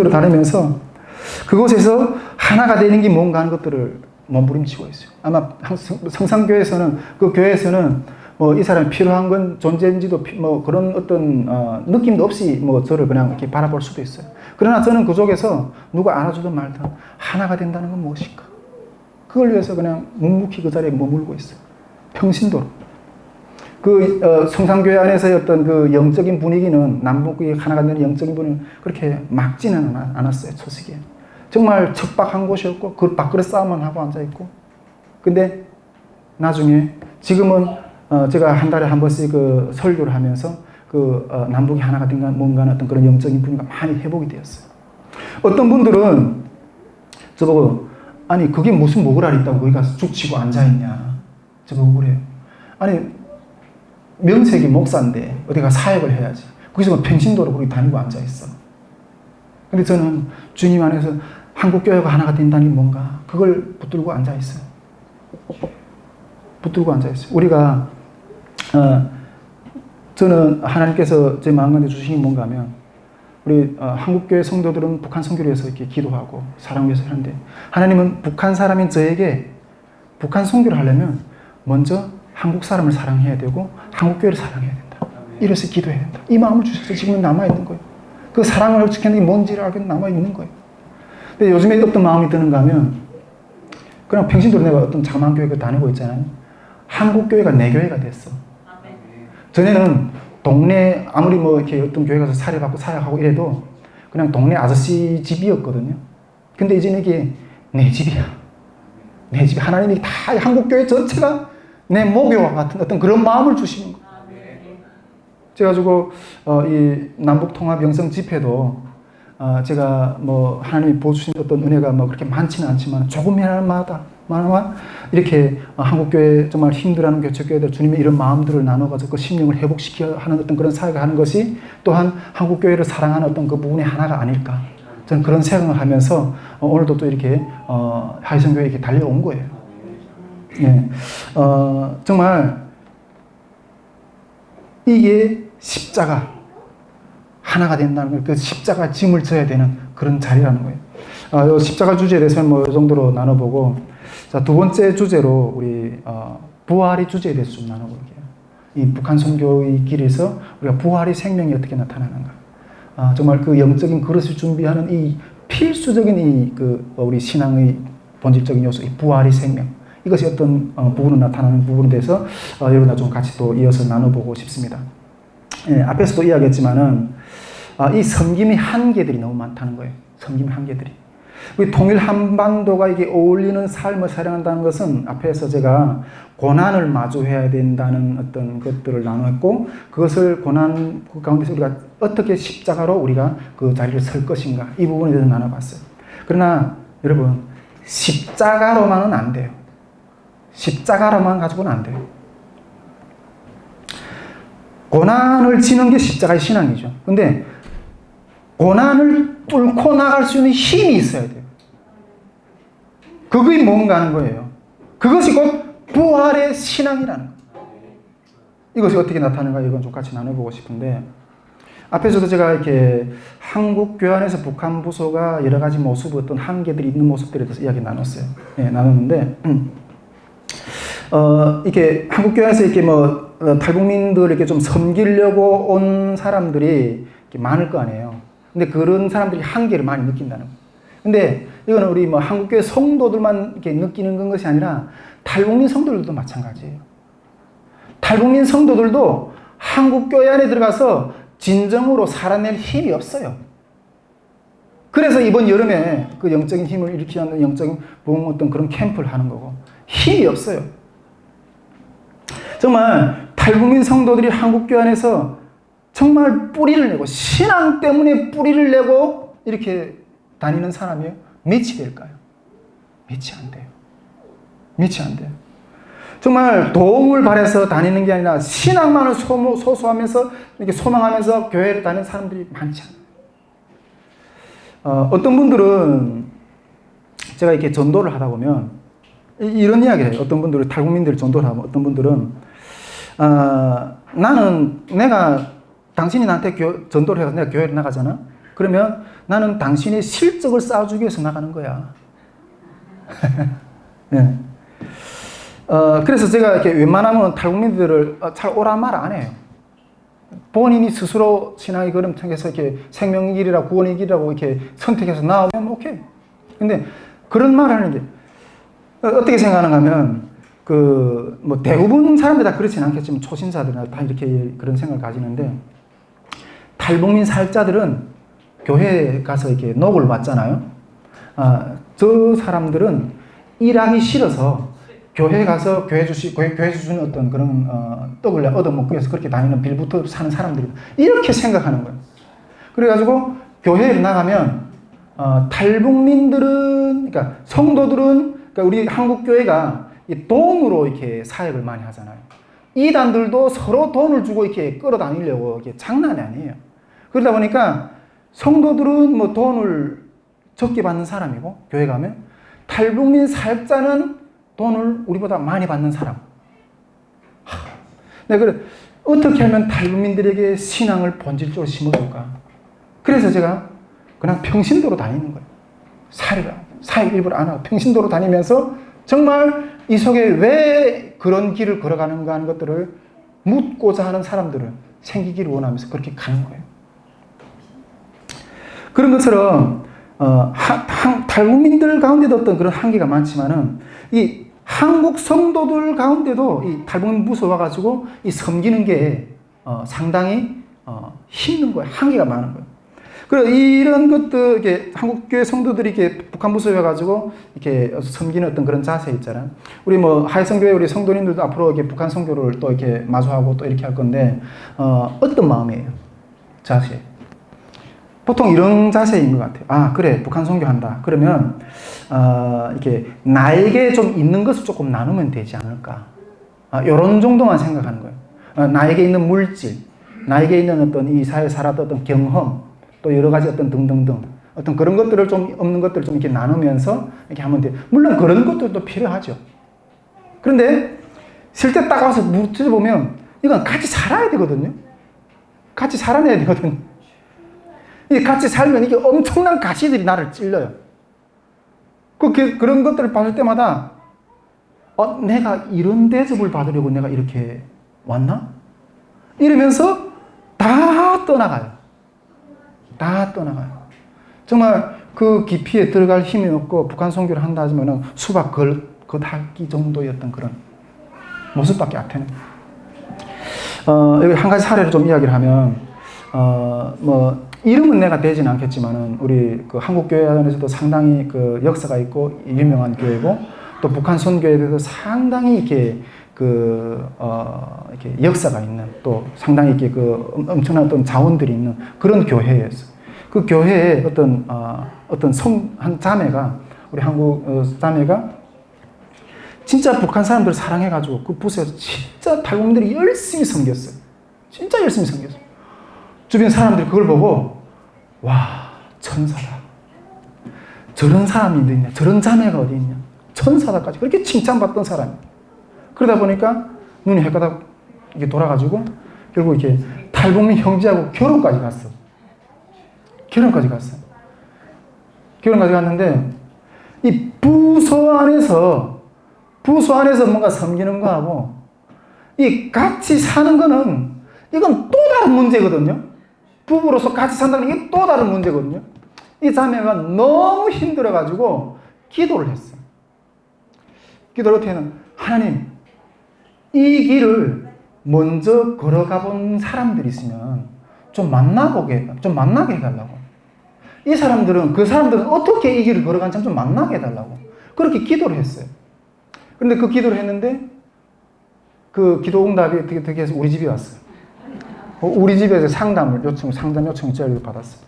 다니면서 그곳에서 하나가 되는 게 뭔가 하는 것들을 몸부림치고 있어요. 아마 성산교회에서는 그 교회에서는 뭐 이 사람이 필요한 건 존재인지도 뭐 그런 어떤 느낌도 없이 뭐 저를 그냥 이렇게 바라볼 수도 있어요. 그러나 저는 그쪽에서 누가 안아주든 말든 하나가 된다는 건 무엇일까? 그걸 위해서 그냥 묵묵히 그 자리에 머물고 있어요. 평신도로. 그 성산교회 안에서의 어떤 그 영적인 분위기는 남북이 하나가 되는 영적인 분위기는 그렇게 막지는 않았어요. 초시기에. 정말 척박한 곳이었고 그 밖으로 싸움만 하고 앉아있고 근데 나중에 지금은 제가 한 달에 한 번씩 그 설교를 하면서 그 남북이 하나가 된 뭔가 어떤 그런 영적인 분위기가 많이 회복이 되었어요. 어떤 분들은 저보고 아니 그게 무슨 목을 있다고 거기 가서 죽치고 앉아있냐 저보고 그래요. 아니 명색이 목사인데 어디가 사역을 해야지 거기서 평신도로 거기 다니고 앉아있어. 근데 저는 주님 안에서 한국교회가 하나가 된다는 게 뭔가 그걸 붙들고 앉아있어요. 우리가 저는 하나님께서 제 마음 가운데 주신 게 뭔가 하면 우리 한국교회 성도들은 북한 선교를 위해서 이렇게 기도하고 사랑을 위해서 하는데 하나님은 북한 사람인 저에게 북한 선교를 하려면 먼저 한국 사람을 사랑해야 되고 한국교회를 사랑해야 된다. 이래서 기도해야 된다. 이 마음을 주셔서 지금 남아있는 거예요. 그 사랑을 지키는 게 뭔지를 알게 남아있는 거예요. 근데 요즘에 어떤 마음이 드는가 하면 그냥 평신도로 내가 어떤 자그마한 교회가 다니고 있잖아요. 한국교회가 내 교회가 됐어. 전에는 동네 아무리 뭐 이렇게 어떤 교회 가서 사례받고 사역하고 이래도 그냥 동네 아저씨 집이었거든요. 근데 이제는 이게 내 집이야. 내 집. 하나님이 다 한국교회 전체가 내 모교와 같은 어떤 그런 마음을 주시는 거예요. 그래가지고 이 남북통합 영성 집회도 제가 뭐 하나님이 보여주신 어떤 은혜가 뭐 그렇게 많지는 않지만 조금이나마다 이렇게 한국교회 정말 힘들어하는 교체교회들 주님의 이런 마음들을 나눠가지고 그 심령을 회복시켜 하는 어떤 그런 사역을 하는 것이 또한 한국교회를 사랑하는 어떤 그 부분의 하나가 아닐까. 저는 그런 생각을 하면서 오늘도 또 이렇게 하이성교회에 이렇게 달려온 거예요. 예. 정말 이게 십자가 하나가 된다는 걸, 그 십자가 짐을 져야 되는 그런 자리라는 거예요. 십자가 주제에 대해서는 뭐 이 정도로 나눠보고, 자, 두 번째 주제로 우리 부활의 주제에 대해서 좀 나눠볼게요. 이 북한 선교의 길에서 우리가 부활의 생명이 어떻게 나타나는가. 정말 그 영적인 그릇을 준비하는 이 필수적인 우리 신앙의 본질적인 요소, 이 부활의 생명. 이것이 어떤 부분으로 나타나는 부분에 대해서 여러분과 좀 같이 또 이어서 나눠보고 싶습니다. 예, 앞에서도 이야기했지만은 이 섬김의 한계들이 너무 많다는 거예요. 섬김의 한계들이. 우리 통일 한반도가 이게 어울리는 삶을 살아간다는 것은 앞에서 제가 고난을 마주해야 된다는 어떤 것들을 나눴고, 그것을 고난 가운데서 우리가 어떻게 십자가로 우리가 그 자리를 설 것인가, 이 부분에 대해서 나눠봤어요. 그러나 여러분, 십자가로만은 안 돼요. 십자가로만 가지고는 안 돼요. 고난을 지는 게 십자가의 신앙이죠. 근데 고난을 뚫고 나갈 수 있는 힘이 있어야 돼요. 그게 뭔가 하는 거예요. 그것이 곧 부활의 신앙이라는 거예요. 이것이 어떻게 나타나는가, 이건 좀 같이 나눠보고 싶은데, 앞에서도 제가 이렇게 한국 교회 안에서 북한 부서가 여러 가지 모습, 어떤 한계들이 있는 모습들에 대해서 이야기 나눴어요. 예, 나눴는데, 이렇게 한국 교회 안에서 이렇게 탈북민들 이렇게 좀 섬기려고 온 사람들이 이렇게 많을 거 아니에요. 근데 그런 사람들이 한계를 많이 느낀다는 거예요. 근데 이거는 우리 한국교회 성도들만 이렇게 느끼는 것이 아니라 탈북민 성도들도 마찬가지예요. 탈북민 성도들도 한국교회 안에 들어가서 진정으로 살아낼 힘이 없어요. 그래서 이번 여름에 그 영적인 힘을 일으키는 영적인 부흥 어떤 그런 캠프를 하는 거고, 힘이 없어요. 정말 탈북민 성도들이 한국교회 안에서 정말 뿌리를 내고, 신앙 때문에 뿌리를 내고 이렇게 다니는 사람이 몇이 될까요? 몇이 안 돼요. 몇이 안 돼요. 정말 도움을 바라서 다니는 게 아니라 신앙만을 소소하면서 이렇게 소망하면서 교회를 다니는 사람들이 많지 않아요. 어떤 분들은 제가 이렇게 전도를 하다 보면 이런 이야기를 해요. 어떤 분들은 탈북민들이 전도를 하면 어떤 분들은 나는 내가 당신이 나한테 전도를 해서 내가 교회를 나가잖아. 그러면 나는 당신의 실적을 쌓아주기 위해서 나가는 거야. 네. 그래서 제가 이렇게 웬만하면 탈북민들을 잘 오란 말 안 해요. 본인이 스스로 신앙의 걸음 통해서 이렇게 생명의 길이라 구원의 길이라고 이렇게 선택해서 나오면 오케이. 근데 그런 말을 하는 게 어떻게 생각하는가 하면 대부분 사람들이 다 그렇진 않겠지만 초신자들은 다 이렇게 그런 생각을 가지는데, 탈북민 사역자들은 교회에 가서 이렇게 노고를 받잖아요. 저 사람들은 일하기 싫어서 교회에 가서 교회에서 주는 어떤 그런 떡을 얻어먹기 위해서 그렇게 다니는 빌부터 사는 사람들이 이렇게 생각하는 거예요. 그래가지고 교회에 나가면 탈북민들은, 그러니까 성도들은, 그러니까 우리 한국 교회가 돈으로 이렇게 사역을 많이 하잖아요. 이단들도 서로 돈을 주고 이렇게 끌어다니려고, 이게 장난이 아니에요. 그러다 보니까 성도들은 돈을 적게 받는 사람이고, 교회 가면 탈북민 사역자는 돈을 우리보다 많이 받는 사람. 그래, 어떻게 하면 탈북민들에게 신앙을 본질적으로 심어줄까? 그래서 제가 그냥 평신도로 다니는 거예요. 사역 일부러 안 하고 평신도로 다니면서 정말 이 속에 왜 그런 길을 걸어가는가 하는 것들을 묻고자 하는 사람들을 생기기를 원하면서 그렇게 가는 거예요. 그런 것처럼 탈북민들 가운데도 어떤 그런 한계가 많지만은 이 한국 성도들 가운데도 이 탈북민 부서 와가지고 이 섬기는 게 상당히 힘든 거예요. 한계가 많은 거예요. 그래서 이런 것들, 이렇게 한국교회 성도들이 이렇게 북한 부서에 와가지고 이렇게 섬기는 어떤 그런 자세 있잖아요. 우리 하이성교회 우리 성도님들도 앞으로 이렇게 북한 선교를 또 이렇게 마주하고 또 이렇게 할 건데, 어떤 마음이에요? 자세. 보통 이런 자세인 것 같아요. 그래, 북한 선교한다. 그러면, 이렇게 나에게 좀 있는 것을 조금 나누면 되지 않을까. 요런 정도만 생각하는 거예요. 나에게 있는 물질, 나에게 있는 어떤 이 사회에 살았던 어떤 경험, 또 여러 가지 어떤 등등등, 어떤 그런 것들을 좀, 없는 것들을 좀 이렇게 나누면서 이렇게 하면 돼요. 물론 그런 것들도 필요하죠. 그런데 실제 딱 와서 묻어보면 이건 같이 살아야 되거든요. 같이 살아내야 되거든요. 같이 살면 이게 엄청난 가시들이 나를 찔러요. 그런 것들을 받을 때마다 내가 이런 대접을 받으려고 내가 이렇게 왔나? 이러면서 다 떠나가요. 다 떠나가요. 정말 그 깊이에 들어갈 힘이 없고 북한 선교를 한다 하지만 수박 겉핥기 정도였던 그런 모습밖에 안 되는. 여기 한 가지 사례를 좀 이야기를 하면, 이름은 내가 되지는 않겠지만은 우리 그 한국 교회 안에서도 상당히 그 역사가 있고 유명한 교회고, 또 북한 선교에 대해서 상당히 이렇게 이렇게 역사가 있는, 또 상당히 이렇게 엄청난 어떤 자원들이 있는 그런 교회였어요. 그 교회에 어떤 한 자매가, 우리 한국 자매가 진짜 북한 사람들을 사랑해가지고 그 부서에서 진짜 탈북민들이 열심히 섬겼어요. 진짜 열심히 섬겼어요. 주변 사람들이 그걸 보고, 와, 천사다. 저런 사람이 어디 있냐? 저런 자매가 어디 있냐? 천사다까지 그렇게 칭찬받던 사람이에요. 그러다 보니까 눈이 헷가닥 이렇게 돌아가지고 결국 이렇게 칼복민 형제하고 결혼까지 갔어. 결혼까지 갔어. 결혼까지 갔는데 이 부서 안에서 뭔가 섬기는 거하고 이 같이 사는 거는 이건 또 다른 문제거든요. 부부로서 같이 산다는 게 또 다른 문제거든요. 이 자매가 너무 힘들어가지고 기도를 했어요. 기도를 어떻게 했냐면, 하나님, 이 길을 먼저 걸어가 본 사람들이 있으면 좀 만나게 해달라고. 그 사람들은 어떻게 이 길을 걸어간지 좀 만나게 해달라고. 그렇게 기도를 했어요. 그런데 그 기도를 했는데, 그 기도 응답이 어떻게 해서 우리 집에 왔어요. 우리 집에서 상담 요청을 제가 받았어요.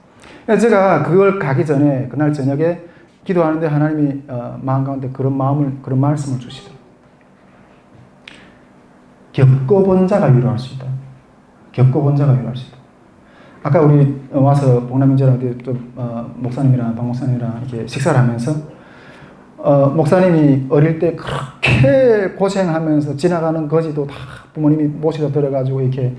그래서 제가 그걸 가기 전에, 그날 저녁에 기도하는데 하나님이 마음 가운데 그런 말씀을 주시더라고요. 겪어본 자가 위로할 수 있다. 겪어본 자가 위로할 수 있다. 아까 우리 와서 복남민재랑 목사님이랑 박 목사님이랑 이렇게 식사를 하면서 목사님이 어릴 때 그렇게 고생하면서 지나가는 거지도 다 부모님이 모시다 들어가지고 이렇게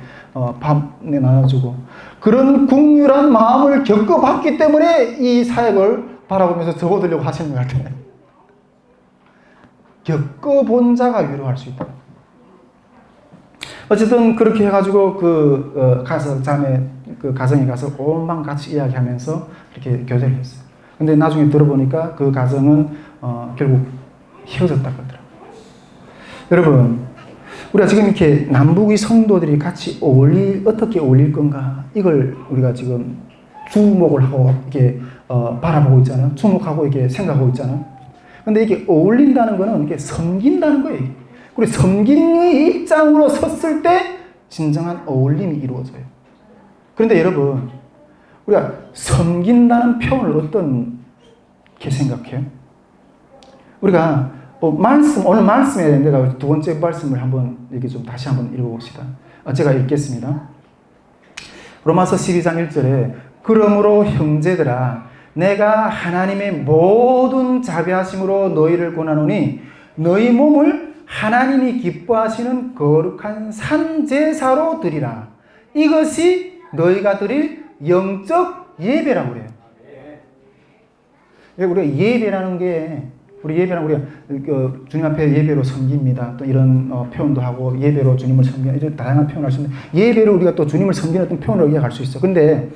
밥 나눠주고 그런 국률한 마음을 겪어봤기 때문에 이 사역을 바라보면서 적어두려고 하시는 것 같아요. 겪어본 자가 위로할 수 있다. 어쨌든 그렇게 해가지고 가서 자매 가정에 가서 온 밤 같이 이야기하면서 이렇게 교제를 했어요. 근데 나중에 들어보니까 그 가정은 결국 헤어졌다 그러더라고요. 여러분, 우리가 지금 이렇게 남북의 성도들이 같이 어떻게 어울릴 건가, 이걸 우리가 지금 주목을 하고 이렇게 바라보고 있잖아요. 주목하고 이렇게 생각하고 있잖아요. 근데 이게 어울린다는 거는 이게 섬긴다는 거예요. 그리고 섬김의 입장으로 섰을 때 진정한 어울림이 이루어져요. 그런데 여러분, 우리가 섬긴다는 표현을 어떻게 생각해요? 우리가 오늘 말씀에 내가 두 번째 말씀을 한번 이렇게 좀 다시 한번 읽어봅시다. 제가 읽겠습니다. 로마서 12장 1절에 그러므로 형제들아 내가 하나님의 모든 자비하심으로 너희를 권하노니 너희 몸을 하나님이 기뻐하시는 거룩한 산제사로 드리라. 이것이 너희가 드릴 영적 예배라고 그래요. 우리가 예배라는 게 우리가 주님 앞에 예배로 섬깁니다. 또 이런 표현도 하고 예배로 주님을 섬기는 이런 다양한 표현을 할 수 있는데 예배로 우리가 또 주님을 섬기는 어떤 표현을 이야기할 수 있어요. 근데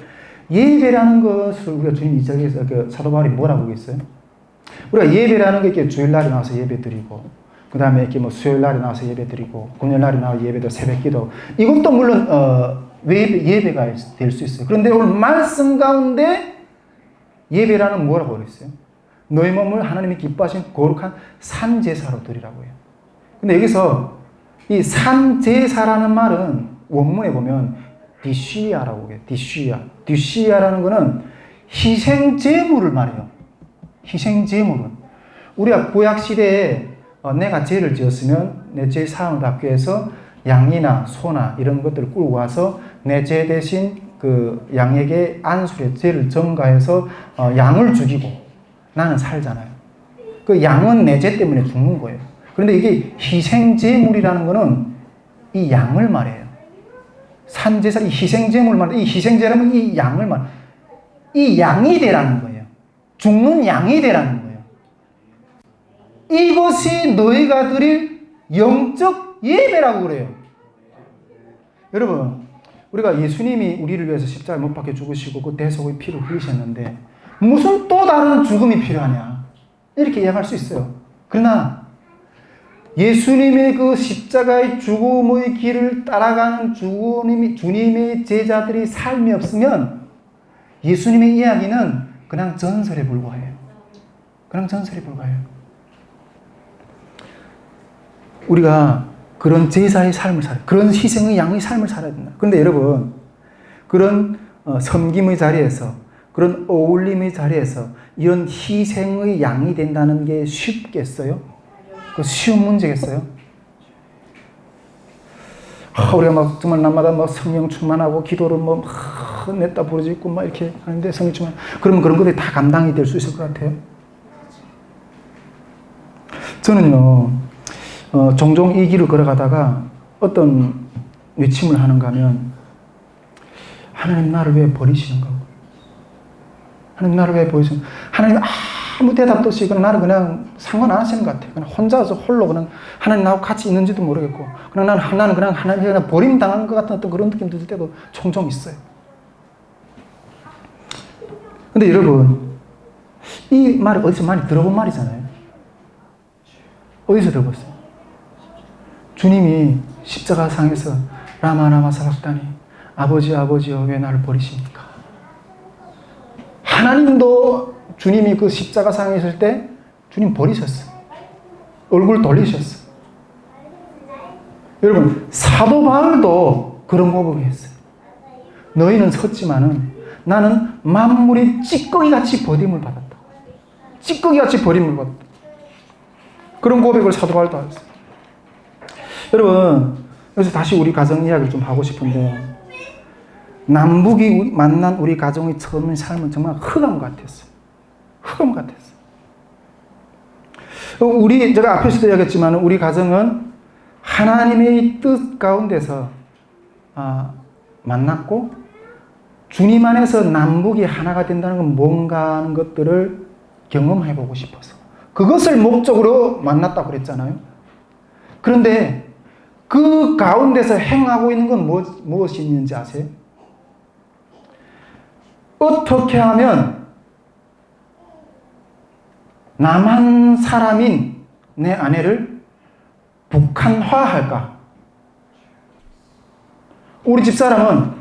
예배라는 것을 우리가 주님 이 자리에서 사도 바울이 뭐라고 했어요? 우리가 예배라는 게 이렇게 주일날에 나와서 예배 드리고 그 다음에 이렇게 수요일 날에 나와서 예배 드리고 금요일 날에 나와서 예배 드리고 새벽 기도 이것도 물론 예배가 될 수 있어요. 그런데 오늘 말씀 가운데 예배라는 뭐라고 그랬어요? 너희 몸을 하나님이 기뻐하신 거룩한 산제사로 드리라고 해요. 근데 여기서 이 산제사라는 말은 원문에 보면 디쉬아라고 해요. 디쉬아라는 거는 희생제물을 말해요. 희생제물은 우리가 구약시대에 내가 죄를 지었으면 내 죄 사함을 받기 위해서 양이나 소나 이런 것들을 끌고 와서 내 죄 대신 그 양에게 안수의 죄를 전가해서 양을 죽이고 나는 살잖아요. 그 양은 내 죄 때문에 죽는 거예요. 그런데 이게 희생제물이라는 거는 이 양을 말해요. 산제사, 이 희생제물을 말해요. 이 희생제라면 이 양을 말해요. 이 양이 되라는 거예요. 죽는 양이 되라는 거예요. 이것이 너희가 드릴 영적 예배라고 그래요. 여러분, 우리가 예수님이 우리를 위해서 십자가에 못 박혀 죽으시고 그 대속의 피를 흘리셨는데 무슨 또 다른 죽음이 필요하냐 이렇게 이야기할 수 있어요. 그러나 예수님의 그 십자가의 죽음의 길을 따라가는 주님의 제자들이 삶이 없으면 예수님의 이야기는 그냥 전설에 불과해요. 그냥 전설에 불과해요. 우리가 그런 제사의 삶을 살아야, 그런 희생의 양의 삶을 살아야 된다. 그런데 여러분, 그런 섬김의 자리에서, 그런 어울림의 자리에서 이런 희생의 양이 된다는 게 쉽겠어요? 그 쉬운 문제겠어요? 우리가 막 정말 날마다 막 성령 충만하고 기도를 막 냈다 부르짖고 막 이렇게 하는데 성령 충만, 그러면 그런 것들이 다 감당이 될 수 있을 것 같아요? 저는요, 종종 이 길을 걸어가다가 어떤 외침을 하는가 하면 하나님 나를 왜 버리시는가? 하나님 나를 왜 버리시는가? 하나님 아무 대답도 없이 그냥 나를 그냥 상관 안 하시는 것 같아요. 그냥 혼자서 홀로 그냥 하나님 나하고 같이 있는지도 모르겠고 그냥 나는 그냥 하나님 그냥 버림당한 것 같은 어떤 그런 느낌 들 때도 종종 있어요. 근데 여러분, 이 말을 어디서 많이 들어본 말이잖아요. 어디서 들어봤어요? 주님이 십자가상에서 라마 사박다니 아버지 아버지여 왜 나를 버리십니까? 하나님도 주님이 그 십자가상에 있을 때 주님 버리셨어요. 얼굴 돌리셨어요. 여러분, 사도 바울도 그런 고백을 했어요. 너희는 섰지만은 나는 만물이 찌꺼기같이 버림을 받았다. 찌꺼기같이 버림을 받았다. 그런 고백을 사도 바울도 했어요. 여러분, 여기서 다시 우리 가정 이야기를 좀 하고 싶은데 남북이 만난 우리 가정의 처음 삶은 정말 흑암 같았어요. 흑암 같았어요. 제가 앞에서도 이야기했지만 우리 가정은 하나님의 뜻 가운데서 만났고 주님 안에서 남북이 하나가 된다는 건 뭔가 하는 것들을 경험해 보고 싶어서 그것을 목적으로 만났다고 그랬잖아요. 그런데 그 가운데서 행하고 있는 건 무엇이 있는지 아세요? 어떻게 하면 남한 사람인 내 아내를 북한화할까? 우리 집사람은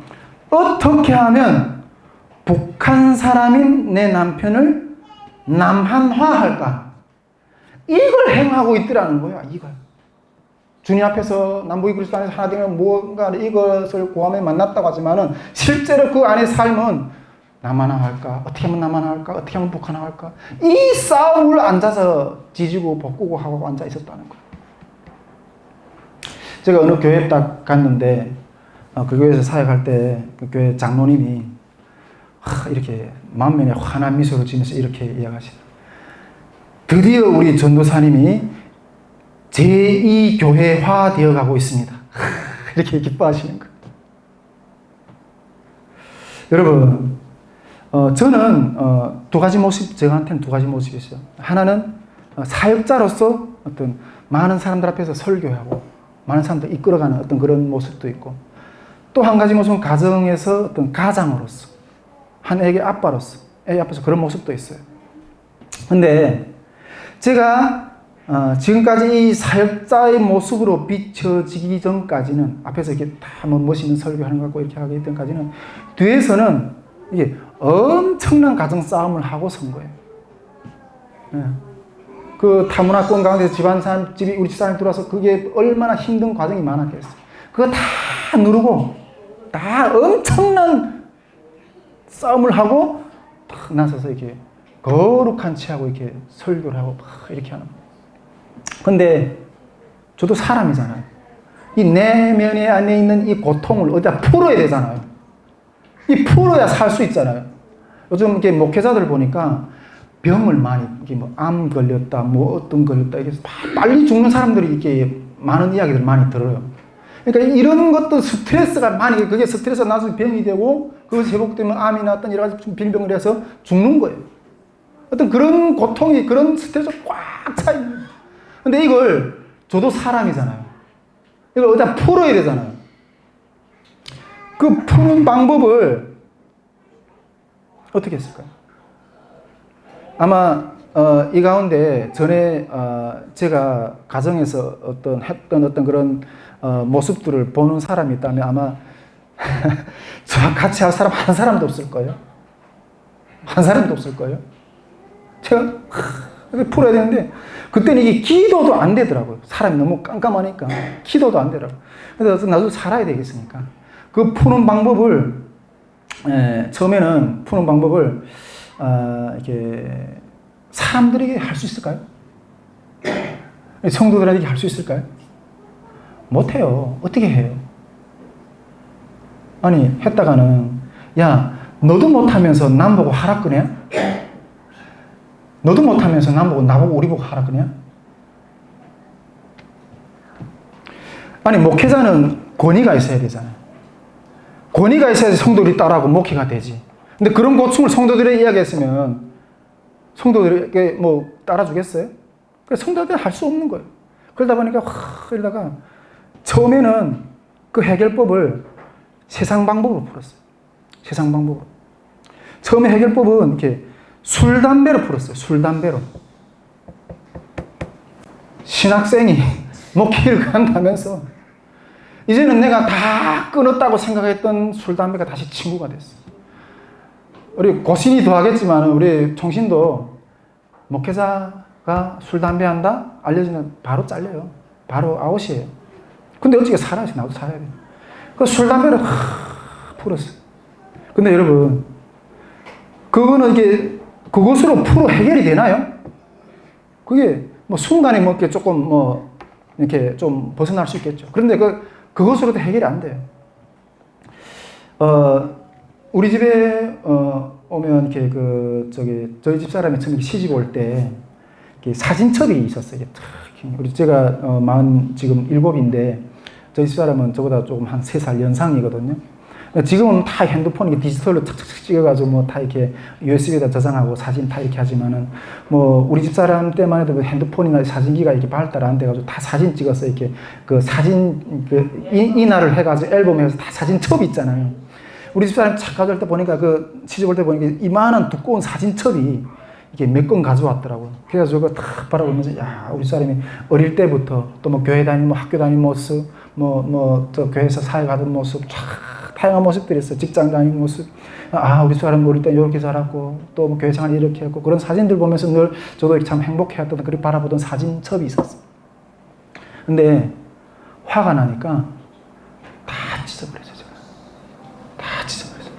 어떻게 하면 북한 사람인 내 남편을 남한화할까? 이걸 행하고 있더라는 거야, 이걸. 주님 앞에서 남북이 그리스도 안에서 하나 되면 무언가 이것을 구하며 만났다고 하지만은 실제로 그 안의 삶은 남한화할까? 어떻게 하면 남한화할까? 어떻게 하면 북한화할까? 이 싸움을 앉아서 지지고 볶고 하고 앉아 있었다는 거예요. 제가 어느 교회에 딱 갔는데 그 교회에서 사역할 때 그 교회 장로님이 이렇게 만면에 환한 미소를 지면서 이렇게 이야기하시더라고요. 드디어 우리 전도사님이 제2교회화 되어가고 있습니다. 이렇게 기뻐하시는 거예요. 여러분, 저는 두 가지 모습, 저한테는 두 가지 모습이 있어요. 하나는 사역자로서 어떤 많은 사람들 앞에서 설교하고 많은 사람들 이끌어가는 어떤 그런 모습도 있고 또 한 가지 모습은 가정에서 어떤 가장으로서 한 애의 아빠로서 애 앞에서 그런 모습도 있어요. 근데 제가 지금까지 이 사역자의 모습으로 비춰지기 전까지는 앞에서 이렇게 다 멋있는 설교하는 것 같고 이렇게 하기 전까지는 뒤에서는 이게 엄청난 가정 싸움을 하고선 거예요. 네. 그 타문화권 가운데 집이 우리 집사람이 들어와서 그게 얼마나 힘든 과정이 많았겠어요. 그거 다 누르고 다 엄청난 싸움을 하고 탁 나서서 이렇게 거룩한 체하고 이렇게 설교를 하고 이렇게 하는 거예요. 근데 저도 사람이잖아요. 이 내면에 안에 있는 이 고통을 어디다 풀어야 되잖아요. 이 풀어야 살 수 있잖아요. 요즘 이렇게 목회자들 보니까 병을 많이, 이게 뭐 암 걸렸다, 뭐 어떤 걸렸다, 이게 빨리 죽는 사람들이 이렇게 많은 이야기들 많이 들어요. 그러니까 이런 것도 스트레스가 많이, 그게 스트레스가 나서 병이 되고, 그것이 회복되면 암이나 어떤 여러 가지 빌병을 해서 죽는 거예요. 어떤 그런 고통이, 그런 스트레스가 꽉 차 있는 거예요. 근데 이걸, 저도 사람이잖아요. 이걸 어디다 풀어야 되잖아요. 그 푸는 방법을 어떻게 했을까요? 아마 이 가운데 전에 제가 가정에서 했던 어떤 그런 모습들을 보는 사람이 있다면 아마 저와 같이 할 사람 한 사람도 없을 거예요. 한 사람도 없을 거예요. 제가 풀어야 되는데 그때는 이게 기도도 안 되더라고요. 사람이 너무 깜깜하니까 기도도 안 되더라고요. 그래서 나도 살아야 되겠으니까 그 푸는 방법을 처음에는 푸는 방법을 이렇게 사람들에게 할 수 있을까요? 성도들에게 할 수 있을까요? 못해요. 어떻게 해요? 아니 했다가는 야 너도 못하면서 남 보고 하라 그냐? 너도 못하면서 남 보고 나보고 우리 보고 하라 그냐? 아니 목회자는 권위가 있어야 되잖아요. 권위가 있어야지 성도들이 따라하고 목회가 되지. 근데 그런 고충을 성도들이 이야기했으면 성도들에게 뭐 따라주겠어요? 그래서 성도들이 할 수 없는 거예요. 그러다 보니까 이러다가 처음에는 그 해결법을 세상 방법으로 풀었어요. 세상 방법으로. 처음에 해결법은 이렇게 술, 담배로 풀었어요. 술, 담배로. 신학생이 목회를 간다면서 이제는 내가 다 끊었다고 생각했던 술, 담배가 다시 친구가 됐어. 우리 고신이 더 하겠지만 우리 총신도 목회자가 술, 담배 한다? 알려지면 바로 잘려요. 바로 아웃이에요. 근데 어떻게 살아야지. 나도 살아야 돼. 그 술, 담배를 풀었어요. 근데 여러분, 그거는 이게 그것으로 프로 해결이 되나요? 그게 뭐 순간에 뭐 이렇게 조금 뭐 이렇게 좀 벗어날 수 있겠죠. 그런데 그것으로도 해결이 안 돼요. 우리 집에 오면 이렇게 저희 집 사람이 처음에 시집 올 때 사진첩이 있었어요. 특히 우리 제가 지금 7인데 저희 집 사람은 저보다 조금 한 3살 연상이거든요. 지금은 다 핸드폰 디지털로 탁탁탁 찍어가지고 뭐 다 이렇게 USB에다 저장하고 사진 다 이렇게 하지만은 뭐 우리 집 사람 때만 해도 핸드폰이나 사진기가 이렇게 발달 안 돼가지고 다 사진 찍어서 이렇게 그 사진 인화를 해가지고 앨범에 서 다 사진첩 있잖아요. 우리 집 사람 착 가져올 때 보니까 시집 올 때 보니까 이만한 두꺼운 사진첩이 이게 몇 건 가져왔더라고요. 그래서 저거 탁 바라보면서 야, 우리 사람이 어릴 때부터 또 뭐 교회 다니고 학교 다니는 모습 저 교회에서 사역하던 모습 다양한 모습들이 있어요. 직장 다니는 모습. 우리 사람 어릴 때 이렇게 자랐고, 또 뭐 교회 생활 이렇게 했고, 그런 사진들 보면서 늘 저도 참 행복해했던, 그렇게 바라보던 사진첩이 있었어요. 근데 화가 나니까 다 찢어버렸어요, 제가. 다 찢어버렸어요.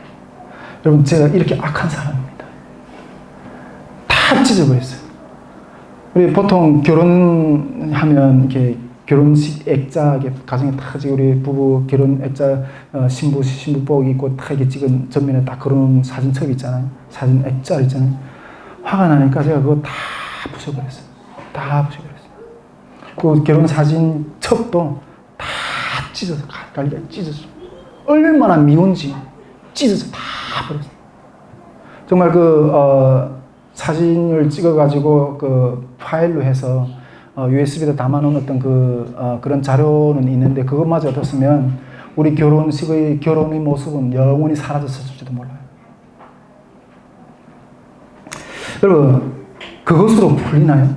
여러분, 제가 이렇게 악한 사람입니다. 다 찢어버렸어요. 우리 보통 결혼하면 이렇게 결혼식 액자, 가정에 다 우리 부부 결혼 액자, 신부복 입고 다 이렇게 찍은 전면에 딱 그런 사진첩 있잖아요. 사진 액자 있잖아요. 화가 나니까 제가 그거 다 부숴버렸어요. 다 부숴버렸어요. 그 결혼 사진첩도 다 찢어서, 갈리가 찢어서. 얼마나 미운지 찢어서 다 버렸어요. 정말 사진을 찍어가지고 파일로 해서 USB에다 담아놓은 어떤 그런 자료는 있는데 그것마저 없었으면 우리 결혼의 모습은 영원히 사라졌을지도 몰라요. 여러분, 그것으로 풀리나요?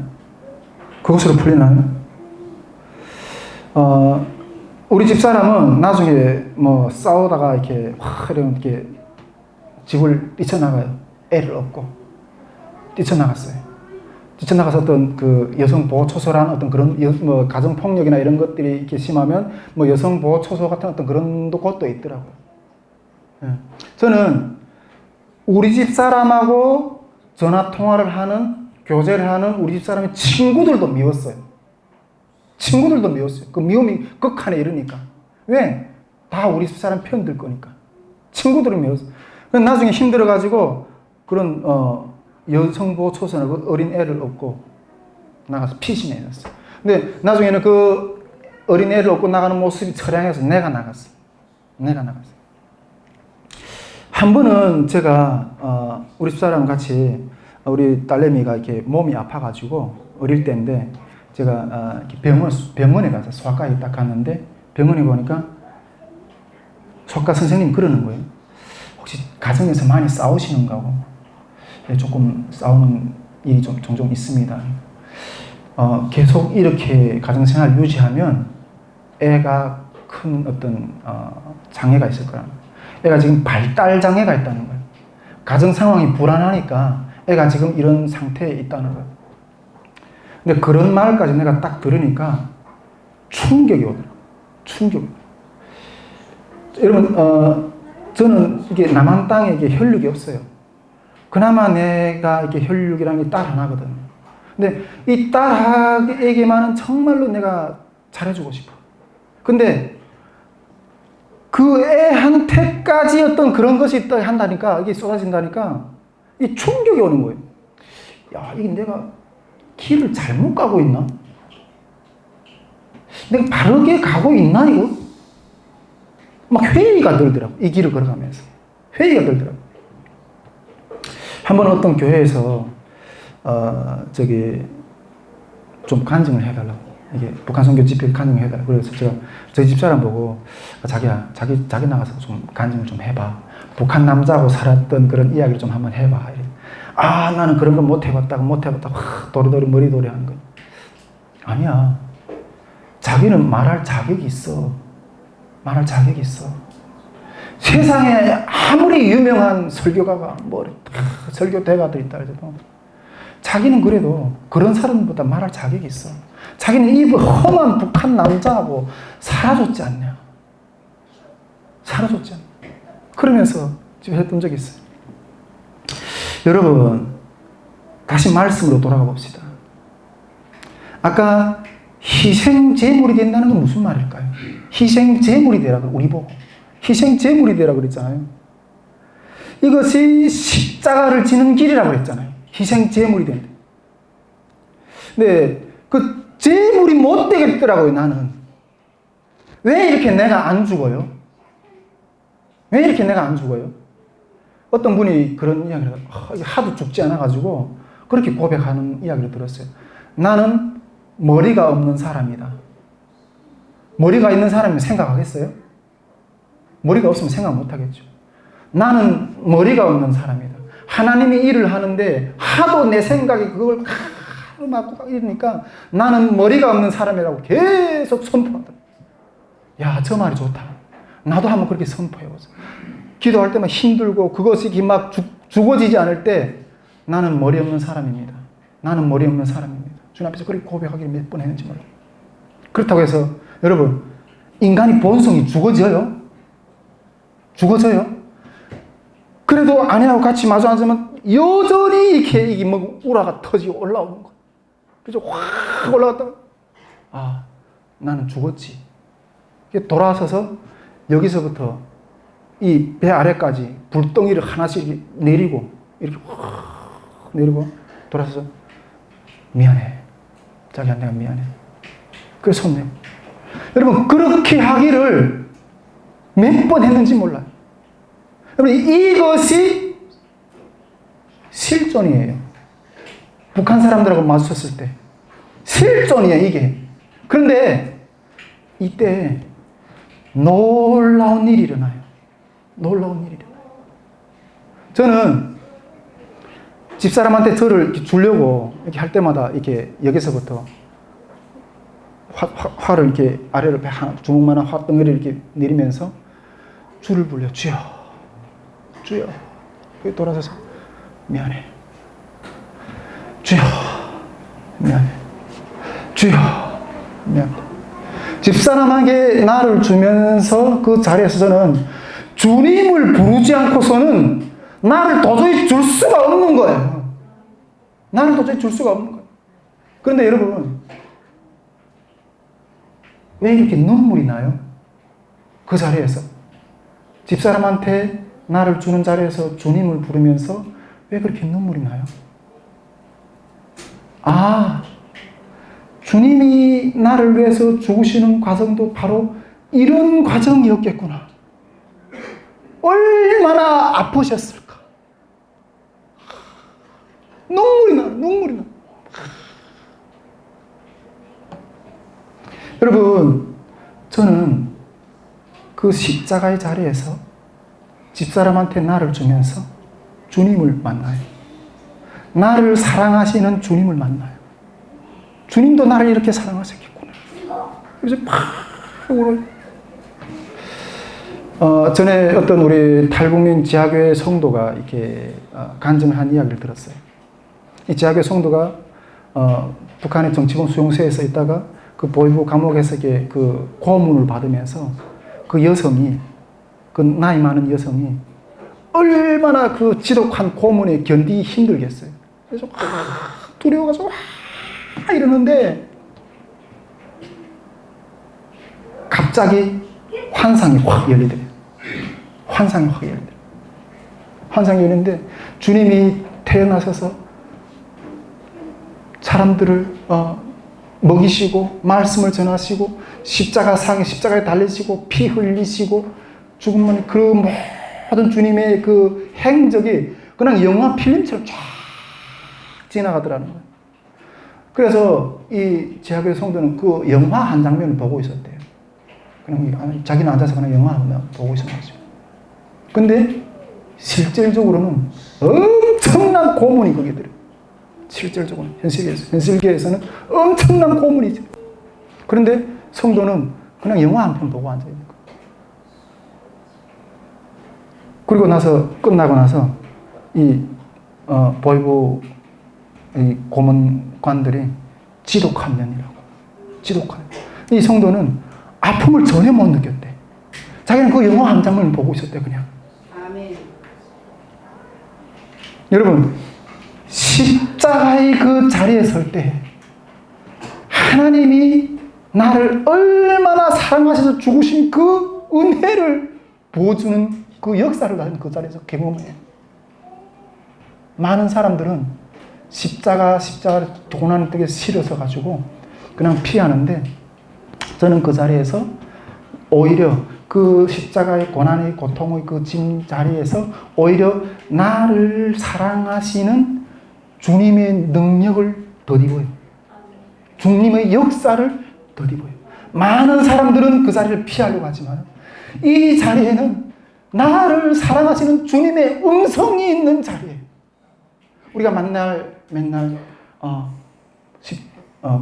그것으로 풀리나요? 우리 집 사람은 나중에 뭐 싸우다가 이렇게 집을 뛰쳐나가요. 애를 얻고 뛰쳐나갔어요. 뛰쳐나가서 어떤 여성 보호 초소란 어떤 그런 뭐 가정 폭력이나 이런 것들이 이렇게 심하면 뭐 여성 보호 초소 같은 어떤 그런 것도 있더라고요. 저는 우리 집 사람하고 전화 통화를 하는, 교제를 하는 우리 집 사람의 친구들도 미웠어요. 친구들도 미웠어요. 그 미움이 극한에 이르니까. 왜? 다 우리 집 사람 편 들 거니까. 친구들을 미웠어요. 나중에 힘들어가지고 그런 여성보호 초소나 어린 애를 얻고 나가서 피신해졌어요. 근데 나중에는 그 어린 애를 얻고 나가는 모습이 처량해서 내가 나갔어요. 한 번은 제가 우리 집사람 같이 우리 딸내미가 이렇게 몸이 아파가지고 어릴 때인데 제가 병원에 가서 소아과에 딱 갔는데 병원에 보니까 소아과 선생님이 그러는 거예요. 혹시 가정에서 많이 싸우시는가 고. 조금 싸우는 일이 좀 종종 있습니다. 계속 이렇게 가정생활 유지하면 애가 큰 어떤 장애가 있을 거라. 애가 지금 발달 장애가 있다는 거예요. 가정 상황이 불안하니까 애가 지금 이런 상태에 있다는 거예요. 근데 그런 말까지 내가 딱 들으니까 충격이 오더라고요. 충격. 여러분, 저는 이게 남한 땅에 이게 혈육이 없어요. 그나마 내가 이렇게 혈육이라는 게 딸 하나거든요. 근데 이 딸에게만은 정말로 내가 잘해주고 싶어. 근데 그 애한테까지 어떤 그런 것이 한다니까, 이게 쏟아진다니까, 이 충격이 오는 거예요. 야, 이게 내가 길을 잘못 가고 있나? 내가 바르게 가고 있나, 이거? 막 회의가 들더라고. 이 길을 걸어가면서. 회의가 들더라고. 한 번 어떤 교회에서, 좀 간증을 해달라고. 이게 북한 선교 집회 간증을 해달라고. 그래서 제가 저희 집사람 보고, 자기야, 자기 나가서 좀 간증을 좀 해봐. 북한 남자하고 살았던 그런 이야기를 좀 한번 해봐. 나는 그런 거 못 해봤다고, 도리도리 머리도리 하는 거. 아니야. 자기는 말할 자격이 있어. 말할 자격이 있어. 세상에 아무리 유명한 설교가가, 설교대가들 있다 해도, 자기는 그래도 그런 사람보다 말할 자격이 있어. 자기는 이 험한 북한 남자하고 살아줬지 않냐. 살아줬지 않냐. 그러면서 지금 했던 적이 있어요. 여러분, 다시 말씀으로 돌아가 봅시다. 아까 희생제물이 된다는 건 무슨 말일까요? 희생제물이 되라고, 우리 보고. 희생제물이 되라고 그랬잖아요. 이것이 십자가를 지는 길이라고 그랬잖아요. 희생제물이 된다. 근데 그 제물이 못 되겠더라고요, 나는. 왜 이렇게 내가 안 죽어요? 왜 이렇게 내가 안 죽어요? 어떤 분이 그런 이야기를 하도 죽지 않아가지고 그렇게 고백하는 이야기를 들었어요. 나는 머리가 없는 사람이다. 머리가 있는 사람이 생각하겠어요? 머리가 없으면 생각 못하겠죠. 나는 머리가 없는 사람이다. 하나님이 일을 하는데 하도 내 생각이 그걸 가로막고 이러니까 나는 머리가 없는 사람이라고 계속 선포하더라. 야, 저 말이 좋다. 나도 한번 그렇게 선포해보자. 기도할 때만 힘들고 그것이 막 죽어지지 않을 때 나는 머리 없는 사람입니다. 나는 머리 없는 사람입니다. 주님 앞에서 그렇게 고백하기를 몇 번 했는지 몰라요. 그렇다고 해서 여러분, 인간이 본성이 죽어져요? 죽어져요? 그래도 아내하고 같이 마주 앉으면 여전히 이렇게 이게 뭐 우라가 터지고 올라오는 거예요. 그래서 확 올라갔다가 나는 죽었지. 돌아서서 여기서부터 이 배 아래까지 불덩이를 하나씩 이렇게 내리고 이렇게 확 내리고 돌아서서 미안해. 자기야, 내가 미안해. 그래서 손 내고. 여러분, 그렇게 하기를 몇 번 했는지 몰라요. 여러분, 이것이 실존이에요. 북한 사람들하고 마주쳤을 때. 실존이에요, 이게. 그런데 이때 놀라운 일이 일어나요. 놀라운 일이 일어나요. 저는 집사람한테 저를 이렇게 주려고 이렇게 할 때마다 이렇게 여기서부터 화를 이렇게 아래로 주먹만한 화덩이를 이렇게 내리면서 주를 불려. 주여, 주여. 돌아서서 미안해. 주여, 미안해. 주여, 미안해. 집사람에게 나를 주면서 그 자리에서 저는 주님을 부르지 않고서는 나를 도저히 줄 수가 없는 거예요. 나를 도저히 줄 수가 없는 거예요. 그런데 여러분, 왜 이렇게 눈물이 나요? 그 자리에서. 집사람한테 나를 주는 자리에서 주님을 부르면서 왜 그렇게 눈물이 나요? 주님이 나를 위해서 죽으시는 과정도 바로 이런 과정이었겠구나. 얼마나 아프셨을까? 눈물이 나. 여러분, 저는 그 십자가의 자리에서 집사람한테 나를 주면서 주님을 만나요. 나를 사랑하시는 주님을 만나요. 주님도 나를 이렇게 사랑하셨겠구나. 그래서 팍 울어요. 전에 어떤 우리 탈북민 지하교회 성도가 이렇게 간증을 한 이야기를 들었어요. 이 지하교회 성도가 북한의 정치범 수용소에서 있다가 그 보위부 감옥에서 그 고문을 받으면서 그 여성이, 그 나이 많은 여성이 얼마나 그 지독한 고문에 견디기 힘들겠어요. 그래서 두려워가지고 이러는데 갑자기 환상이 확 열리더래요. 환상이 열리는데 주님이 태어나셔서 사람들을 먹이시고 말씀을 전하시고 십자가에 달리시고 피 흘리시고 죽으면 그 모든 주님의 그 행적이 그냥 영화 필름처럼 쫙 지나가더라는 거예요. 그래서 이 제아교회 성도는 그 영화 한 장면을 보고 있었대요. 그냥 자기는 앉아서 그냥 영화 한 보고 있었는 거죠. 근데 실질적으로는 엄청난 고문이 거기에 들어요. 실질적으로는 현실계에서는 엄청난 고문이죠. 그런데 성도는 그냥 영화 한 편 보고 앉아 있는 거예요. 그리고 나서 끝나고 나서 이 보이부 이 고문관들이 지독한 년이라고. 지독한. 이 성도는 아픔을 전혀 못 느꼈대. 자기는 그 영화 한 장면을 보고 있었대 그냥. 아멘. 여러분 십자가의 그 자리에 설 때 하나님이 나를 얼마나 사랑하셔서 죽으신 그 은혜를 보여주는 그 역사를 나는 그 자리에서 경험해요. 많은 사람들은 십자가를 고난 떡에 실어서 가지고 그냥 피하는데 저는 그 자리에서 오히려 그 십자가의 고난의 고통의 그 짐 자리에서 오히려 나를 사랑하시는 주님의 능력을 덧입어요. 주님의 역사를 덧입어요. 많은 사람들은 그 자리를 피하려고 하지만 이 자리에는 나를 사랑하시는 주님의 음성이 있는 자리예요. 우리가 맨날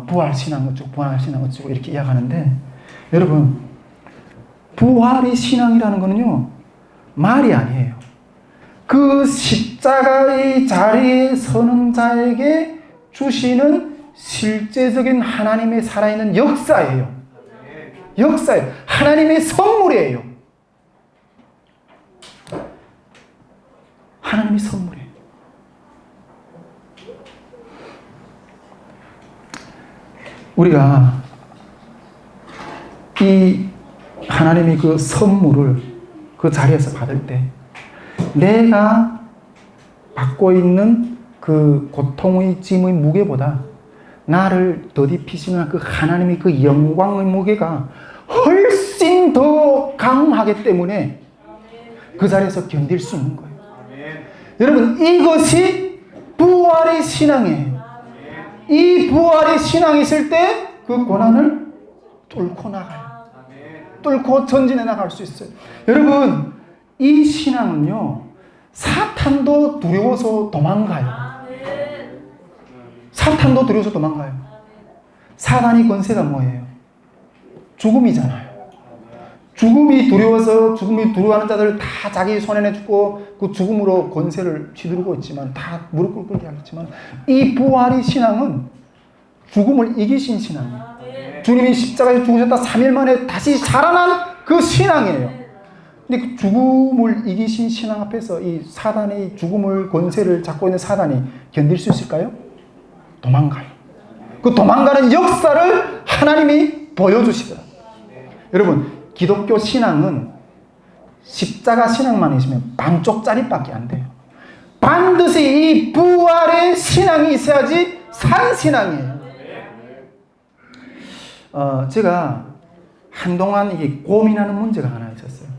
부활신앙 어쩌고 부활신앙 어쩌고 이렇게 이야기하는데 여러분 부활의 신앙이라는 거는요 말이 아니에요. 그 십자가의 자리에 서는 자에게 주시는 실제적인 하나님의 살아있는 역사예요. 역사예요. 하나님의 선물이에요. 하나님의 선물이에요. 우리가 이 하나님이 그 선물을 그 자리에서 받을 때 내가 받고 있는 그 고통의 짐의 무게보다 나를 더딥히시는 그 하나님의 그 영광의 무게가 훨씬 더 강하기 때문에 그 자리에서 견딜 수 있는 거예요. 여러분 이것이 부활의 신앙이에요. 이 부활의 신앙이 있을 때 그 고난을 뚫고 나가요. 뚫고 전진해 나갈 수 있어요. 여러분 이 신앙은요 사탄도 두려워서 도망가요. 사탄도 두려워서 도망가요. 사탄의 권세가 뭐예요? 죽음이잖아요. 죽음이 두려워하는 자들 다 자기 손에 내주고 그 죽음으로 권세를 휘두르고 있지만 다 무릎 꿇게 하겠지만 이 부활의 신앙은 죽음을 이기신 신앙이에요. 주님이 십자가에 죽으셨다 3일 만에 다시 살아난 그 신앙이에요. 근데 그 죽음을 이기신 신앙 앞에서 이 사단의 죽음을 권세를 잡고 있는 사단이 견딜 수 있을까요? 도망가요. 그 도망가는 역사를 하나님이 보여주시더라고요. 여러분 기독교 신앙은 십자가 신앙만 있으면 반쪽짜리밖에 안 돼요. 반드시 이 부활의 신앙이 있어야지 산 신앙이에요. 제가 한동안 이게 고민하는 문제가 하나 있었어요.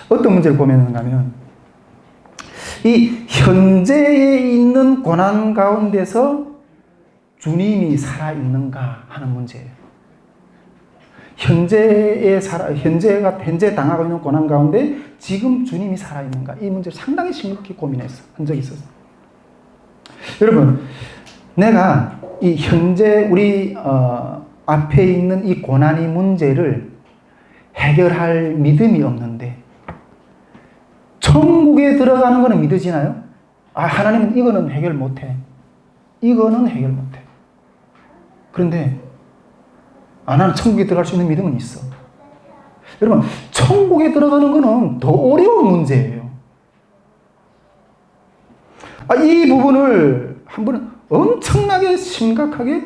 어떤 문제를 고민하는가 하면 이 현재에 있는 고난 가운데서 주님이 살아있는가 하는 문제예요. 현재 당하고 있는 고난 가운데 지금 주님이 살아있는가 이 문제를 상당히 심각히 고민한 적이 있었어요. 여러분 내가 이 현재 우리 앞에 있는 이 고난의 문제를 해결할 믿음이 없는데 천국에 들어가는 거는 믿어지나요? 하나님은 이거는 해결 못해. 이거는 해결 못해. 그런데 나는 천국에 들어갈 수 있는 믿음은 있어. 여러분 천국에 들어가는 거는 더 어려운 문제예요. 이 부분을 한번 엄청나게 심각하게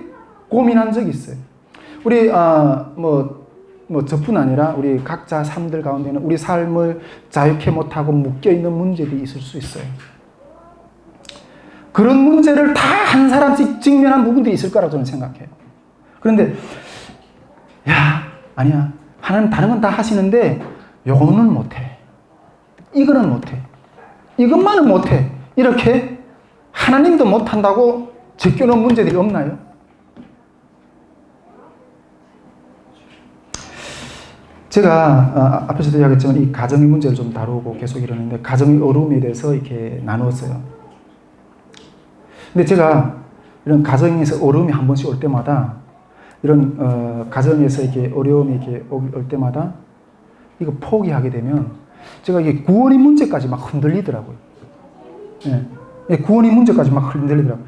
고민한 적이 있어요. 우리 저뿐 아니라 우리 각자 삶들 가운데는 우리 삶을 자유케 못하고 묶여있는 문제들이 있을 수 있어요. 그런 문제를 다 한 사람씩 직면한 부분들이 있을 거라고 저는 생각해요. 그런데 아니야 하나님 다른 건 다 하시는데 요거는 못해. 이거는 못해. 이것만은 못해. 이렇게 하나님도 못한다고 제껴놓은 문제들이 없나요? 제가 앞에서도 이야기했지만 이 가정의 문제를 좀 다루고 계속 이러는데 가정의 어려움에 대해서 이렇게 나누었어요. 근데 제가 이런 가정에서 어려움이 한 번씩 올 때마다 이런 가정에서 이렇게 어려움이 이렇게 올 때마다 이거 포기하게 되면 제가 이게 구원의 문제까지 막 흔들리더라고요. 예, 구원의 문제까지 막 흔들리더라고요.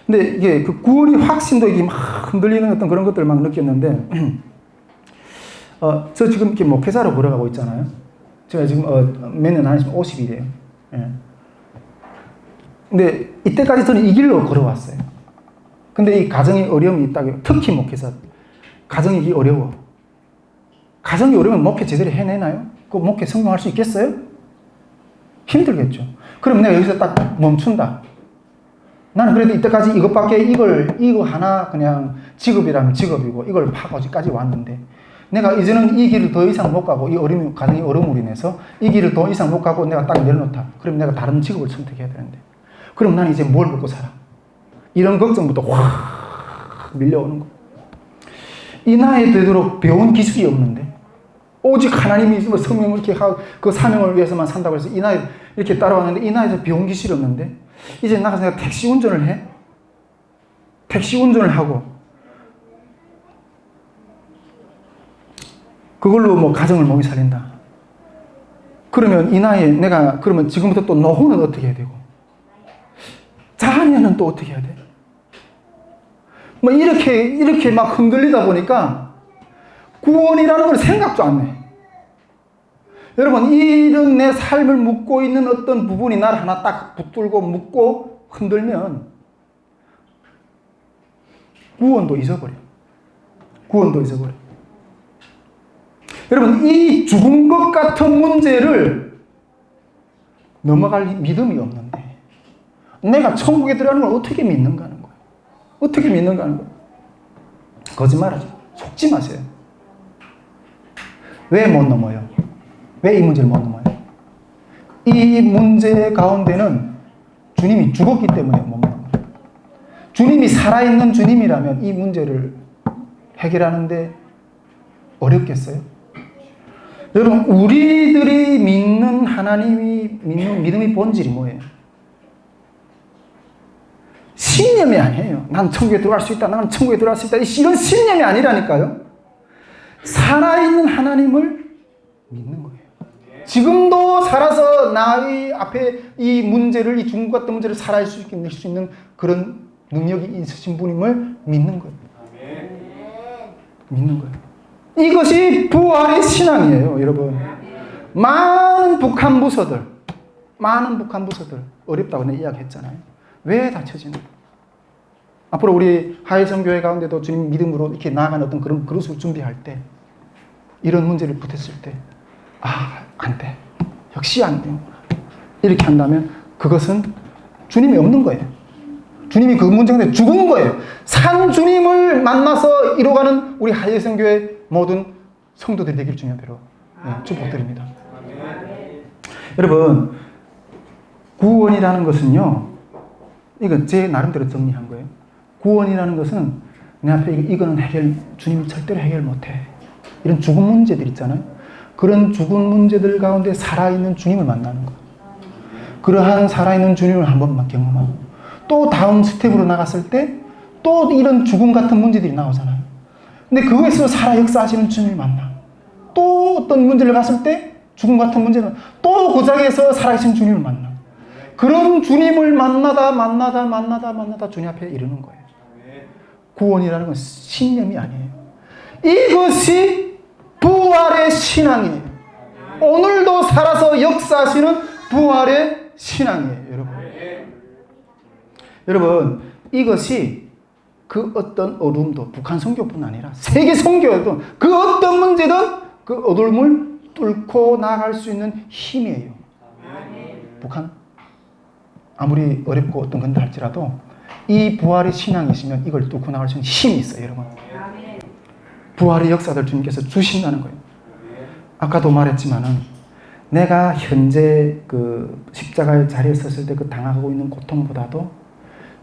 근데 이게 그 구원의 확신도 이게 막 흔들리는 어떤 그런 것들을 막 느꼈는데, 저 지금 이렇게 목회자로 걸어가고 있잖아요. 제가 지금 몇 년 안 했으면 50이래요. 예. 근데 이때까지 저는 이 길로 걸어왔어요. 근데 이 가정에 어려움이 있다고, 특히 목회자. 가정이 어려워. 가정이 어려우면 목회 제대로 해내나요? 그 목회 성공할 수 있겠어요? 힘들겠죠. 그럼 내가 여기서 딱 멈춘다. 나는 그래도 이때까지 이것밖에 이거 하나 그냥 직업이라면 직업이고 이걸 파고 어디까지 왔는데 내가 이제는 이 길을 더 이상 못 가고 이 어려움이, 가정의 어려움으로 인해서 이 길을 더 이상 못 가고 내가 딱 내려놓다. 그럼 내가 다른 직업을 선택해야 되는데 그럼 나는 이제 뭘 먹고 살아? 이런 걱정부터 확 밀려오는 거. 이 나이에 되도록 배운 기술이 없는데 오직 하나님이 성령을 이렇게 하고 그 사명을 위해서만 산다고 해서 이 나이 이렇게 따라왔는데 이 나이에서 배운 기술이 없는데 이제 나가서 내가 택시 운전을 해? 택시 운전을 하고 그걸로 뭐 가정을 먹이 살린다. 그러면 이 나이에 내가 그러면 지금부터 또 노후는 어떻게 해야 되고 자녀는 또 어떻게 해야 돼? 뭐 이렇게 막 흔들리다 보니까 구원이라는 걸 생각도 안 해. 여러분, 이런 내 삶을 묶고 있는 어떤 부분이 나를 하나 딱 붙들고 묶고 흔들면 구원도 잊어버려. 구원도 잊어버려. 여러분, 이 죽은 것 같은 문제를 넘어갈 믿음이 없는데 내가 천국에 들어가는 걸 어떻게 믿는가 하는 거예요. 어떻게 믿는가 하는 거예요. 거짓말하죠. 속지 마세요. 왜 못 넘어요? 왜 이 문제를 못 넘어요? 이 문제 가운데는 주님이 죽었기 때문에 못 넘어요. 주님이 살아있는 주님이라면 이 문제를 해결하는데 어렵겠어요? 여러분, 우리들이 믿는 하나님이 믿는 믿음의 본질이 뭐예요? 신념이 아니에요. 난 천국에 들어갈 수 있다. 나는 천국에 들어갈 수 있다. 이런 신념이 아니라니까요. 살아있는 하나님을 믿는 거예요. 지금도 살아서 나의 앞에 이 문제를, 이 죽음 같은 문제를 살아낼 수 있는 그런 능력이 있으신 분임을 믿는 거예요. 믿는 거예요. 이것이 부활의 신앙이에요, 여러분. 많은 북한 부서들 어렵다고 내가 이야기했잖아요. 왜 닫혀지는? 앞으로 우리 하회성교회 가운데도 주님 믿음으로 이렇게 나아가는 어떤 그런 그릇을 준비할 때 이런 문제를 붙었을 때 안 돼. 역시 안 돼요. 이렇게 한다면 그것은 주님이 없는 거예요. 주님이 그 문제인데 죽은 거예요. 산 주님을 만나서 이뤄가는 우리 하회성교회 모든 성도들이 되길 주님으로 축복드립니다. 여러분, 구원이라는 것은요, 이건 제 나름대로 정리한 거예요. 구원이라는 것은 내 앞에 이거는 주님이 절대로 해결 못해. 이런 죽은 문제들 있잖아요. 그런 죽은 문제들 가운데 살아있는 주님을 만나는 거예요. 그러한 살아있는 주님을 한 번만 경험하고 또 다음 스텝으로 나갔을 때 또 이런 죽음 같은 문제들이 나오잖아요. 근데 그거에서 살아 역사하시는 주님을 만나. 또 어떤 문제를 갔을 때 죽음 같은 문제는 또 그 자리에서 살아계신 주님을 만나. 그런 주님을 만나다 주님 앞에 이르는 거예요. 구원이라는 건 신념이 아니에요. 이것이 부활의 신앙이에요. 오늘도 살아서 역사하시는 부활의 신앙이에요, 여러분. 여러분, 이것이 그 어떤 어둠도 북한 선교뿐 아니라 세계 선교에도 그 어떤 문제든 그 어둠을 뚫고 나아갈 수 있는 힘이에요. 북한 아무리 어렵고 어떤 건다 할지라도 이 부활의 신앙이 있으면 이걸 뚫고 나갈 수 있는 힘이 있어요, 여러분. 부활의 역사들 주님께서 주신다는 거예요. 아까도 말했지만은 내가 현재 그 십자가의 자리에 섰을 때 그 당하고 있는 고통보다도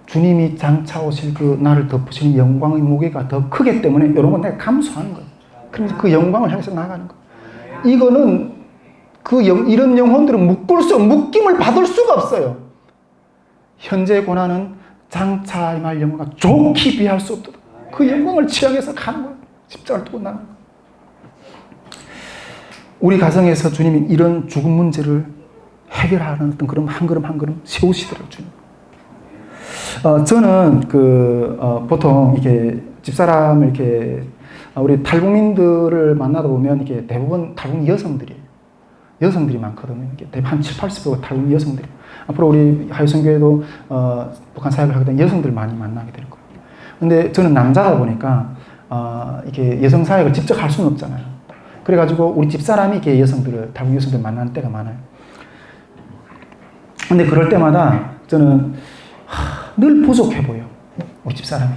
주님이 장차 오실 그 나를 덮으시는 영광의 무게가 더 크기 때문에 이런 건 내가 감수하는 거예요. 그래서 그 영광을 향해서 나가는 거예요. 이거는 이런 영혼들은 묶임을 받을 수가 없어요. 현재의 고난은 장차의 말 영광과 좋게 비할 수 없도록 그 영광을 취하면서 가는 거예요. 십자가를 두고 나가는 거예요. 우리 가정에서 주님이 이런 죽음 문제를 해결하는 어떤 그런 한 걸음 한 걸음 세우시더라고요, 주님. 저는 보통 이렇게 집사람을 이렇게 우리 탈북민들을 만나다 보면 이게 대부분 탈북 여성들이에요. 여성들이 많거든요. 대부분 한 70, 80%가 탈북 여성들이. 앞으로 우리 하유성교회도 북한 사역을 하게 되면 여성들 많이 만나게 될 거예요. 근데 저는 남자다 보니까 이렇게 여성 사역을 직접 할 수는 없잖아요. 그래가지고 우리 집사람이 이렇게 탈북 여성들 만나는 때가 많아요. 근데 그럴 때마다 저는 늘 부족해 보여. 우리 집사람이.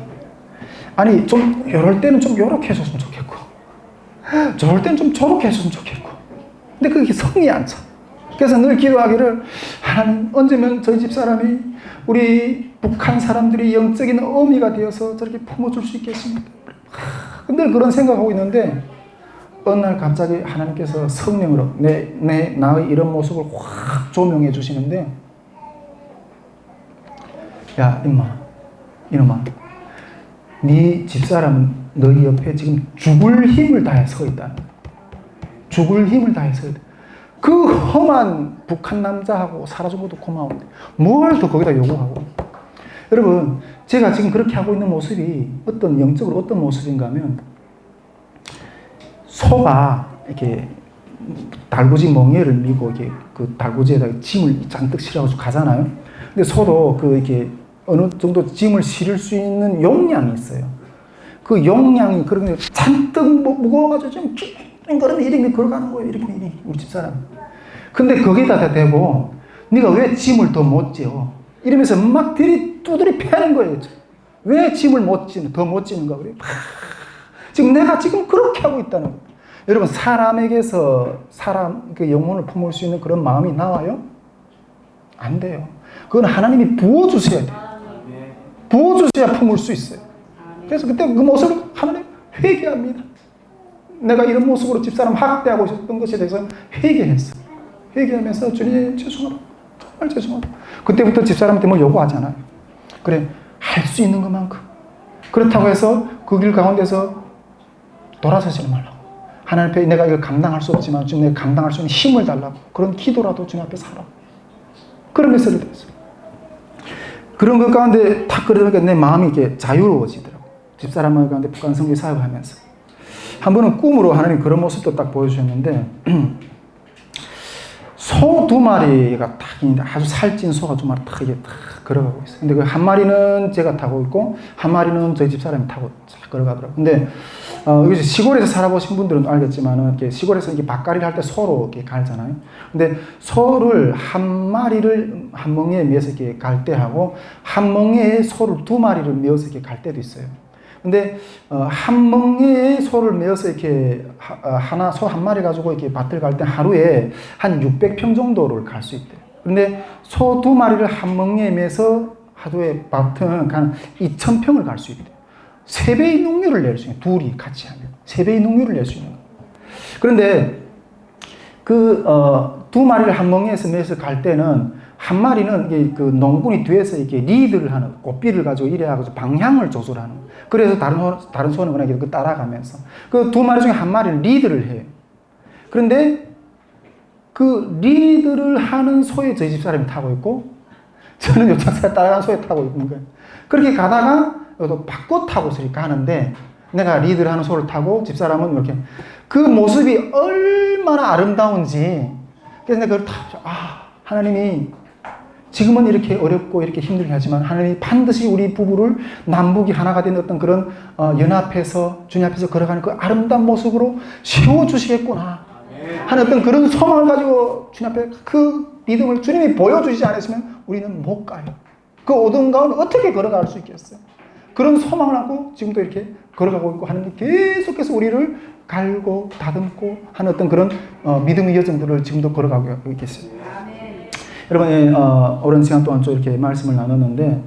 아니, 좀, 이럴 때는 좀 요렇게 해줬으면 좋겠고, 저럴 때는 좀 저렇게 해줬으면 좋겠고. 근데 그게 성이 안 차. 그래서 늘 기도하기를, 하나님, 언제면 저희 집사람이 우리 북한 사람들이 영적인 어미가 되어서 저렇게 품어줄 수 있겠습니까? 늘 그런 생각하고 있는데, 어느 날 갑자기 하나님께서 성령으로 나의 이런 모습을 확 조명해 주시는데, 야, 이놈아, 네 집사람은 너희 옆에 지금 죽을 힘을 다해 서 있다. 죽을 힘을 다해 서 있다. 그 험한 북한 남자하고 살아준 것도 고마운데 뭘 더 거기다 요구하고. 여러분, 제가 지금 그렇게 하고 있는 모습이 영적으로 어떤 모습인가 하면, 소가 이렇게 달구지 멍에를 미고 이렇게 그 달구지에다가 짐을 잔뜩 실어가지고 가잖아요. 근데 소도 이렇게 어느 정도 짐을 실을 수 있는 용량이 있어요. 그 용량이 그렇게 잔뜩 무거워가지고 좀 낑낑거리면 이렇게 걸어가는 거예요. 이렇게 우리 집사람. 근데 거기다 대고 네가 왜 짐을 더 못 지어? 이러면서 막 두드리 패는 거예요. 왜 짐을 더 못 지는가 그래요. 지금 내가 지금 그렇게 하고 있다는 거예요. 여러분, 사람에게서 그 영혼을 품을 수 있는 그런 마음이 나와요? 안 돼요. 그건 하나님이 부어주셔야 돼요. 부어주셔야 품을 수 있어요. 그래서 그때 그 모습을 하나님 회개합니다. 내가 이런 모습으로 집사람 학대하고 있었던 것에 대해서 회개했어. 회개하면서 주님 죄송하다. 정말 죄송하다. 그때부터 집사람한테 뭘 요구하잖아요. 그래, 할 수 있는 것만큼. 그렇다고 해서 그 길 가운데서 돌아서지 말라고. 하나님 앞에 내가 이걸 감당할 수 없지만 지금 내가 감당할 수 있는 힘을 달라고. 그런 기도라도 주님 앞에 하라. 그런 메시지를 드렸어요. 그런 것 가운데 딱 그러니까 내 마음이 이렇게 자유로워지더라고. 집사람을 가운데 북한 선교 사역을 하면서. 한 번은 꿈으로 하나님 그런 모습도 딱 보여주셨는데, 소 2마리가 딱 있는데 아주 살찐 소가 2마리 딱 이게 딱 걸어가고 있어요. 근데 그 한 마리는 제가 타고 있고, 한 마리는 저희 집사람이 타고 쫙 걸어가더라고요. 근데, 시골에서 살아보신 분들은 알겠지만은, 이렇게 시골에서 이렇게 밭갈이를 할 때 소로 이렇게 갈잖아요. 근데 소를 한 마리를 한 멍에에 매서 이렇게 갈 때 하고, 한 멍에에 소를 2마리를 메어서 이렇게 갈 때도 있어요. 근데, 한 멍에에 소를 메어서 이렇게, 소 한 마리 가지고 이렇게 밭을 갈 때 하루에 한 600평 정도를 갈 수 있대요. 근데 소 2마리를 한 멍에에 매서 하루에 밭은 한 2000평을 갈 수 있대요. 3배의 능률을 낼 수 있는, 둘이 같이 하면. 3배의 능률을 낼 수 있는 거예요. 그런데, 2마리를 한 멍에에서 매서 갈 때는, 한 마리는 이게 농군이 뒤에서 이렇게 리드를 하는, 꽃비를 가지고 이래가지고 방향을 조절하는 거예요. 그래서 다른 소는 그냥 이렇게 따라가면서. 그 2마리 중에 한 마리는 리드를 해요. 그런데, 그 리드를 하는 소에 저희 집사람이 타고 있고, 저는 요청사에 따라가는 소에 타고 있는 거예요. 그렇게 가다가, 또 바꿔 타고서 이렇게 가는데, 내가 리드를 하는 소를 타고 집사람은 이렇게 그 모습이 얼마나 아름다운지. 그래서 내가 그걸 타고, 하나님이 지금은 이렇게 어렵고 이렇게 힘들게 하지만 하나님이 반드시 우리 부부를 남북이 하나가 된 어떤 그런 연합해서 주님 앞에서 걸어가는 그 아름다운 모습으로 세워주시겠구나 하는 어떤 그런 소망을 가지고 주님 앞에 그 믿음을 주님이 보여주시지 않으시면 우리는 못 가요. 그 어두운 가운데 어떻게 걸어갈 수 있겠어요? 그런 소망을 안고 지금도 이렇게 걸어가고 있고 하는 게 계속해서 우리를 갈고 다듬고 하는 어떤 그런 믿음의 여정들을 지금도 걸어가고 있겠어요. 여러분, 오랜 시간 동안 좀 이렇게 말씀을 나눴는데,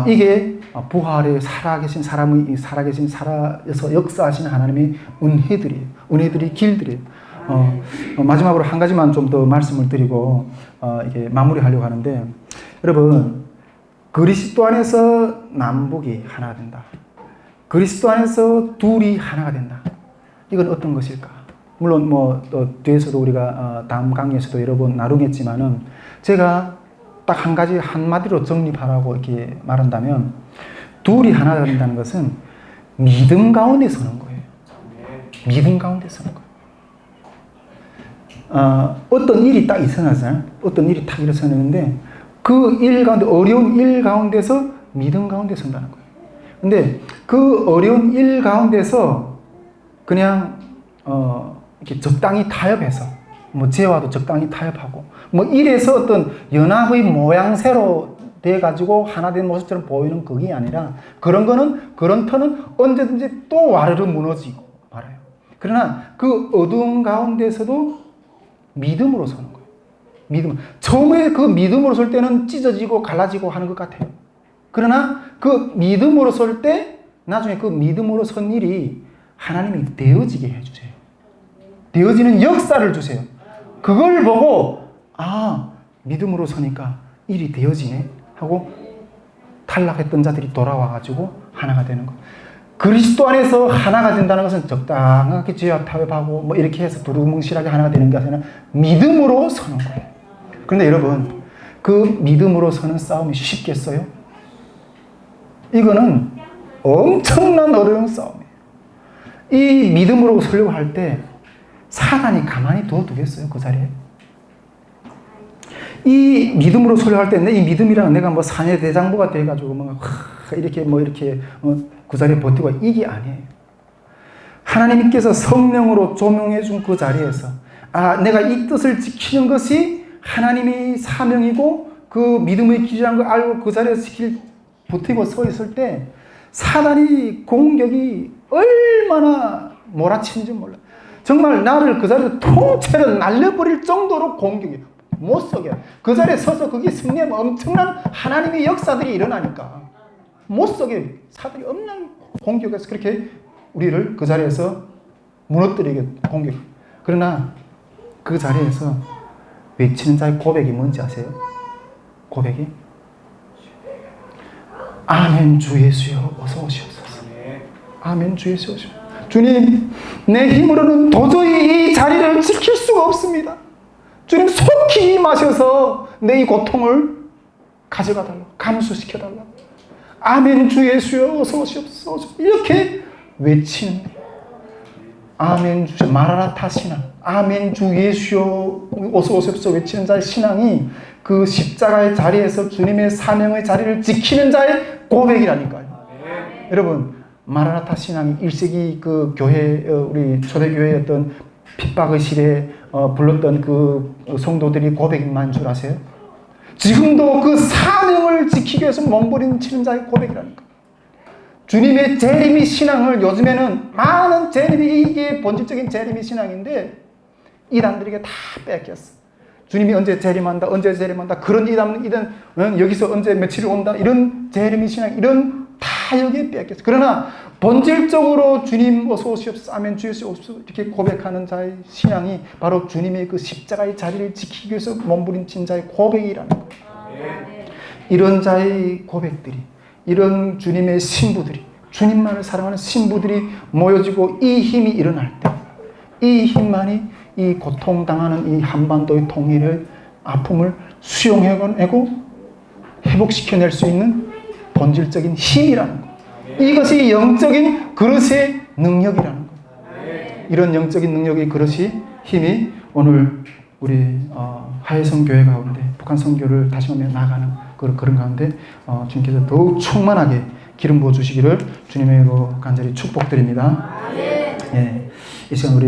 이게 부활의 살아계신 살아서 역사하시는 하나님의 은혜들이 길들이에요. 마지막으로 한 가지만 좀 더 말씀을 드리고, 이게 마무리하려고 하는데, 여러분, 그리스도 안에서 남북이 하나가 된다. 그리스도 안에서 둘이 하나가 된다. 이건 어떤 것일까? 물론 또 뒤에서도 우리가 다음 강의에서도 여러 번 나누겠지만은 제가 딱 한 가지 한마디로 정립하라고 이렇게 말한다면 둘이 하나가 된다는 것은 믿음 가운데 서는 거예요. 믿음 가운데 서는 거예요. 어떤 일이 딱 일어나잖아요. 어떤 일이 딱 일어나는데 그 일 가운데 어려운 일 가운데서 믿음 가운데 선다는 거예요. 근데 그 어려운 일 가운데서 그냥 이렇게 적당히 타협해서 죄와도 적당히 타협하고 이래서 어떤 연합의 모양새로 돼가지고 하나 된 모습처럼 보이는 그게 아니라 그런 터는 언제든지 또 와르르 무너지고 말아요. 그러나 그 어두운 가운데서도 믿음으로 서는 거예요. 처음에 그 믿음으로 설 때는 찢어지고 갈라지고 하는 것 같아요. 그러나 그 믿음으로 설 때 나중에 그 믿음으로 선 일이 하나님이 되어지게 해주세요. 되어지는 역사를 주세요. 그걸 보고 믿음으로 서니까 일이 되어지네 하고 탈락했던 자들이 돌아와가지고 하나가 되는 거예요. 그리스도 안에서 하나가 된다는 것은 적당하게 죄와 타협하고 이렇게 해서 두루뭉실하게 하나가 되는 게 아니라 믿음으로 서는 거예요. 그런데 여러분, 그 믿음으로 서는 싸움이 쉽겠어요? 이거는 엄청난 어려운 싸움이에요. 이 믿음으로 서려고 할 때 사단이 가만히 둬두겠어요, 그 자리에? 이 믿음으로 서려고 할 때 이 믿음이랑 내가 사내 대장부가 돼가지고 이렇게 그 자리에 버티고 이게 아니에요. 하나님께서 성령으로 조명해 준 그 자리에서 내가 이 뜻을 지키는 것이 하나님의 사명이고 그 믿음의 길이라는 걸 알고 그 자리에서 버티고 서 있을 때 사단이 공격이 얼마나 몰아치는지 몰라요. 정말 나를 그 자리에서 통째로 날려버릴 정도로 공격이 못 서게. 그 자리에 서서 그게 승리하면 엄청난 하나님의 역사들이 일어나니까 못 서게 사단이 없는 공격에서 그렇게 우리를 그 자리에서 무너뜨리게 공격. 그러나 그 자리에서 외치는 자의 고백이 뭔지 아세요? 고백이 아멘 주 예수여 어서 오시옵소서. 아멘 주 예수 오시옵소서. 주님, 내 힘으로는 도저히 이 자리를 지킬 수가 없습니다. 주님, 속히 임하셔서 내 이 고통을 가져가 달라고, 감수시켜 달라고. 아멘 주 예수여 어서 오시옵소서. 이렇게 외치는 아멘 주 마라나타 신앙, 아멘 주 예수여 어서 오시옵소서 외치는 자의 신앙이 그 십자가의 자리에서 주님의 사명의 자리를 지키는 자의 고백이라니까요. 여러분, 마라나타 신앙이 1세기 그 교회, 우리 초대교회의 어떤 핍박의 시대에 불렀던 그 성도들이 고백인 줄 아세요? 지금도 그 사명을 지키기 위해서 몸부림치는 자의 고백이라니까. 주님의 재림의 신앙을 요즘에는 많은 재림이 이게 본질적인 재림의 신앙인데 이단들에게 다 뺏겼어. 주님이 언제 재림한다, 그런 이단 여기서 언제 며칠 온다, 이런 재림의 신앙, 이런 다 여기에 뺏겼어. 그러나 본질적으로 주님 어서 오시옵소서, 아멘 주 예수 오시옵소서 이렇게 고백하는 자의 신앙이 바로 주님의 그 십자가의 자리를 지키기 위해서 몸부림친 자의 고백이라는 거예요. 이런 자의 고백들이, 이런 주님의 신부들이, 주님만을 사랑하는 신부들이 모여지고 이 힘이 일어날 때, 이 힘만이 이 고통당하는 이 한반도의 통일을, 아픔을 수용해내고 회복시켜낼 수 있는 본질적인 힘이라는 것. 이것이 영적인 그릇의 능력이라는 것. 이런 영적인 능력의 그릇이, 힘이 오늘 우리 하혜성 교회 가운데, 북한 선교를 다시 한번 나아가는 그런 가운데 주님께서 더욱 충만하게 기름 부어 주시기를 주님의 이름으로 간절히 축복드립니다. 예, 이 시간 우리